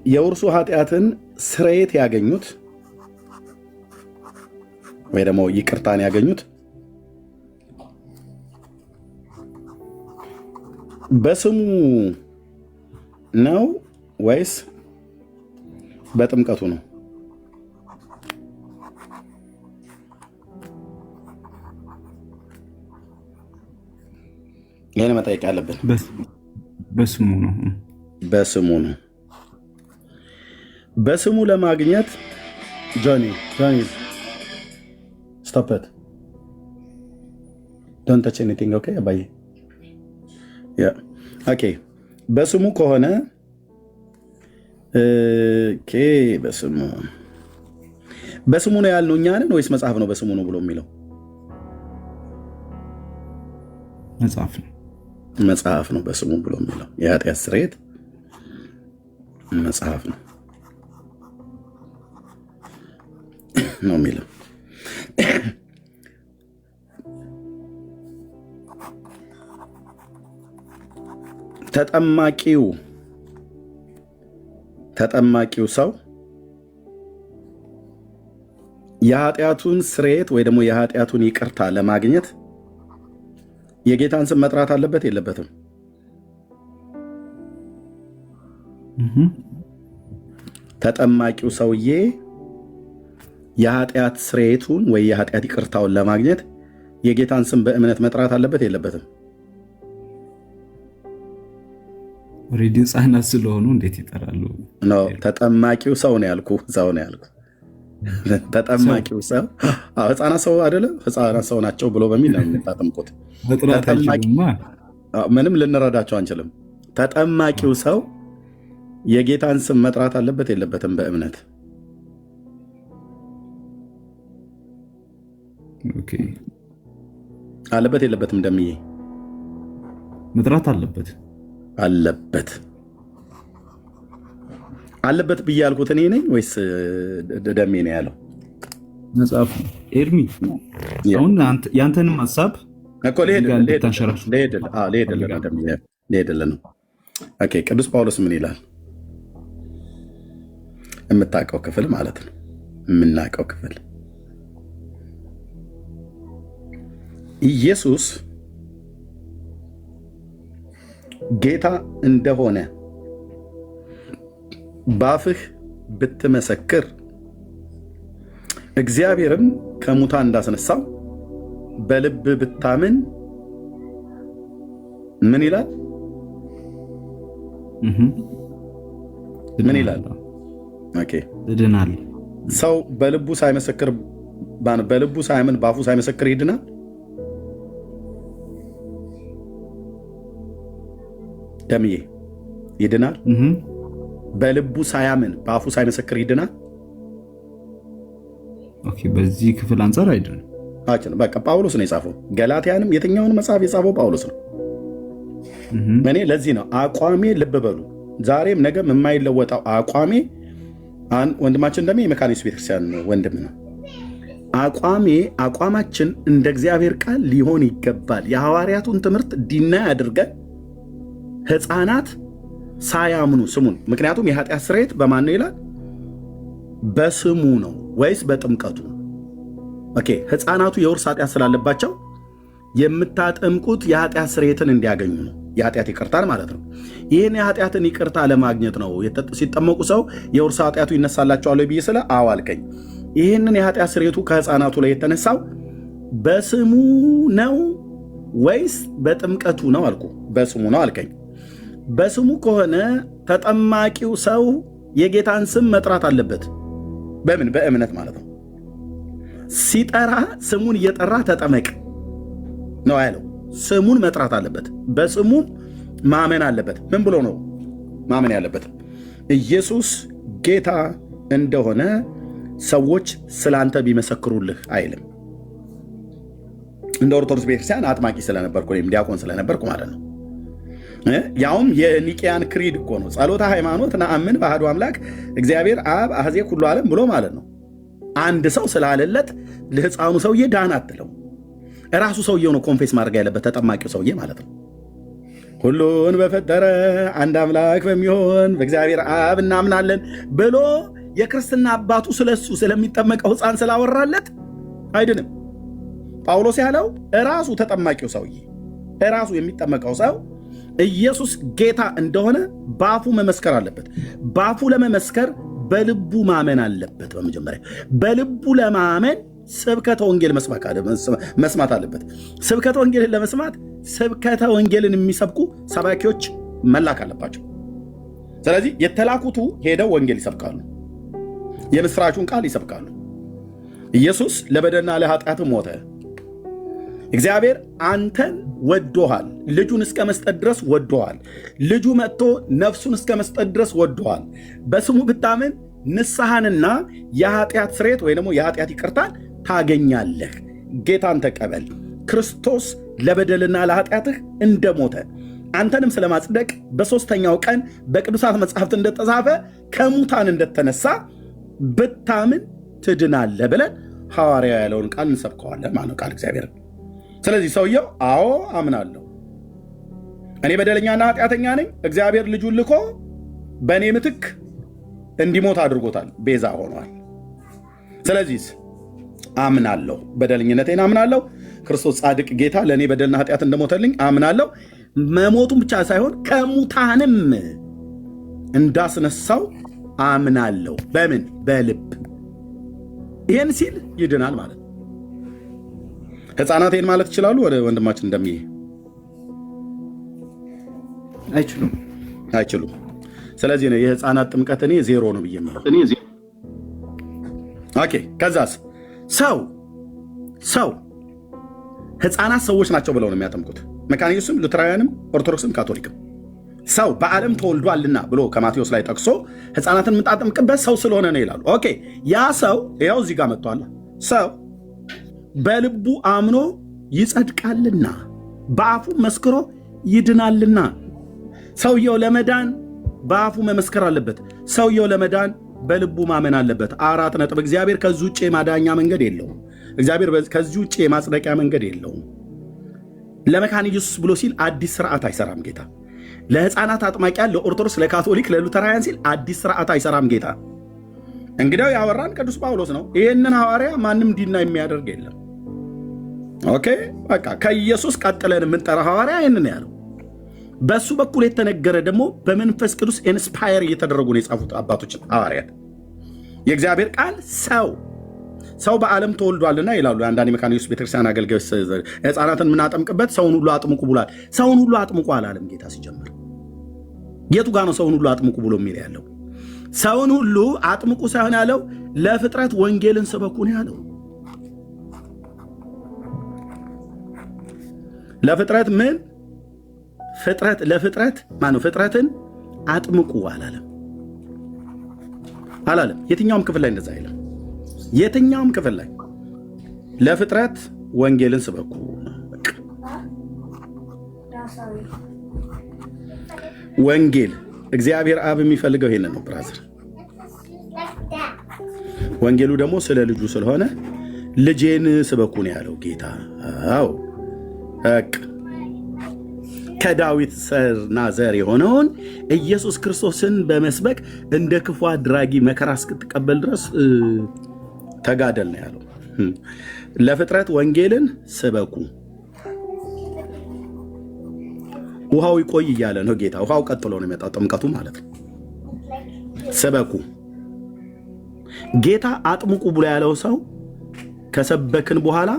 Speaker 1: የውርሱ ኃጢአትን ስርየት ያገኙት ወይ ደግሞ ይቅርታን ያገኙት በስሙ ነው ወይስ በጥምቀቱ ነው? ይህን መጠየቅ ያለብን።
Speaker 3: በስሙ ነው።
Speaker 1: በስሙ ነው። በስሙ ለማግኘት ጆኒ ስቶፕ ኢት ዶንት ተች ኤኒቲንግ ኦኬ አባዬ ያ ኦኬ በስሙ ከሆነ ኦኬ በስሙ ነው ያልነው እኛ ነን ወይስ መጽሐፍ ነው በስሙ ነው ብሎ የሚለው? መጽሐፍ ነው በስሙ ብሎ የሚለው። የኃጢአት ስርየት መጽሐፍ ነው የሚለው። ተጠማቂው ሰው የኃጢአቱን ስርየት ወይ ደግሞ የኃጢአቱን ይቅርታ ለማግኘት የጌታን ስም መጥራት አለበት የለበትም? ተጠማቂው ሰውዬ የኃጢአት ስርየቱን ወይ የኃጢአት ይቅርታውን ለማግኘት የጌታን ስም በእምነት መጥራት አለበት የለበትም?
Speaker 3: ኦልሬዲ ህፃናት ስለሆኑ እንዴት ይጠራሉ?
Speaker 1: ተጠማቂው ሰው ነው ያልኩ። ሰው ነው ያልኩ። ተጠማቂው ሰው ህፃናት ሰው አይደለም፣ ህፃናት ሰው ናቸው ብሎ በሚል ነው የምታጠምቁት። ምንም ልንረዳቸው አንችልም። ተጠማቂው ሰው የጌታን ስም መጥራት አለበት የለበትም? በእምነት አለበት የለበትም? ደምዬ
Speaker 3: መጥራት አለበት
Speaker 1: አለበት ብዬ ያልኩት እኔ ነኝ ወይስ ደሜ ነው ያለው?
Speaker 3: መጽሐፍ ነው። ኤርሚ አሁን ያንተንም ሀሳብ እኮ
Speaker 1: ልሄድልህ ነው። ኦኬ ቅዱስ ጳውሎስ ምን ይላል? የምታውቀው ክፍል ማለት ነው። የምናውቀው ክፍል ኢየሱስ ጌታ እንደሆነ ባፍህ ብትመሰክር እግዚአብሔርም ከሙታን እንዳስነሳው በልብ ብታምን ምን ይላል? ምን ይላል? ኦኬ
Speaker 3: ይድናል።
Speaker 1: ሰው በልቡ ሳይመሰክር በልቡ ሳያምን ባፉ ሳይመሰክር ይድናል? ደምዬ ይድናል? በልቡ ሳያምን በአፉ ሳይመሰክር ይድናል?
Speaker 3: ኦኬ በዚህ ክፍል አንጻር አይድንም።
Speaker 1: በቃ ጳውሎስ ነው የጻፈው። ገላትያንም የትኛውን መጽሐፍ የጻፈው ጳውሎስ ነው። እኔ ለዚህ ነው አቋሜ፣ ልብ በሉ ዛሬም ነገም የማይለወጠው አቋሜ። ወንድማችን ደግሞ የመካኒስ ቤተክርስቲያን ወንድም ነው። አቋማችን እንደ እግዚአብሔር ቃል ሊሆን ይገባል። የሐዋርያቱን ትምህርት ዲናይ አድርገን ህፃናት ሳያምኑ ስሙን። ምክንያቱም የኃጢአት ስርየት በማን ነው ይላል? በስሙ ነው ወይስ በጥምቀቱ? ኦኬ ህፃናቱ የውርስ ኃጢአት ስላለባቸው የምታጠምቁት የኃጢአት ስርየትን እንዲያገኙ ነው። የኃጢአት ይቅርታን ማለት ነው። ይህን የኃጢአትን ይቅርታ ለማግኘት ነው ሲጠመቁ ሰው የውርስ ኃጢአቱ ይነሳላቸዋል ብዬ ስለ አዋልከኝ። ይህንን የኃጢአት ስርየቱ ከህፃናቱ ላይ የተነሳው በስሙ ነው ወይስ በጥምቀቱ ነው አልኩ። በስሙ ነው አልከኝ። በስሙ ከሆነ ተጠማቂው ሰው የጌታን ስም መጥራት አለበት በምን? በእምነት ማለት ነው። ሲጠራ ስሙን እየጠራ ተጠመቅ ነው ያለው። ስሙን መጥራት አለበት፣ በስሙ ማመን አለበት። ምን ብሎ ነው ማመን ያለበት? ኢየሱስ ጌታ እንደሆነ ሰዎች ስላንተ ቢመሰክሩልህ አይልም። እንደ ኦርቶዶክስ ቤተክርስቲያን አጥማቂ ስለነበርኩ ወይም ዲያቆን ስለነበርኩ ማለት ነው። ያውም የኒቅያን ክሪድ እኮ ነው። ጸሎተ ሃይማኖት ነአምን በአሐዱ አምላክ እግዚአብሔር አብ አሐዜ ኩሉ ዓለም ብሎ ማለት ነው። አንድ ሰው ስላለለት ለሕፃኑ ሰውዬ ዳን አትለው። እራሱ ሰውየው ነው ኮንፌስ ማድረግ ያለበት፣ ተጠማቂው ሰውዬ ማለት ነው። ሁሉን በፈጠረ አንድ አምላክ በሚሆን በእግዚአብሔር አብ እናምናለን ብሎ የክርስትና አባቱ ስለሱ ስለሚጠመቀው ሕፃን ስላወራለት አይድንም። ጳውሎስ ያለው እራሱ ተጠማቂው ሰውዬ እራሱ የሚጠመቀው ሰው ኢየሱስ ጌታ እንደሆነ በአፉ መመስከር አለበት። በአፉ ለመመስከር በልቡ ማመን አለበት። በመጀመሪያ በልቡ ለማመን ስብከተ ወንጌል መስማት አለበት። ስብከተ ወንጌልን ለመስማት ስብከተ ወንጌልን የሚሰብኩ ሰባኪዎች መላክ አለባቸው። ስለዚህ የተላኩቱ ሄደው ወንጌል ይሰብካሉ፣ የምስራቹን ቃል ይሰብካሉ። ኢየሱስ ለበደልና ለኃጢአት ሞተ። እግዚአብሔር አንተን ወዶሃል፣ ልጁን እስከ መስጠት ድረስ ወዶሃል። ልጁ መጥቶ ነፍሱን እስከ መስጠት ድረስ ወዶሃል። በስሙ ብታምን ንስሐንና የኃጢአት ስርየት ወይ ደግሞ የኃጢአት ይቅርታን ታገኛለህ። ጌታን ተቀበል። ክርስቶስ ለበደልና ለኃጢአትህ እንደሞተ አንተንም ስለማጽደቅ በሦስተኛው ቀን በቅዱሳት መጽሐፍት እንደተጻፈ ከሙታን እንደተነሳ ብታምን ትድናለህ ብለን ሐዋርያ ያለውን ቃል እንሰብከዋለን ማለት ነው፣ ቃል እግዚአብሔር። ስለዚህ ሰውየው አዎ አምናለሁ፣ እኔ በደለኛና ኃጢአተኛ ነኝ፣ እግዚአብሔር ልጁን ልኮ በእኔ ምትክ እንዲሞት አድርጎታል፣ ቤዛ ሆኗል። ስለዚህ አምናለሁ፣ በደለኝነቴን አምናለሁ፣ ክርስቶስ ጻድቅ ጌታ ለእኔ በደልና ኃጢአት እንደሞተልኝ አምናለሁ። መሞቱን ብቻ ሳይሆን ከሙታንም እንዳስነሳው አምናለሁ። በምን? በልብ። ይህን ሲል ይድናል ማለት ነው። ሕፃናት ይህን ማለት ይችላሉ? ወደ ወንድማችን እንደሚሄ አይችሉም። ስለዚህ ነው የሕፃናት ጥምቀት እኔ ዜሮ ነው ብዬ ነው። ኦኬ። ከዛስ ሰው ሕፃናት ሰዎች ናቸው ብለው ነው የሚያጠምቁት። መካነ ኢየሱስም ሉተራውያንም ኦርቶዶክስም ካቶሊክም ሰው በዓለም ተወልዷልና ብሎ ከማቴዎስ ላይ ጠቅሶ ሕፃናትን የምታጠምቅበት ሰው ስለሆነ ነው ይላሉ። ኦኬ። ያ ሰው ያው እዚህ ጋር መጥቷል። ሰው በልቡ አምኖ ይጸድቃልና በአፉ መስክሮ ይድናልና። ሰውየው ለመዳን በአፉ መመስከር አለበት። ሰውየው ለመዳን በልቡ ማመን አለበት። 4 ነጥብ። እግዚአብሔር ከዚህ ውጭ የማዳኛ መንገድ የለውም። እግዚአብሔር ከዚህ ውጭ የማጽደቂያ መንገድ የለውም። ለመካነ ኢየሱስ ብሎ ሲል አዲስ ስርዓት አይሰራም ጌታ። ለሕፃናት አጥማቂያን፣ ለኦርቶዶክስ፣ ለካቶሊክ፣ ለሉተራውያን ሲል አዲስ ስርዓት አይሰራም ጌታ። እንግዲያው ያወራን ቅዱስ ጳውሎስ ነው። ይህንን ሐዋርያ ማንም ዲና የሚያደርግ የለም። ኦኬ። በቃ ከኢየሱስ ቀጥለን የምንጠራ ሐዋርያ ይህንን ያለው። በሱ በኩል የተነገረ ደግሞ በመንፈስ ቅዱስ ኢንስፓየር እየተደረጉ ነው የጻፉት አባቶች ሐዋርያት። የእግዚአብሔር ቃል ሰው በዓለም ተወልዷልና ይላሉ የአንዳንድ የመካነ ኢየሱስ ቤተክርስቲያን አገልጋዮች። ሕፃናትን የምናጠምቅበት ሰውን ሁሉ አጥምቁ ብሏል። ሰውን ሁሉ አጥምቁ አላለም ጌታ ሲጀምር። የቱ ጋር ነው ሰውን ሁሉ አጥምቁ ብሎ የሚል ያለው? ሰውን ሁሉ አጥምቁ ሳይሆን ያለው ለፍጥረት ወንጌልን ስበኩ ነው ያለው። ለፍጥረት ምን ለፍጥረት ማነው? ፍጥረትን አጥምቁ አላለም። የትኛውም ክፍል ላይ እንደዛ አይልም። የትኛውም ክፍል ላይ ለፍጥረት ወንጌልን ስበኩ። ወንጌል እግዚአብሔር አብ የሚፈልገው ይሄንን ነው ብራዘር። ወንጌሉ ደግሞ ስለ ልጁ ስለሆነ ልጄን ስበኩ ነው ያለው ጌታ። አዎ ከዳዊት ሰርና ዘር የሆነውን ኢየሱስ ክርስቶስን በመስበክ እንደ ክፉ አድራጊ መከራ እስክትቀበል ድረስ ተጋደል ነው ያለው። ለፍጥረት ወንጌልን ስበኩ። ውሃው ይቆይ እያለ ነው ጌታ። ውሃው ቀጥሎ ነው የሚመጣው፣ ጥምቀቱ ማለት ነው። ስበኩ። ጌታ አጥምቁ ብሎ ያለው ሰው ከሰበክን በኋላ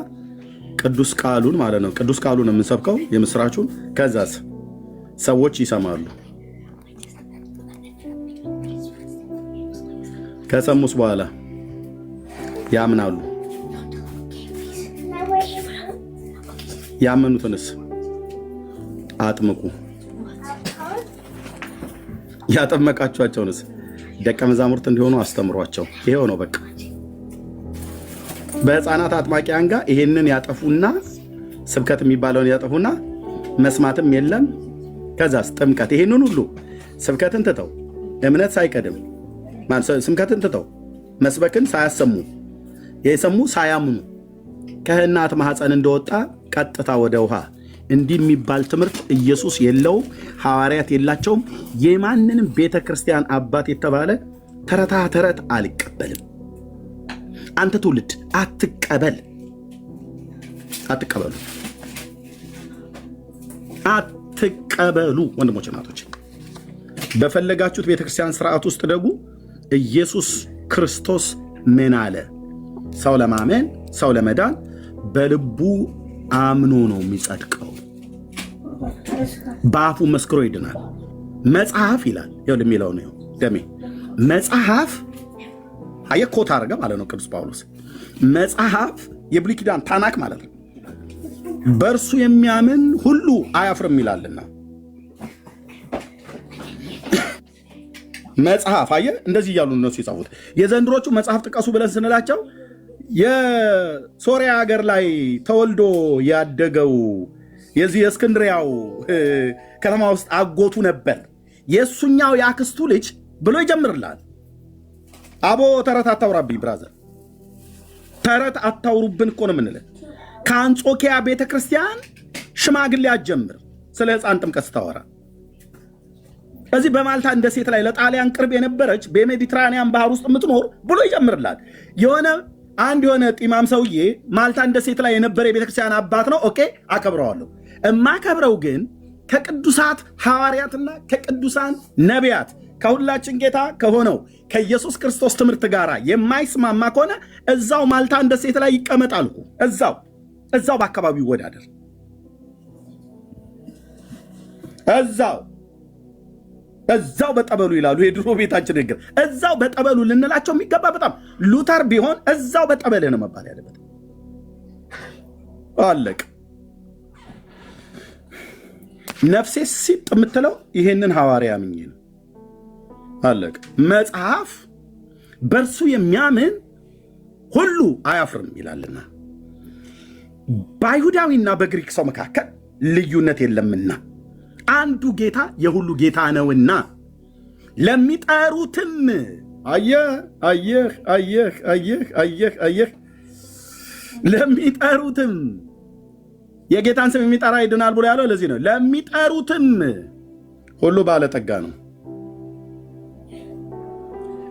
Speaker 1: ቅዱስ ቃሉን ማለት ነው። ቅዱስ ቃሉን የምንሰብከው የምስራቹን። ከዛስ ሰዎች ይሰማሉ። ከሰሙስ በኋላ ያምናሉ። ያመኑትንስ አጥምቁ። ያጠመቃችኋቸውንስ ደቀ መዛሙርት እንዲሆኑ አስተምሯቸው። ይሄው ነው በቃ። በህፃናት አጥማቂያን ጋር ይሄንን ያጠፉና ስብከት የሚባለውን ያጠፉና መስማትም የለም። ከዛስ ጥምቀት። ይሄንን ሁሉ ስብከትን ትተው እምነት ሳይቀድም ስብከትን ትተው መስበክን ሳያሰሙ የሰሙ ሳያምኑ ከእናት ማህፀን እንደወጣ ቀጥታ ወደ ውሃ እንዲህ የሚባል ትምህርት ኢየሱስ የለውም፣ ሐዋርያት የላቸውም። የማንንም ቤተ ክርስቲያን አባት የተባለ ተረታ ተረት አልቀበልም። አንተ ትውልድ አትቀበሉ። ወንድሞች እናቶች፣ በፈለጋችሁት ቤተክርስቲያን ስርዓት ውስጥ ደግሞ ኢየሱስ ክርስቶስ ምን አለ? ሰው ለማመን ሰው ለመዳን በልቡ አምኖ ነው የሚጸድቀው፣ በአፉ መስክሮ ይድናል። መጽሐፍ ይላል የሚለው ነው ደሜ መጽሐፍ አየኮት አረገ ማለት ነው ቅዱስ ጳውሎስ። መጽሐፍ የብሉይ ኪዳን ታናክ ማለት ነው። በእርሱ የሚያምን ሁሉ አያፍርም ይላልና መጽሐፍ አየ እንደዚህ እያሉ እነሱ የጻፉት። የዘንድሮቹ መጽሐፍ ጥቀሱ ብለን ስንላቸው የሶሪያ ሀገር ላይ ተወልዶ ያደገው የዚህ የእስክንድሪያው ከተማ ውስጥ አጎቱ ነበር የእሱኛው የአክስቱ ልጅ ብሎ ይጀምርላል። አቦ ተረት አታውራብኝ ብራዘር፣ ተረት አታውሩብን እኮ ነው የምንለው። ከአንጾኪያ ቤተክርስቲያን ሽማግሌ አትጀምር ስለ ሕፃን ጥምቀት ስታወራ። እዚህ በማልታ እንደ ሴት ላይ ለጣሊያን ቅርብ የነበረች በሜዲትራኒያን ባህር ውስጥ የምትኖር ብሎ ይጀምርላል። የሆነ ጢማም ሰውዬ ማልታ እንደ ሴት ላይ የነበረ የቤተክርስቲያን አባት ነው። ኦኬ አከብረዋለሁ። እማከብረው ግን ከቅዱሳት ሐዋርያትና ከቅዱሳን ነቢያት ከሁላችን ጌታ ከሆነው ከኢየሱስ ክርስቶስ ትምህርት ጋር የማይስማማ ከሆነ እዛው ማልታ እንደ ሴት ላይ ይቀመጣል። እዛው በአካባቢው ይወዳደር። እዛው በጠበሉ ይላሉ የድሮ ቤታችን ነገር። እዛው በጠበሉ ልንላቸው የሚገባ በጣም ሉተር ቢሆን እዛው በጠበል ነው መባል ያለበት። አለቅ ነፍሴ ሲጥ የምትለው ይሄንን ሐዋርያ ምኜ ነው። አለቅ መጽሐፍ በእርሱ የሚያምን ሁሉ አያፍርም ይላልና በአይሁዳዊና በግሪክ ሰው መካከል ልዩነት የለምና አንዱ ጌታ የሁሉ ጌታ ነውና ለሚጠሩትም አየህ ለሚጠሩትም የጌታን ስም የሚጠራ ይድናል ብሎ ያለው ለዚህ ነው። ለሚጠሩትም ሁሉ ባለጠጋ ነው።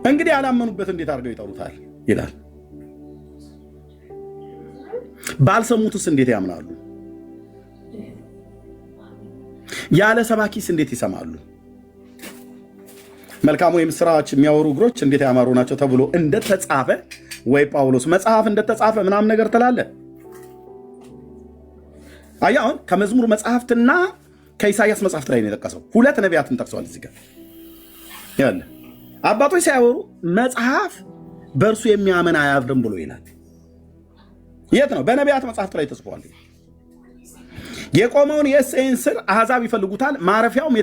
Speaker 1: እንግዲህ ያላመኑበት እንዴት አድርገው ይጠሩታል ይላል። ባልሰሙትስ እንዴት ያምናሉ? ያለ ሰባኪስ እንዴት ይሰማሉ? መልካሙ የምስራች የሚያወሩ እግሮች እንዴት ያማሩ ናቸው ተብሎ እንደተጻፈ ወይ ጳውሎስ መጽሐፍ እንደተጻፈ ምናምን ነገር ትላለ። አሁን ከመዝሙር መጽሐፍትና ከኢሳያስ መጽሐፍት ላይ ነው የጠቀሰው። ሁለት ነቢያትን ጠቅሰዋል እዚህ ጋር ያለ አባቶች ሲያወሩ መጽሐፍ በእርሱ የሚያምን አያፍርም ብሎ ይላል። የት ነው? በነቢያት መጽሐፍት ላይ ተጽፏል። የቆመውን የእሴይን ሥር አሕዛብ ይፈልጉታል፣ ማረፊያውም